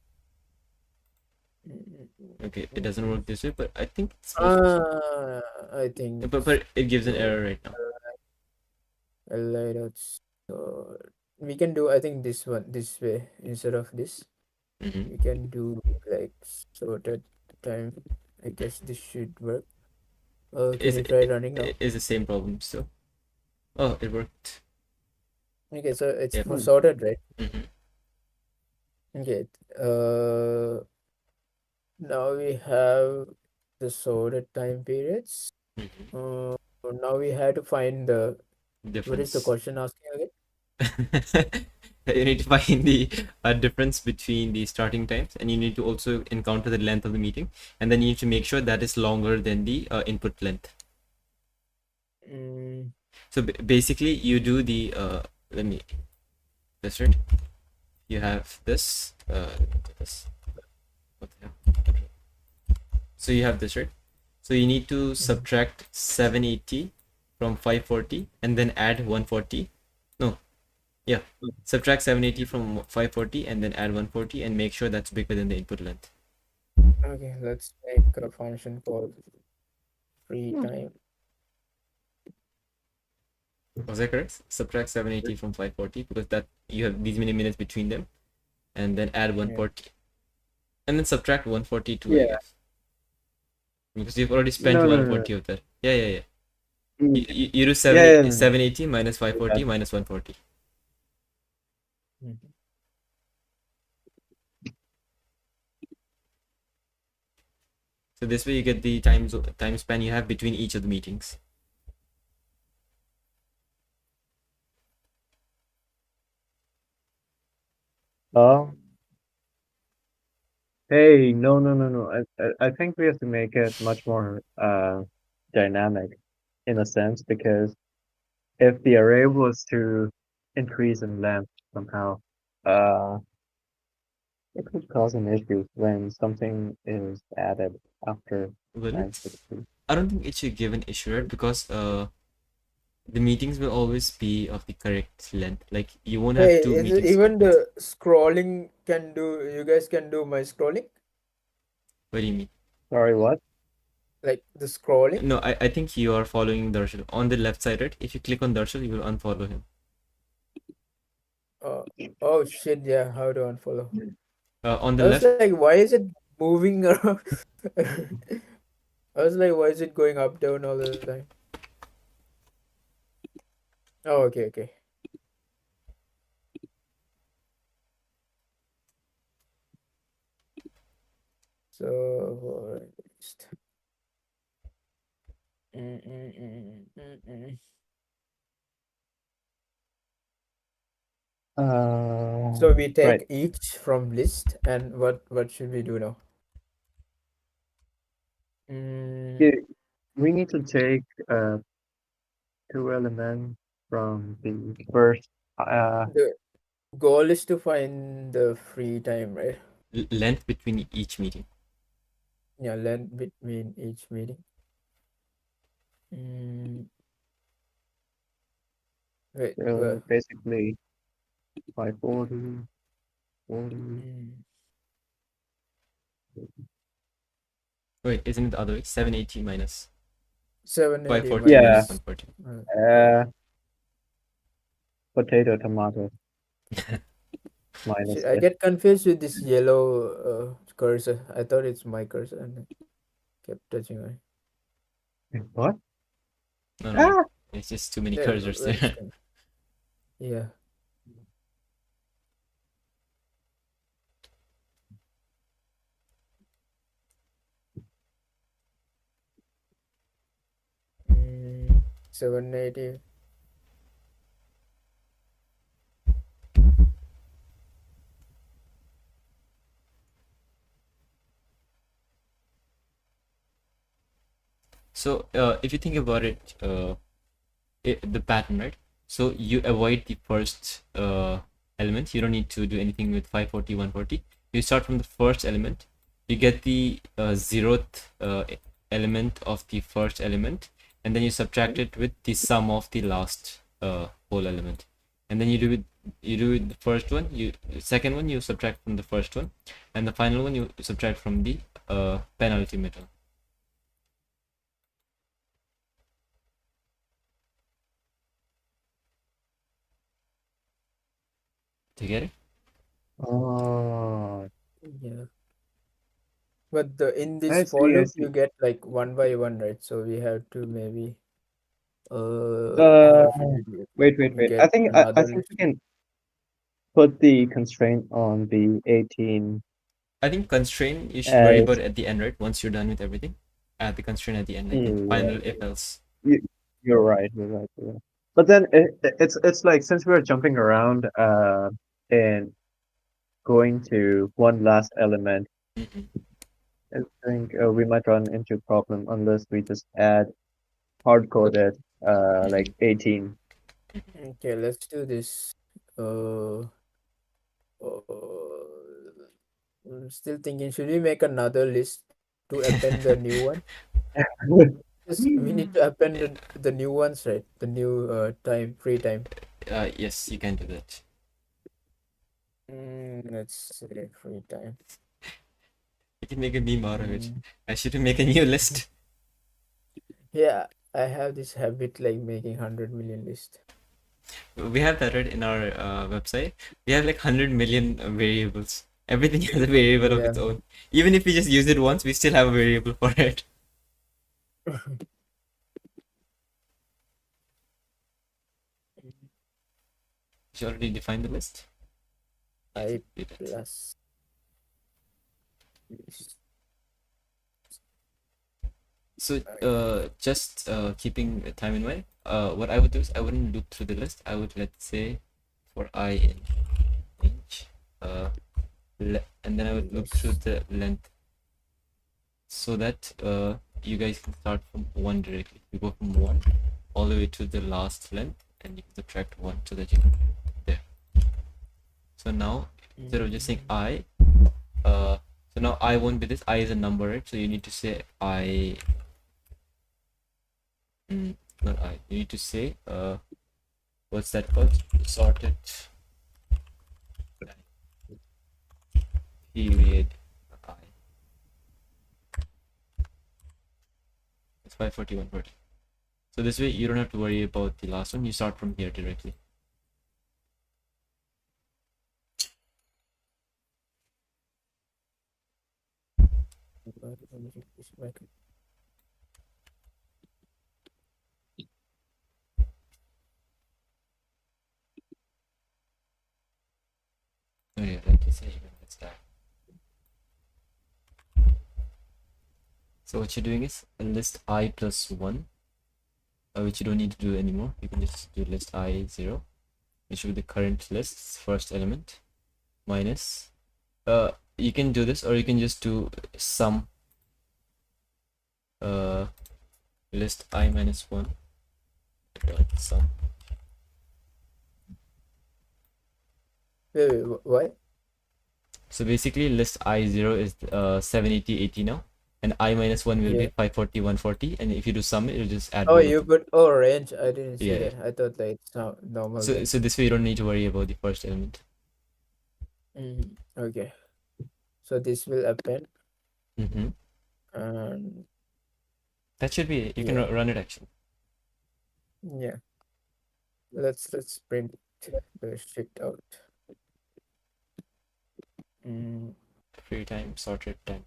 Okay, it doesn't work this way, but I think it's supposed to. I think But it gives an so. error right now. So we can do, I think, this one this way instead of this. Mm-hmm. We can do like sorted time. I guess this should work. Can you try running now? Is the same problem still? Oh, it worked. Okay, so it's Yeah. for sorted, right? Mm-hmm. Okay. Now we have the sorted time periods. Mm-hmm. Now we have to find the, what is the Difference. question asking again? You need to find the difference between the starting times, and you need to also encounter the length of the meeting, and then you need to make sure that is longer than the input length. Mm, So basically, you do the let me this right. You have this. This. What the hell? So you have this right. So you need to subtract 780 from 540 and then add 140. No, yeah. Subtract 780 from 540 and then add 140 and make sure that's bigger than the input length. okay, let's make a function called free time. Was that correct? Subtract 780 from 540 because that you have these many minutes between them, and then add 140, and then subtract 140 too, I Yeah. guess, because you've already spent No, no, no. 140 of that. Yeah. Mm, You do Yeah, yeah, 780 minus 540 yeah. minus 140. Mhm. So this way you get the time span you have between each of the meetings. Oh, hey, no. I think we have to make it much more dynamic in a sense because if the array was to increase in length somehow, uh, it could cause an issue when something is added after Will it? 960. I don't think it should give an issue, right? Because the meetings will always be of the correct length. Like you won't have Hey, two is it meetings. even the scrolling can do? You guys can do my scrolling, What do you mean? Sorry, what? like the scrolling. No, I think you are following Darshil on the left side, right? If you click on Darshil, you will unfollow him. Uh, oh shit! Yeah, how to unfollow? On the I was left, like, why is it moving around? I was like, why is it going up down all the time? Oh, okay. So, just- mm, mm, mm, mm, mm. So we Right. take each from list, and what should we do now? Mm, Yeah, we need to take two elements from the first. the goal is to find the free time, right? length between each meeting. Yeah, length between each meeting. Mm, wait, Basically 540, 40. mm, Wait, isn't it the other way? 780 minus 780 540 Yeah. minus minus. 140. Uh, Potato, tomato minus Shit, I this. get confused with this yellow cursor. I thought it's my cursor, and I kept touching it. What? No, Ah! it's just too many There, cursors where it's there. going. Yeah. Mm, 780. So if you think about it, the pattern, right? So you avoid the first element. You don't need to do anything with 540, 140. You start from the first element. You get the zeroth element of the first element, and then you subtract it with the sum of the last whole element. And then you do the first one. The second one you subtract from the first one, and the final one you subtract from the penultimate one. Do you get it? Oh, Yeah. But in I this for see, I loop, see. you get like one by one, right? So we have to maybe Uh, how should we do it? wait. Get I another think we list. can put the constraint on the 18 I think constraint you should worry as about at the end, right? Once you're done with everything, add the constraint at the end, like the yeah, final if else. you, you're right. But then it's like since we're jumping around, in going to one last element, Mhm. I think we might run into problem unless we just add hard coded like 18. Okay, let's do this. Uh, I'm still thinking, should we make another list to append the new one? Yes, we need to append the new ones, right? The new time, free time. Yes, you can do that. Let's say free time. You can make a meme out of it. Mm, I should make a new list. yeah, I have this habit like making 100 million list. We have that right in our website. We have like 100 million variables. Everything has a variable of Yeah. its own. Even if we just use it once, we still have a variable for it. You already defined the list. I Did it. plus list. So, just keeping time in mind, what I would do is I wouldn't loop through the list. I would, let's say, for I in inch, and then I would loop through List. the length so that you guys can start from 1 directly. You go from 1 all the way to the last length, and you can subtract 1 so that you can there. So now, instead of just saying I, so now I won't be this. I is a number, right? So you need to say I. Not I. You need to say what's that called? Sorted period I. It's 54140. So this way you don't have to worry about the last one. You start from here directly. Oh yeah, like you say, even let's start. So what you're doing is a list I plus 1, which you don't need to do anymore. You can just do list I 0, which will be the current list's first element, minus, you can do this, or you can just do sum, list I minus 1 dot sum. Wait, why? So basically list I0 is 780 now, and I minus 1 will be Yeah. 540 140, and if you do sum it'll just add Oh, both of you them. put range. I didn't see Yeah, that. I thought like it's not normal. so this way you don't need to worry about the first element. Okay. So this will append, Mm-hmm. and That should be it. You can yeah, run it actually. yeah. Let's print the shit out. Free time, sorted time.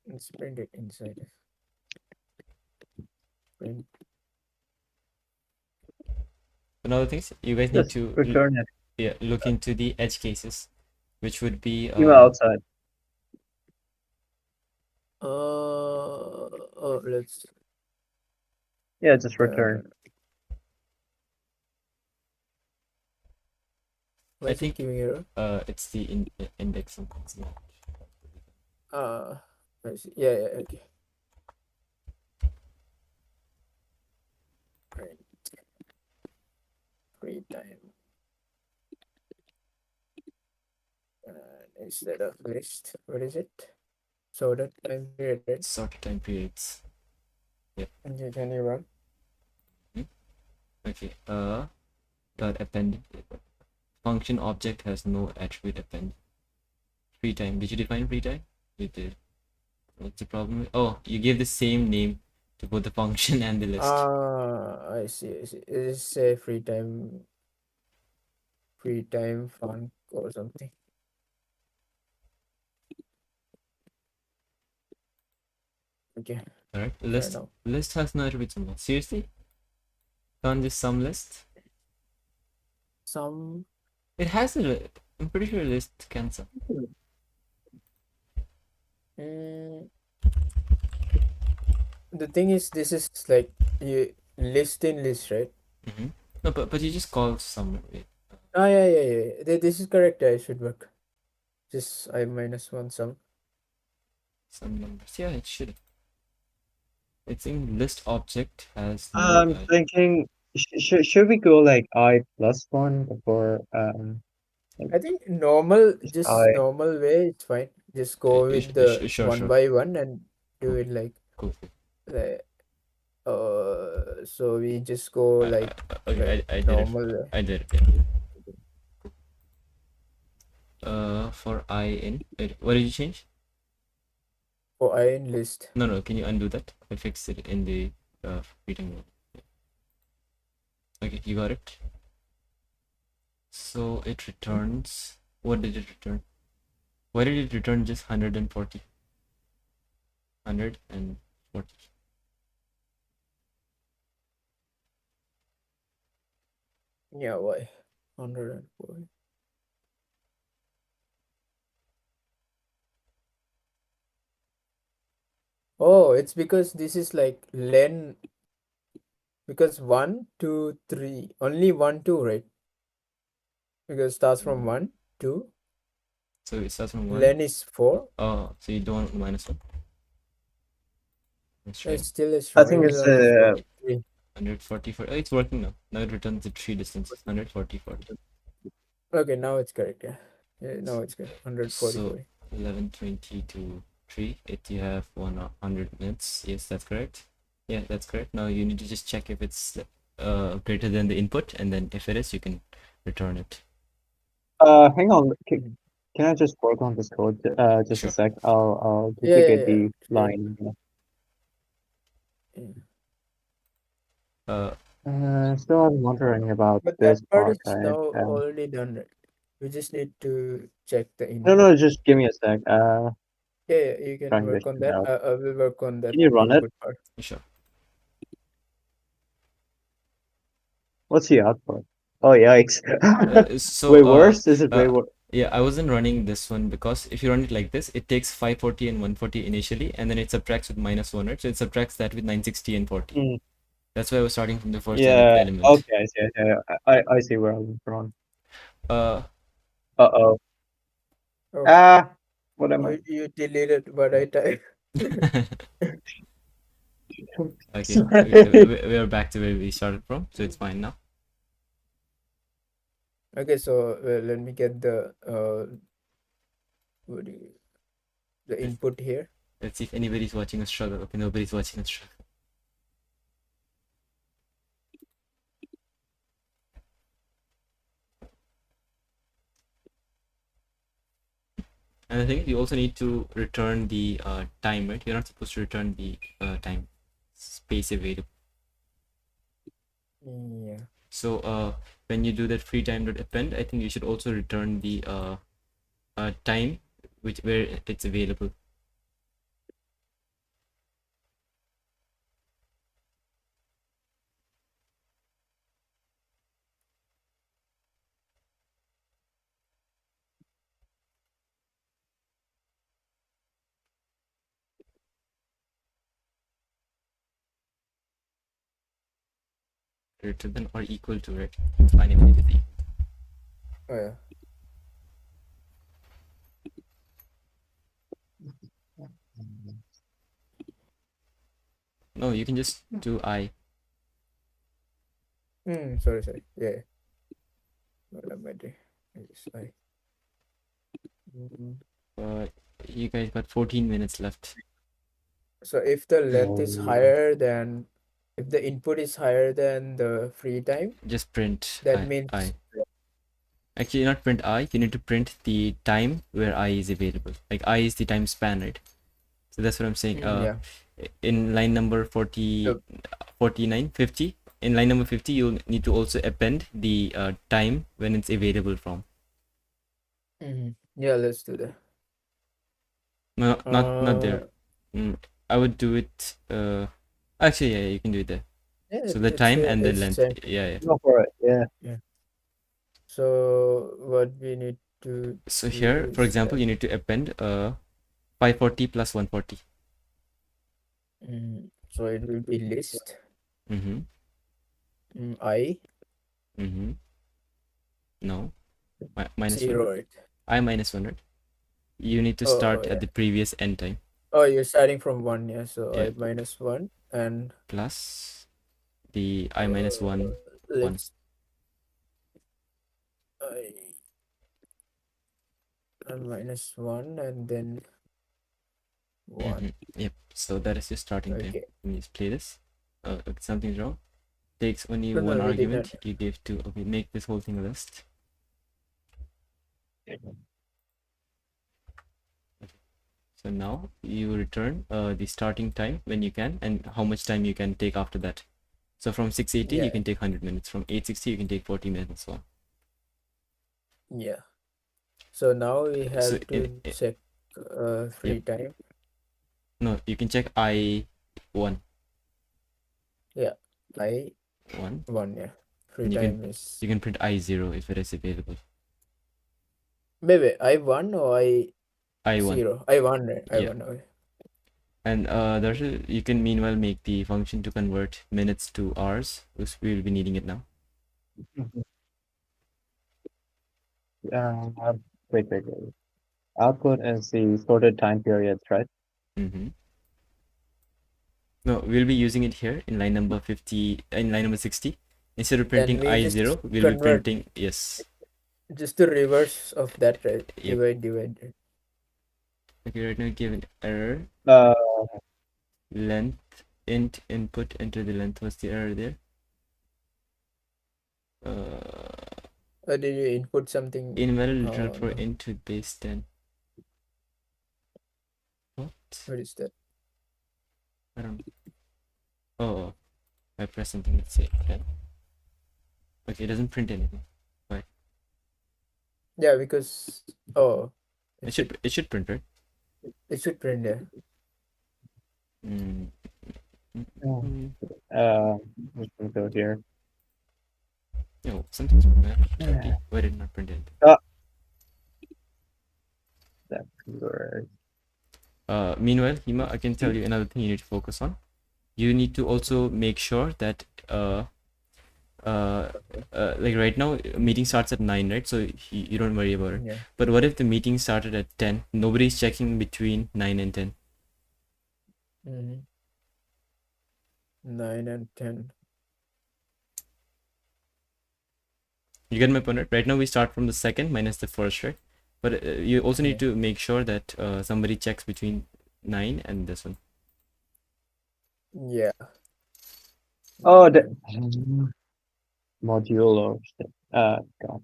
Let's print it inside. Print. Another thing is you guys need Just to return it. look into the edge cases, which would be Even outside. Let's. Yeah, just return. Why I is it think giving error? it's the indexing. It's not. I see. Yeah, okay. Print. Free time. Instead of list, what is it? Sorted time period, right? Sorted time periods. Okay, can you run? Okay. Dot append. Function object has no attribute append. Free time. Did you define free time? You did. What's the problem? Oh, you gave the same name to both the function and the list. I see. It is say free time fun or something. Okay. Alright. List has no attributes. Seriously? Can't just sum list? Some. It has a. I'm pretty sure list can sum. The thing is, this is like you list in list, right? Mm-hmm. No, but you just call some. Wait, Ah, yeah. This is correct. Yeah, it should work. Just I minus one some. some numbers. Yeah, it should. It's in list object has no. I'm thinking, should we go like I plus one or I think normal, just I? normal way, it's fine. Just go with the Sure, one sure. by one and do Cool. it like, Cool. like so we just go like Okay, I did it. normal. I did it. Yeah. For I in. Wait, what did you change? For I in list. No. Can you undo that? I fixed it in the reading mode. Yeah. Okay, you got it. So it returns. What did it return? Why did it return just 140? 140. Yeah, why? 140. Oh, it's because this is like len. Because 1, 2, 3. Only 1, 2, right? Because it starts from 1, 2. So it starts from 1. Len is 4. Oh, so you don't want minus 1. Let's try. It still is I wrong. think It it's is only 43. 144. Oh, it's working now. Now it returns the 3 distances. 144. Okay, now it's correct. Yeah, now it's correct. So 144. 11:20 to 3. You have 100 minutes. Yes, that's correct. Yeah, that's correct. Now you need to just check if it's greater than the input, and then if it is, you can return it. Hang on. Can I just work on this code? Just Sure. a sec. I'll Yeah, duplicate yeah. the line. So I'm wondering about But this that part part, is right? now already done, right? We just need to check the No, input. no, just give me a sec. Yeah, you can Trying work this on shit that. out. I will work on that Can you run it? input part. Sure. What's the output? Oh, yikes. So Way worse? Is it way worse? yeah, I wasn't running this one because if you run it like this, it takes 540 and 140 initially, and then it subtracts with -1, right? So it subtracts that with 960 and 40. Mm. That's why I was starting from the first Yeah. element. Okay, I see. I see where I'm from. Uh-oh. Oh, What am I? you deleted what I typed. Okay, Sorry. we are back to where we started from, so it's fine now. Okay, so let me get the the input here. Let's see if anybody's watching us struggle. Okay, nobody's watching us struggle. And I think you also need to return the time, right? You're not supposed to return the time space available. Yeah. So when you do that free time.append, I think you should also return the time where it's available. Greater than or equal to, right? It's fine if it is equal. Oh yeah. No, you can just do I. Sorry. Yeah. What am I doing? I. You guys got 14 minutes left. So if the length is Oh. higher than, if the input is higher than the free time, Just print that means I. Actually, not print I. You need to print the time where I is available. Like I is the time span, right? So that's what I'm saying. yeah. In line number 40, 49, 50. In line number 50, you'll need to also append the time when it's available from. Yeah, let's do that. No, not there. I would do it. Actually, yeah, you can do it there. Yeah, So the time and the it's length. same. Yeah. Go for it. Yeah. So what we need to So do here, for is example, you need to append 540 plus 140. so it will be list Mm-hmm. I Mm-hmm. No. Minus 1. 0, right? I minus 1, right? You need to Oh, start yeah. at the previous end time. Oh, you're starting from 1, yeah. So Yeah. I minus 1 and Plus the I minus 1, 1. let's I minus 1 and then 1. Yep. So that is your starting time. Okay. Let me just play this. Okay, something's wrong. Takes only No, one no, we did argument. not. You gave two. Okay, make this whole thing a list. So now you return the starting time when you can and how much time you can take after that. So from 680 you Yeah, can take 100 minutes. From 860 you can take 40 minutes and so on. yeah. So now we So have to check free time. no, you can check I1. Yeah, I 1. 1, yeah. Free And time is you can print I0 if it is available. maybe I1 or I1. I0. I1, right? Yeah. I1, okay. And you can meanwhile make the function to convert minutes to hours, because we will be needing it now. Wait. Output is the sorted time periods, right? Mm-hmm. No, we'll be using it here in line number 50, in line number 60. Instead of printing we just I0, we'll be convert printing, yes. just the reverse of that, right? Yep. Divide. Okay, right now we give an error. Uh, Length, int, input, enter the length. What's the error there? Or did you input something? Invalid literal for no. int with base 10. What? What is that? I don't know. Oh, I press something, let's say 10. Okay, it doesn't print anything. Why? Yeah, because It should print, right? it should print there. we can go here. No, something's wrong there. 30. Why did it not print it? That's good. Meanwhile, Hima, I can tell you another thing you need to focus on. You need to also make sure that like right now meeting starts at 9, right? So you don't worry about it. Yeah. But what if the meeting started at 10? Nobody's checking between 9 and 10. 9 and 10. You get my point, right? Right now we start from the second minus the first, right? But you also need to make sure that somebody checks between 9 and this one. Yeah. Oh, the module or God.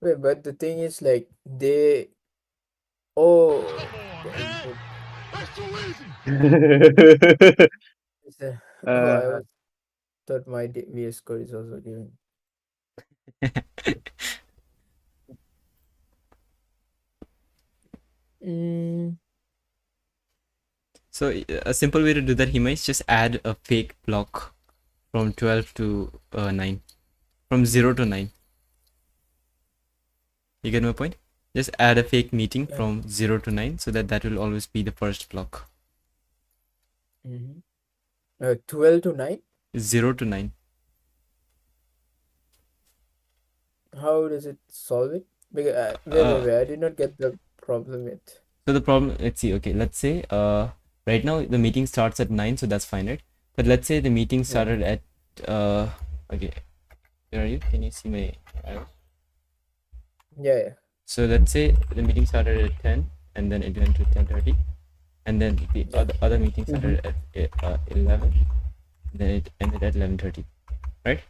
Wait, but the thing is, like, they the input. I thought my VS Code is also giving. So a simple way to do that, Hima, is just add a fake block from 12 to 9. From 0 to 9. You get my point? Just add a fake meeting from 0 to 9 so that will always be the first block. 12 to 9? 0 to 9. How does it solve it? Because wait, I did not get the problem yet. So the problem, let's see, okay, let's say right now the meeting starts at 9, so that's fine, right? But let's say the meeting started at okay, where are you? Can you see my arrow? Yeah. So let's say the meeting started at 10 and then it went to 10:30, and then the other meeting started at 11, then it ended at 11:30, right?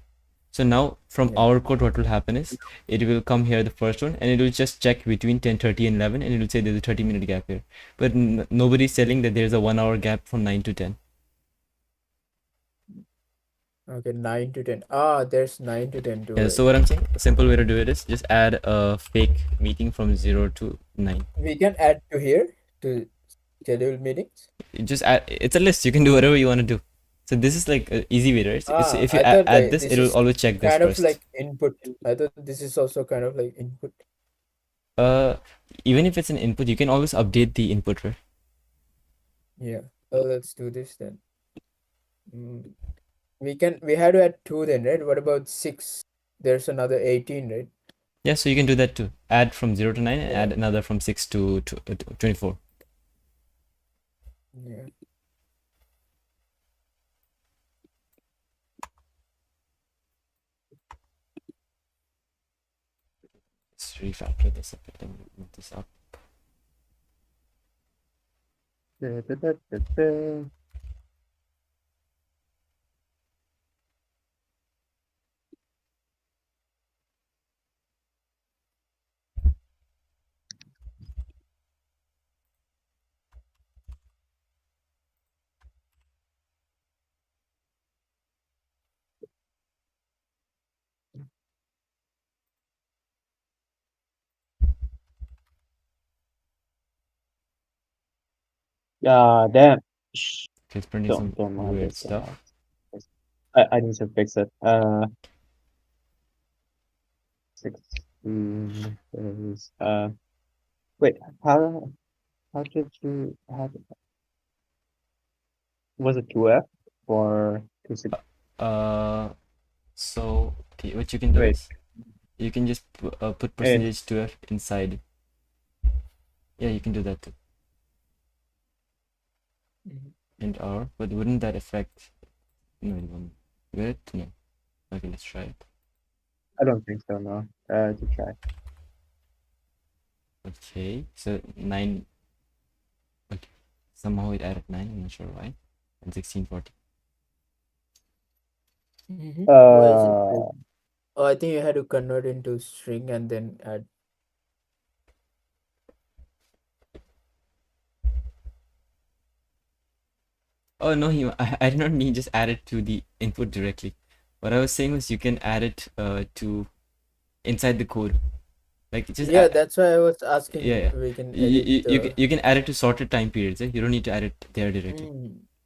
So now from our code, what will happen is it will come here, the first one, and it will just check between 10:30 and 11, and it will say there's a 30-minute gap here. But nobody's telling that there's a 1-hour gap from 9 to 10. Okay, 9 to 10. There's 9 to 10 too. Yeah, so what I'm saying, a simple way to do it is just add a fake meeting from 0 to 9. We can add to here to schedule meetings. Just add, it's a list. You can do whatever you want to do. So this is like an easy way, right? So if you add this, it will always check this kind first. of like input. I thought this is also kind of like input. Even if it's an input, you can always update the input, right? Yeah. Let's do this then. we had to add 2 then, right? What about 6? There's another 18, right? Yeah, so you can do that too. Add from 0 to 9 and Yeah. add another from 6 to 24. Yeah. Let's refactor this a bit and move this up. Damn. Shh, It's printing some don't mind weird this. stuff. I need to fix it. 16 is wait, how did you have was it 2F or 26? So what you can do Wait, is you can just put it percentage 2f inside. Yeah, you can do that too. And R, but wouldn't that affect? No, it won't. Good? No. Okay, let's try it. I don't think so, no. To try. Okay, so 9. Okay, somehow it added 9. I'm not sure why. And 1640. Why is it like? Oh, I think you had to convert into string and then add. Oh no, I did not mean just add it to the input directly. What I was saying was you can add it to inside the code. Like just Yeah, that's why I was asking. yeah. We can You, edit you, the. you can add it to sorted time periods. You don't need to add it there directly.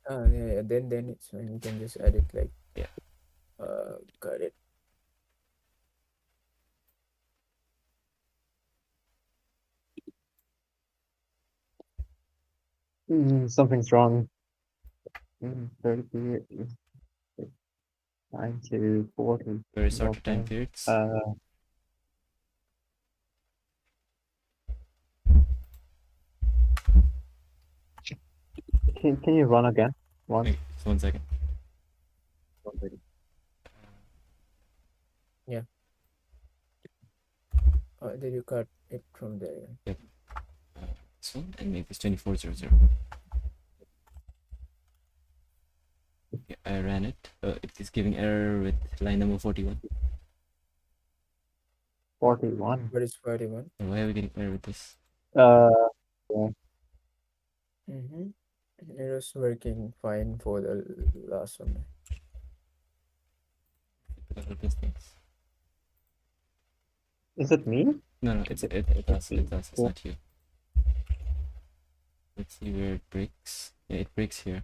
Yeah. Then it's fine. You can just add it like. Yeah. Got it. Something's wrong. 30, 9 to 40. Very sorted time Okay. periods. Can you run again? Wait, just 1 second. Yeah. Did you cut it from there? Yep. This one and make this 2400. Okay, I ran it. It is giving error with line number 41. 41. What is 41? Why are we getting error with this? Yeah. It was working fine for the last one. Because of these things. Is it me? No, it's us. It's not you. Let's see where it breaks. Yeah, it breaks here.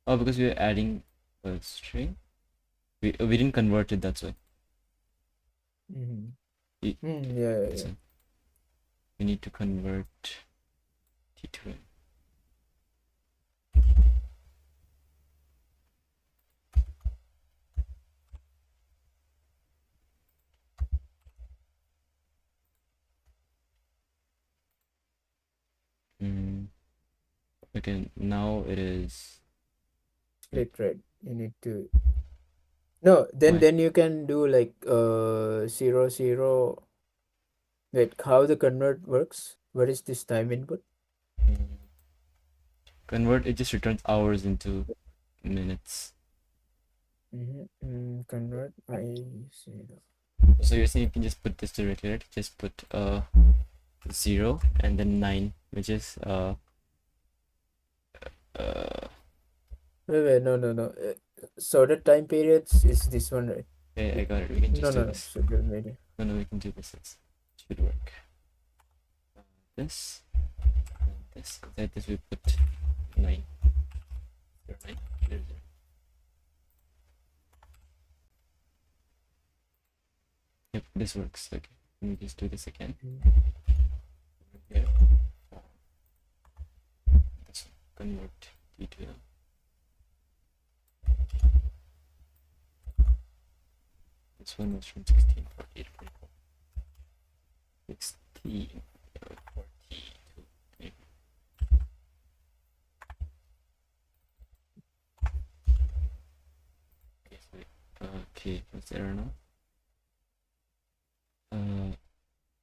Oh, because we're adding a string. We didn't convert it, that's why. Yeah. So we need to convert T2. Okay, now it is Split right. You need to. No, Why? then you can do like 0. Wait, how the convert works? What is this time input? Convert, it just returns hours into minutes. Convert by 0. So you're saying you can just put this directly, right? Just put 0 and then 9, which is Wait, no. Sorted time periods is this one, right? okay, I got it. We can just do No. this. Schedule media. No, we can do this. It should work. This and this. Inside this we put 9. 0, 9, 0, 0. Yep, this works. Okay, let me just do this again. Yeah. This one. Convert T to This one was from 1648. 1642. Okay, what's the error now?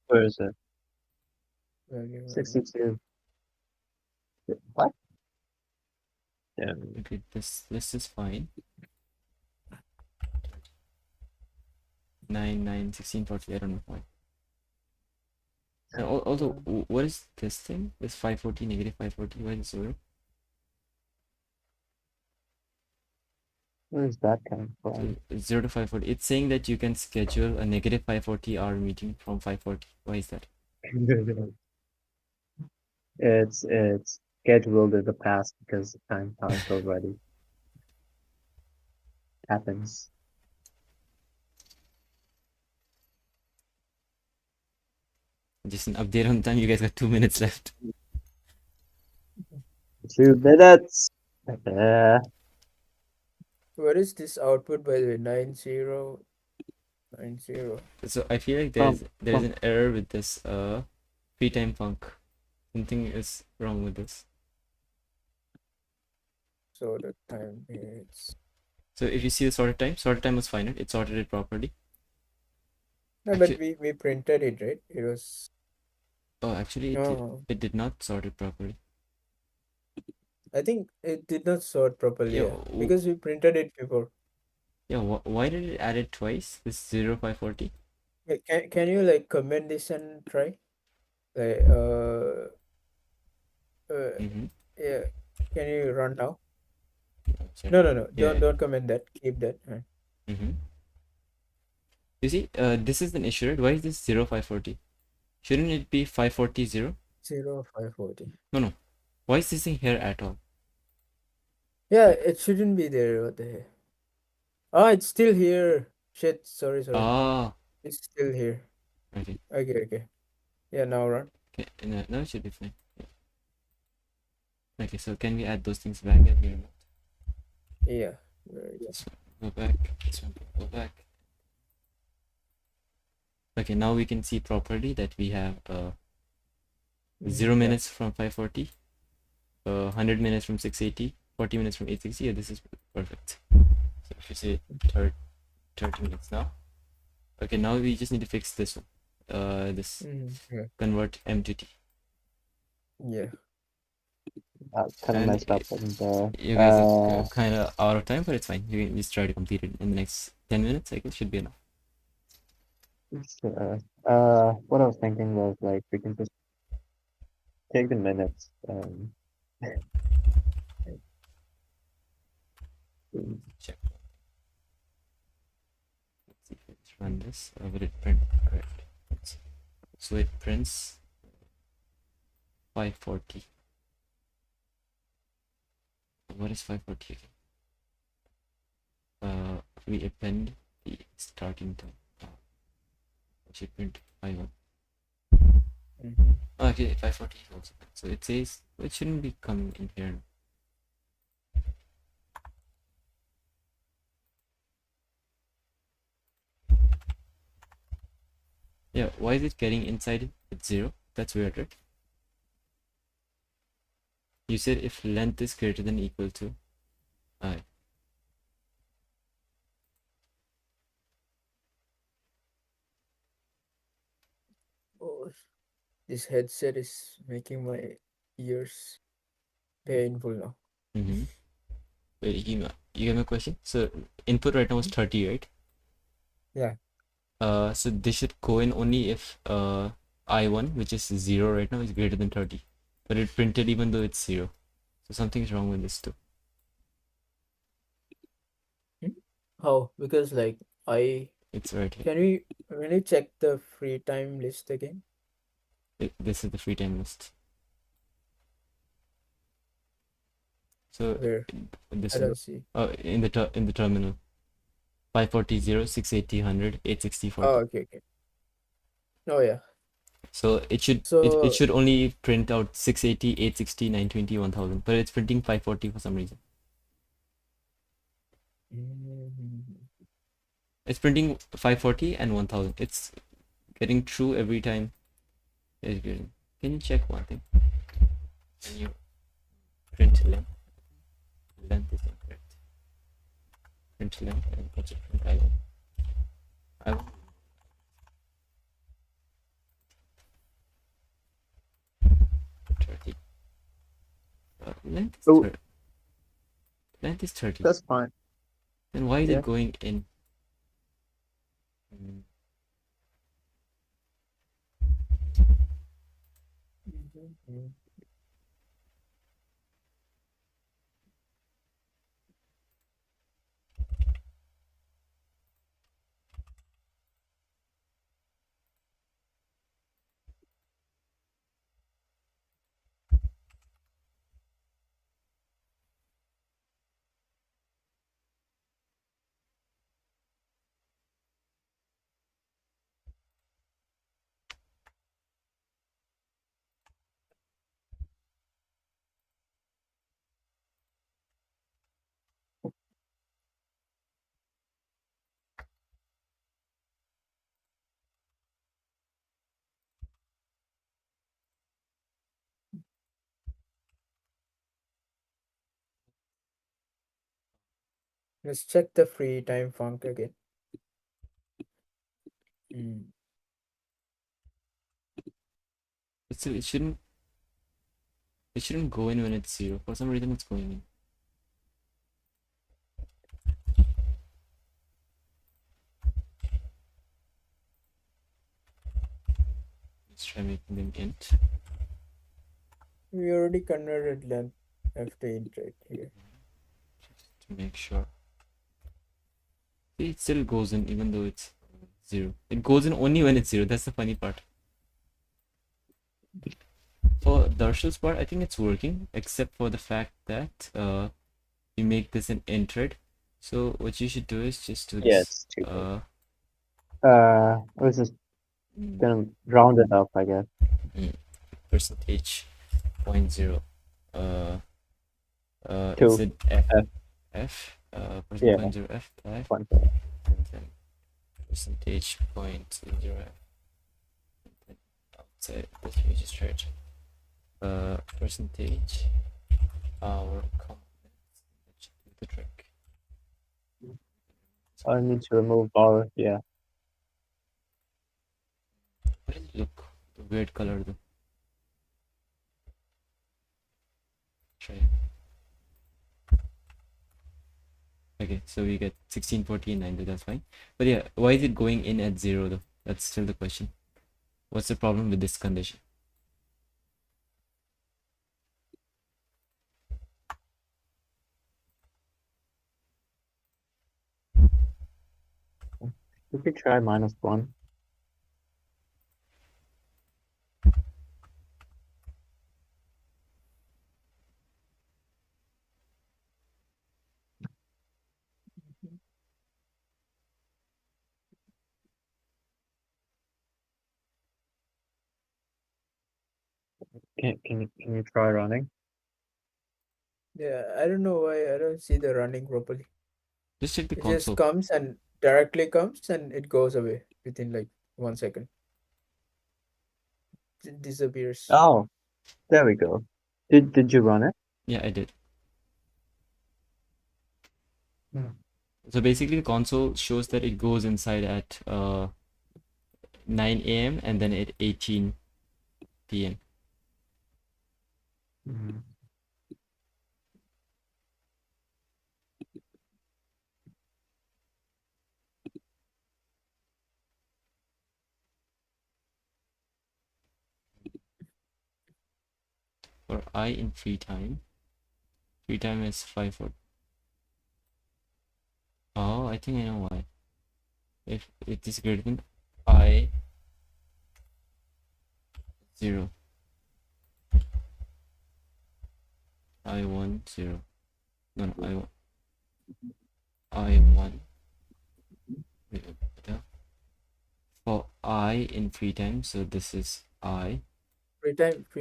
Where is it? Value, value. 62. What? Yeah. Okay, this list is fine. 9, 9, 16, 40, I don't know why. And also, what is this thing? This 540, negative 540, why is it 0? Where is that coming from? So 0 to 540. It's saying that you can schedule a negative 540 hour meeting from 540. Why is that? It's scheduled in the past because time passed already. Happens. Just an update on time. You guys got 2 minutes left. 2 minutes. What is this output by the way? 9090. So I feel like there's an error with this free time func. Something is wrong with this. So the time is. So if you see the sorted time was fine. Right? It sorted it properly. No, but we printed it, right? It was. Oh, actually, it did not sort it properly. I think it did not sort properly, Yeah, because we printed it before. Yeah, why did it add it twice? This 0540. Wait, can you like comment this and try? Like yeah. Can you run now? Sorry. No. Don't comment that. Keep that. You see, this is an issue, right? Why is this 0540? Shouldn't it be 540 0? 0540. No. Why is this thing here at all? Yeah, it shouldn't be there. What the heck? Oh, it's still here. Shit, sorry. Ah. It's still here. Okay. Okay. Yeah, now run. Okay, now it should be fine. Yeah. Okay, so can we add those things back at here? Yeah. This one, go back. This one, go back. Okay, now we can see properly that we have 0 minutes from 540, 100 minutes from 680, 40 minutes from 860. Yeah, this is perfect. So if you say 30 minutes now. Okay, now we just need to fix this one. This convert M to T. Yeah. Kind of messed up in there. You guys are kind of out of time, but it's fine. You can just try to complete it in the next 10 minutes. I guess should be enough. Sure. What I was thinking was like we can just take the minutes. Check. Let's see if it's run this. Will it print correct? So it prints 540. What is 540 again? We append the starting time. Which it print 51. Okay, 540 is also good. So it says it shouldn't be coming in here. Yeah, why is it getting inside it? It's 0. That's weird, right? You said if length is greater than or equal to I. Oh, this headset is making my ears painful now. Wait, you have a question? So input right now is 30, right? Yeah. So this should go in only if I1, which is 0 right now, is greater than 30. But it printed even though it's 0. So something's wrong with this too. How? Because like it's right here. Can we check the free time list again? This is the free time list. So where? This I don't see. Oh, in the terminal. 540 0, 680 100, 860 40. Oh, okay. Oh yeah. So it should it should only print out 680, 860, 920, 1000, but it's printing 540 for some reason. It's printing 540 and 1000. It's getting true every time. It's getting. Can you check one thing? Can you print length? Length is incorrect. Print length and what's it print I will 30. Length is Oh. 30. Length is 30. That's fine. Then why is Yeah. it going in? Hmm. Let's check the free time func again. Still, it shouldn't. It shouldn't go in when it's 0. For some reason, it's going in. Let's try making them int. We already converted length after int right here. Just to make sure. See, it still goes in even though it's 0. It goes in only when it's 0. That's the funny part. For Darshal's part, I think it's working, except for the fact that you make this an int. So what you should do is just do Yeah, this. it's too big. I was just gonna round it up, I guess. Percentage 0.0. Two. Is it F? F. F? Yeah. 0.0 F? F? One. And then percentage 0.0 F. And then outside this we just write percentage our comments. That should do the trick. I need to remove our, yeah. Why does it look the weird color though? Try. Okay, so we get 16, 14, 90, that's fine. But yeah, why is it going in at 0 though? That's still the question. What's the problem with this condition? We could try -1. Can you try running? Yeah, I don't know why I don't see the running properly. Just check the It console. just comes and directly comes and it goes away within like 1 second. It disappears. Oh, there we go. Did you run it? Yeah, I did. Hmm. So basically the console shows that it goes inside at 9 a.m. and then at 18 p.m. Mhm. For I in free time is 5 or oh, I think I know why. If it is greater than I 0, I 1 0. No, I 1. For I in free time, so this is I. Free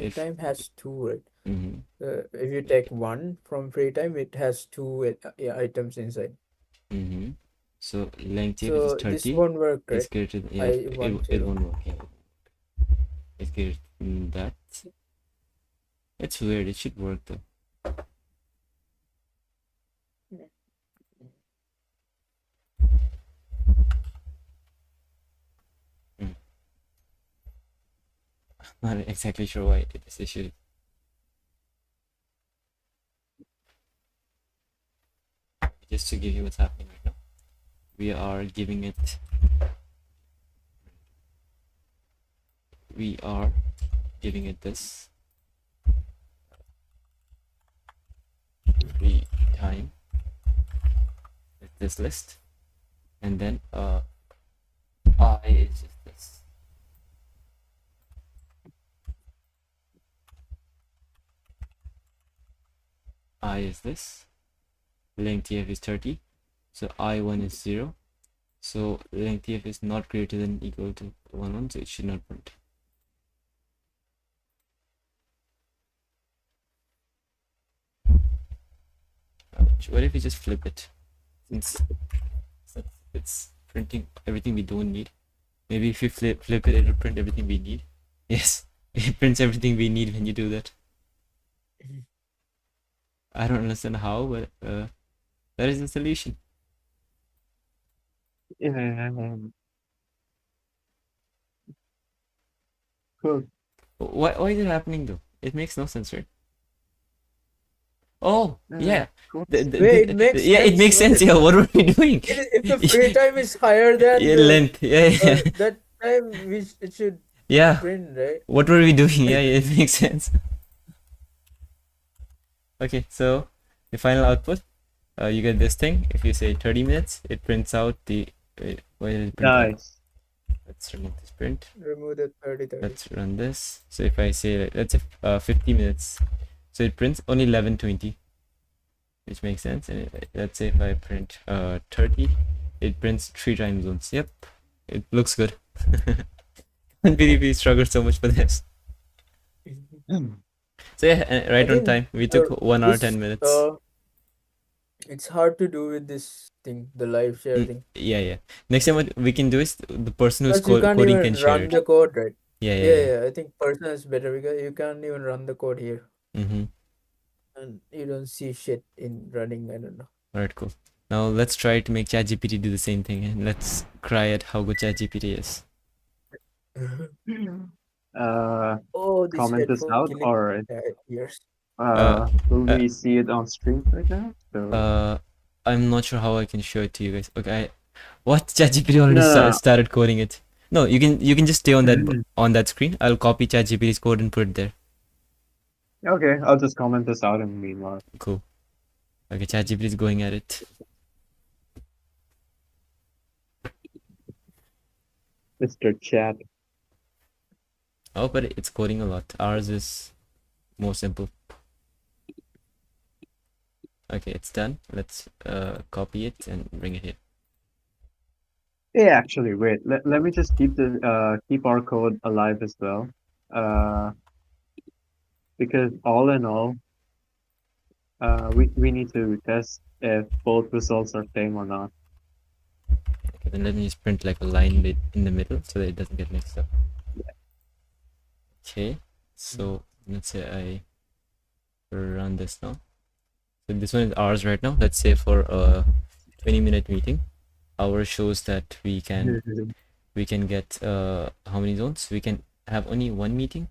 If- time has 2, right? Mhm. If you take 1 from free time, it has 2 items inside. So length if So is this 30 won't work, is right? greater than, yeah, I it want it zero. won't work. Yeah. It's greater than that. It's weird. It should work though. Not exactly sure why this issue. Just to give you what's happening right now, we are giving it. We are giving it this every time with this list, and then I is just this. I is this. Length TF is 30. So I1 is 0. So length TF is not greater than equal to 1, so it should not print. What if we just flip it? Since it's printing everything we don't need. Maybe if you flip it, it'll print everything we need. Yes, it prints everything we need when you do that. I don't understand how, but that is the solution. Yeah. Cool. Why is it happening though? It makes no sense, right? Oh, yeah. Cool. Wait, it makes Yeah, it makes sense. Yeah, what were we doing? If the free time is higher than Yeah, the length. Yeah, yeah. that time, it should Yeah. print, right? What were we doing? Yeah, it makes sense. Okay, so the final output, you get this thing. If you say 30 minutes, it prints out the. Why did it print out? Nice. Let's remove this print. Remove the 30. Let's run this. So if I say, let's say 50 minutes, so it prints only 1120, which makes sense. And let's say if I print 30, it prints 3 time zones. Yep, it looks good. Can't believe we struggled so much for this. So yeah, right on time. We took 1 hour 10 minutes. It's hard to do with this thing, the live share thing. Yeah. Next time what we can do is the person who's Because you can't coding even can share run it. the code, right? Yeah. I think person is better because you can't even run the code here. Mm-hmm. And you don't see shit in running, I don't know. Alright, cool. Now let's try to make ChatGPT do the same thing, and let's cry at how good ChatGPT is. Oh, this Comment this headphone out, killing or my ears. will we see it on screen right now? So, I'm not sure how I can show it to you guys. Okay, what? ChatGPT already No. started coding it. No, you can just stay on that screen. I'll copy ChatGPT's code and put it there. Okay, I'll just comment this out in the meanwhile. Cool. Okay, ChatGPT is going at it. Mr. Chat. Oh, but it's coding a lot. Ours is more simple. Okay, it's done. Let's copy it and bring it here. Yeah, actually, wait. Let me just keep our code alive as well. Because all in all, we need to test if both results are same or not. Okay, then let me just print like a line in the middle so that it doesn't get mixed up. Okay, so let's say I run this now. So this one is ours right now. Let's say for a 20-minute meeting, ours shows that we can get how many zones? We can have only one meeting.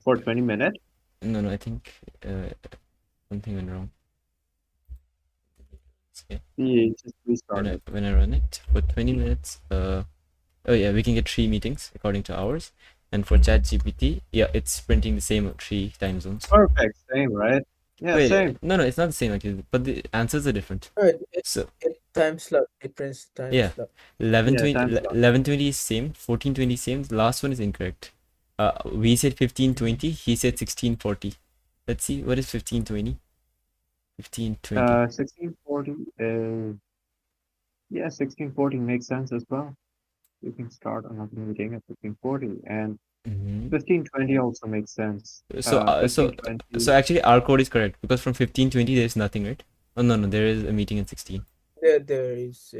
For 20 minutes? No, I think something went wrong. Okay. Yeah, just restart it. When I run it for 20 minutes, oh yeah, we can get 3 meetings according to ours. And for ChatGPT, yeah, it's printing the same 3 time zones. Perfect, same, right? Yeah, Wait, same. no, it's not the same actually, but the answers are different. So time slot, it prints time slot. 1120 is same, 1420 same. The last one is incorrect. We said 1520, he said 1640. Let's see, what is 1520? 1520. 1640 is... Yeah, 1640 makes sense as well. You can start another meeting at 1540, and 1520 also makes sense. So actually our code is correct because from 1520 there is nothing, right? Oh no, there is a meeting at 16. there is.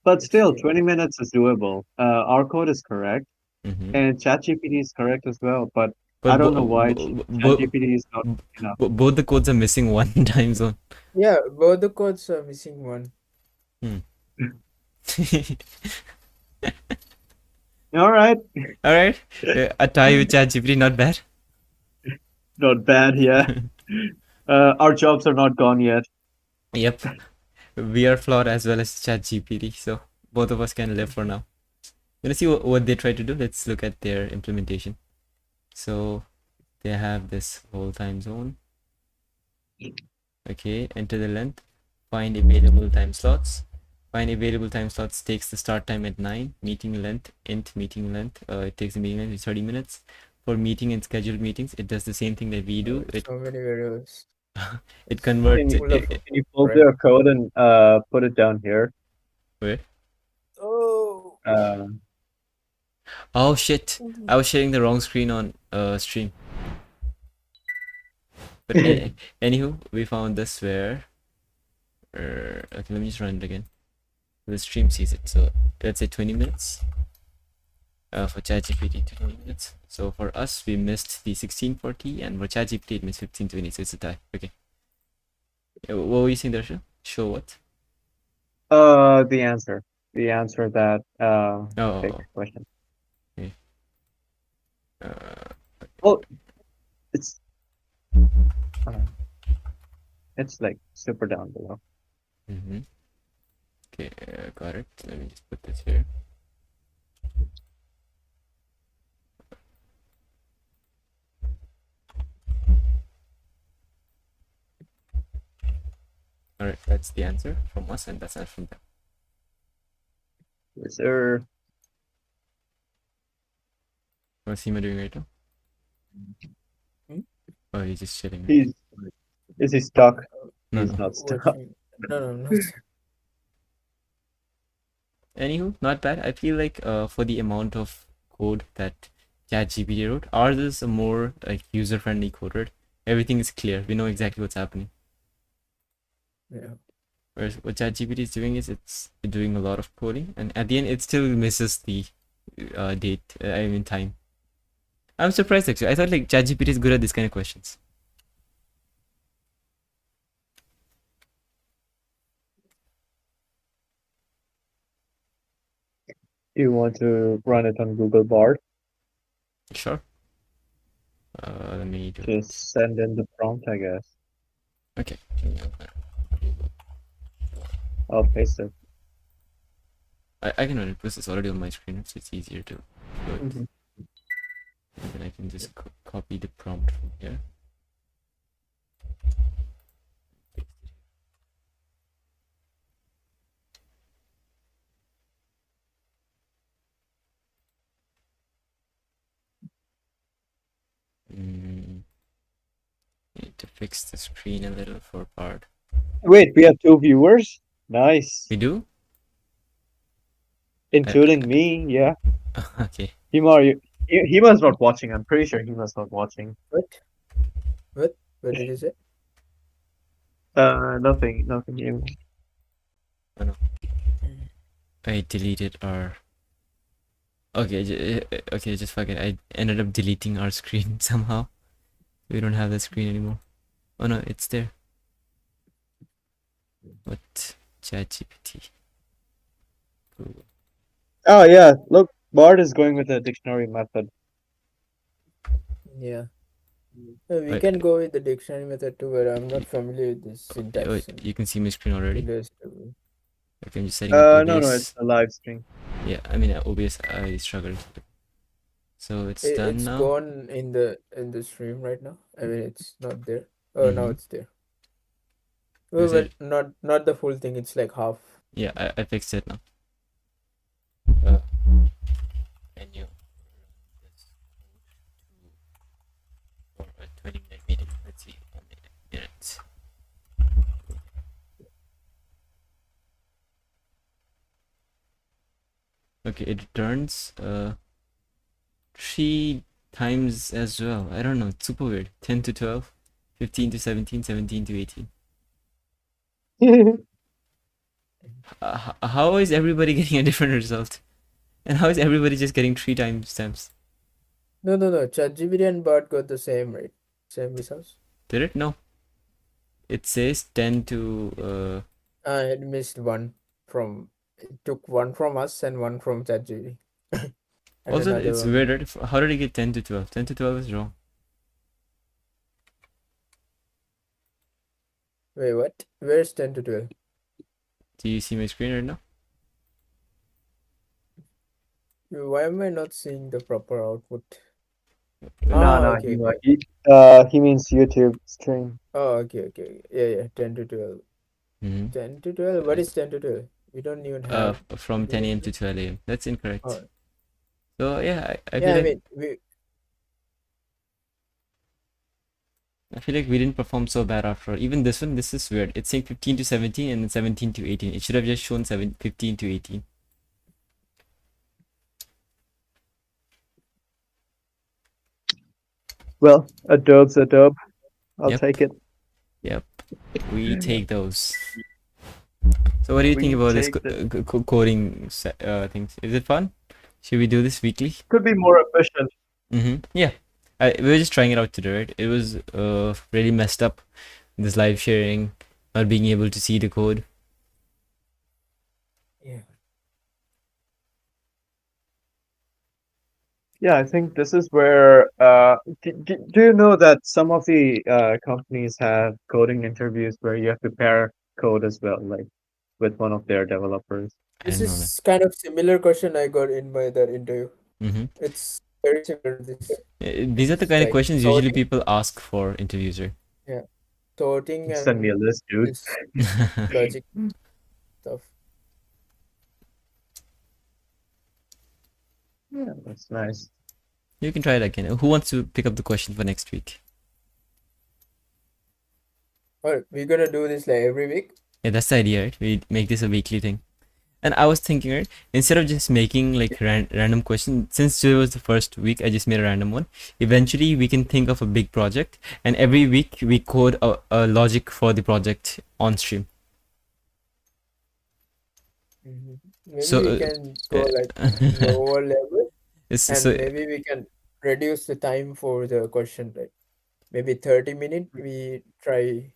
But It's still, there. 20 minutes is doable. Our code is correct, Mm-hmm. and ChatGPT is correct as well. But I But don't know why ChatGPT is not enough. both the codes are missing one time zone. Yeah, both the codes are missing one. All right, All right, a tie with ChatGPT, not bad. not bad. Yeah, our jobs are not gone yet. Yep, we are flawed as well as ChatGPT, so both of us can live for now. Let's see what they try to do. Let's look at their implementation. So they have this whole time zone. Okay, enter the length, find available time slots. Find available time slots takes the start time at 9. Meeting length, int meeting length. It takes the meeting length to 30 minutes. For meeting and scheduled meetings, it does the same thing that we do. So many variables. It It's converts full of Can you pull right. their code and put it down here? Where? Oh. Oh shit! I was sharing the wrong screen on stream. But anywho, we found this where. Okay, let me just run it again. The stream sees it. So let's say 20 minutes. For ChatGPT 20 minutes. So for us, we missed the 1640, and for ChatGPT it missed 1520. So it's a tie. Okay. What were you saying, Darshan? Show what? The answer. The answer that Oh. fake question. Okay. Well, it's like super down below. Mm-hmm. Okay, got it. Let me just put this here. Alright, that's the answer from us, and that's not from them. Is there? What's Hima doing right now? Hmm? Oh, he's just chilling. Right? Is he stuck? No, He's no. not stuck. Watching. No, not. Anywho, not bad. I feel like for the amount of code that ChatGPT wrote, ours is a more like user-friendly code, right? Everything is clear. We know exactly what's happening. Yeah. Whereas what ChatGPT is doing is it's doing a lot of coding, and at the end it still misses the time. I'm surprised actually. I thought like ChatGPT is good at this kind of questions. You want to run it on Google Bard? Sure. Let me do Just send in the prompt, I guess. Okay. I'll paste it. I can run it because it's already on my screen, so it's easier to do it. Mhm. And then I can just copy the prompt from here. Need to fix the screen a little for Bard. Wait, we have 2 viewers? Nice. We do? Including me, yeah. Okay. Hima's not watching. I'm pretty sure Hima's not watching. What? What did you say? Nothing, Hima. Oh no. I deleted our. Okay, okay, just fuck it. I ended up deleting our screen somehow. We don't have that screen anymore. Oh no, it's there. What? ChatGPT. Google. Oh yeah, look, Bard is going with the dictionary method. Yeah. We Wait. can go with the dictionary method too, but I'm not familiar with this syntax. Wait, you can see my screen already? Windows. Okay, I'm just setting up OBS. No, it's a live stream. Yeah, I mean OBS. I struggled. So it's done It's now. gone in the stream right now. I mean, it's not there. Oh, now it's there. Oh, Is but it- not the full thing. It's like half. Yeah, I fixed it now. Menu. For a 20-minute meeting. Let's see. 1 minute. Okay, it returns 3 times as well. I don't know. It's super weird. 10 to 12, 15 to 17, 17 to 18. How is everybody getting a different result? And how is everybody just getting 3 timestamps? No. ChatGPT and Bart got the same, right? Same results. Did it? No. It says 10 to. I had missed one from. It took one from us and one from ChatGPT. And Also, another it's one. weird, right? How did I get 10 to 12? 10 to 12 is wrong. Wait, what? Where's 10 to 12? Do you see my screen right now? Why am I not seeing the proper output? No, Okay. he means YouTube stream. Oh, okay. Yeah, 10 to 12. Mm-hmm. 10 to 12? What is 10 to 12? We don't even have. From 10 a.m. to 12 a.m. That's incorrect. Oh. So yeah, I Yeah, feel I like mean, I feel like we didn't perform so bad after all. Even this one, this is weird. It's saying 15 to 17 and then 17 to 18. It should have just shown 15 to 18. Well, a dub's a dub. I'll Yep. take it. Yep. We take those. So what do you think We about this take coding things? Is it fun? Should we do this weekly? Could be more efficient. Mm-hmm. Yeah. We were just trying it out today, right? It was really messed up. This live sharing, not being able to see the code. yeah. Yeah, I think this is where. Do you know that some of the companies have coding interviews where you have to pair code as well, like with one of their developers? I This didn't know that. is kind of similar question I got in my that interview. Mm-hmm. It's very similar to this. These are the It's kind of like questions usually sorting, people ask for interviews, right? sorting Send me a and list, dude. this logic stuff. Yeah, that's nice. You can try it again. Who wants to pick up the question for next week? Well, we're gonna do this like every week. Yeah, that's the idea, right? We make this a weekly thing. And I was thinking, right, instead of just making like random questions, since it was the first week, I just made a random one. Eventually, we can think of a big project, and every week we code a logic for the project on stream. Maybe So, we can go like lower level, and so maybe we can reduce the time for the question. Like maybe 30 minutes. We try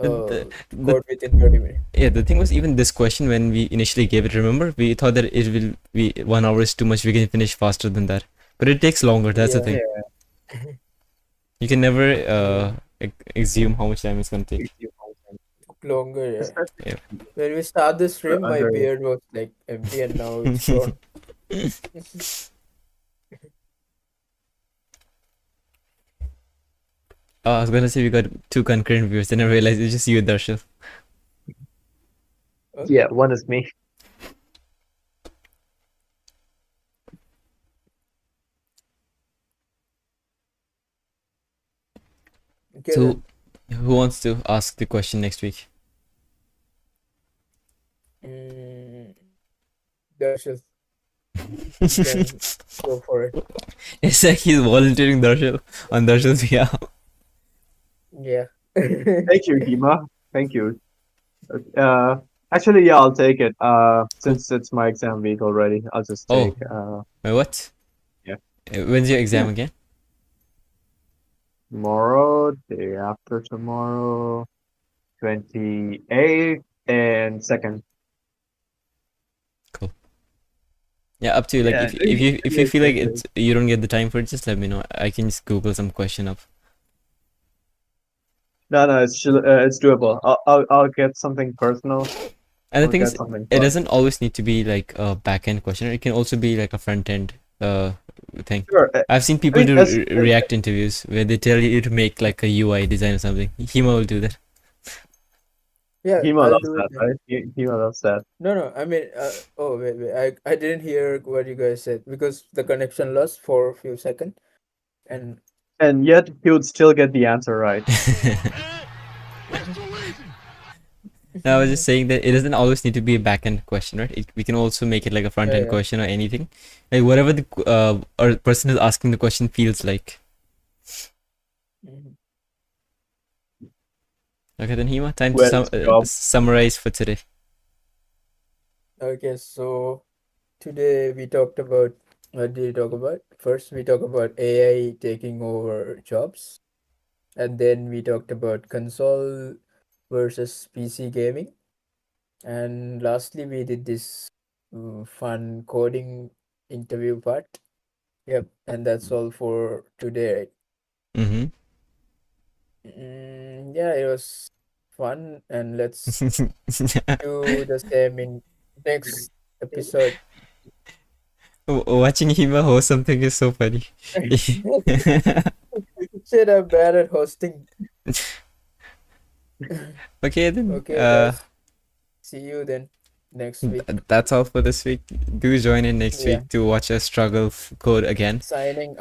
the, code within 30 minutes. yeah, the thing was, even this question, when we initially gave it, remember, we thought that it will be 1 hour is too much, we can finish faster than that. But it takes longer, that's the thing. You can never assume how much time it's going to take. Took longer. Yeah. Especially When we start the stream, my under- beard was like empty, and now it's grown. I was gonna say we got 2 concurrent viewers, then I realized it's just you and Darshil. Yeah, one is me. Okay, So, who wants to ask the question next week? then. Darshil, you can go for it. It's like he's volunteering Darshil on Darshil's behalf. Yeah. Thank you, Hima. Thank you. Actually, yeah, I'll take it. Since it's my exam week already, I'll just Oh. take. Wait, what? Yeah. When's your exam again? Tomorrow, day after tomorrow, 28th and 2nd. Cool. Yeah, up to you. Like Yeah, if you feel like exactly. it's you don't get the time for it, just let me know. I can just Google some question up. No, it's doable. I'll get something personal. And the I'll thing get is, something it fun. doesn't always need to be like a back-end question. It can also be like a front-end thing. Sure. I've seen people mean, do as- React interviews where they tell you to make like a UI design or something. Hima will do that. Yeah, Hima I'll loves do that, it then. right? Hima loves that. No. I mean, oh wait. I didn't hear what you guys said because the connection lost for a few seconds, and And yet he would still get the answer right. No, I was just saying that it doesn't always need to be a back-end question, right? We can also make it like a front-end yeah. question or anything, like whatever the or person is asking the question feels like. Mhm. Okay, then Hima, time to Well, job. summarize for today. Okay, so today we talked about what did we talk about? First, we talked about AI taking over jobs, and then we talked about console versus PC gaming, and lastly, we did this fun coding interview part. Yep, and that's all for today, right? Mm-hmm. Yeah, it was fun, and let's do the same in next episode. Watching Hima host something is so funny. Shit, I'm bad at hosting. Okay, then. Okay, guys, see you then next week. That's all for this week. Do join in next Yeah, week to watch us struggle code again. signing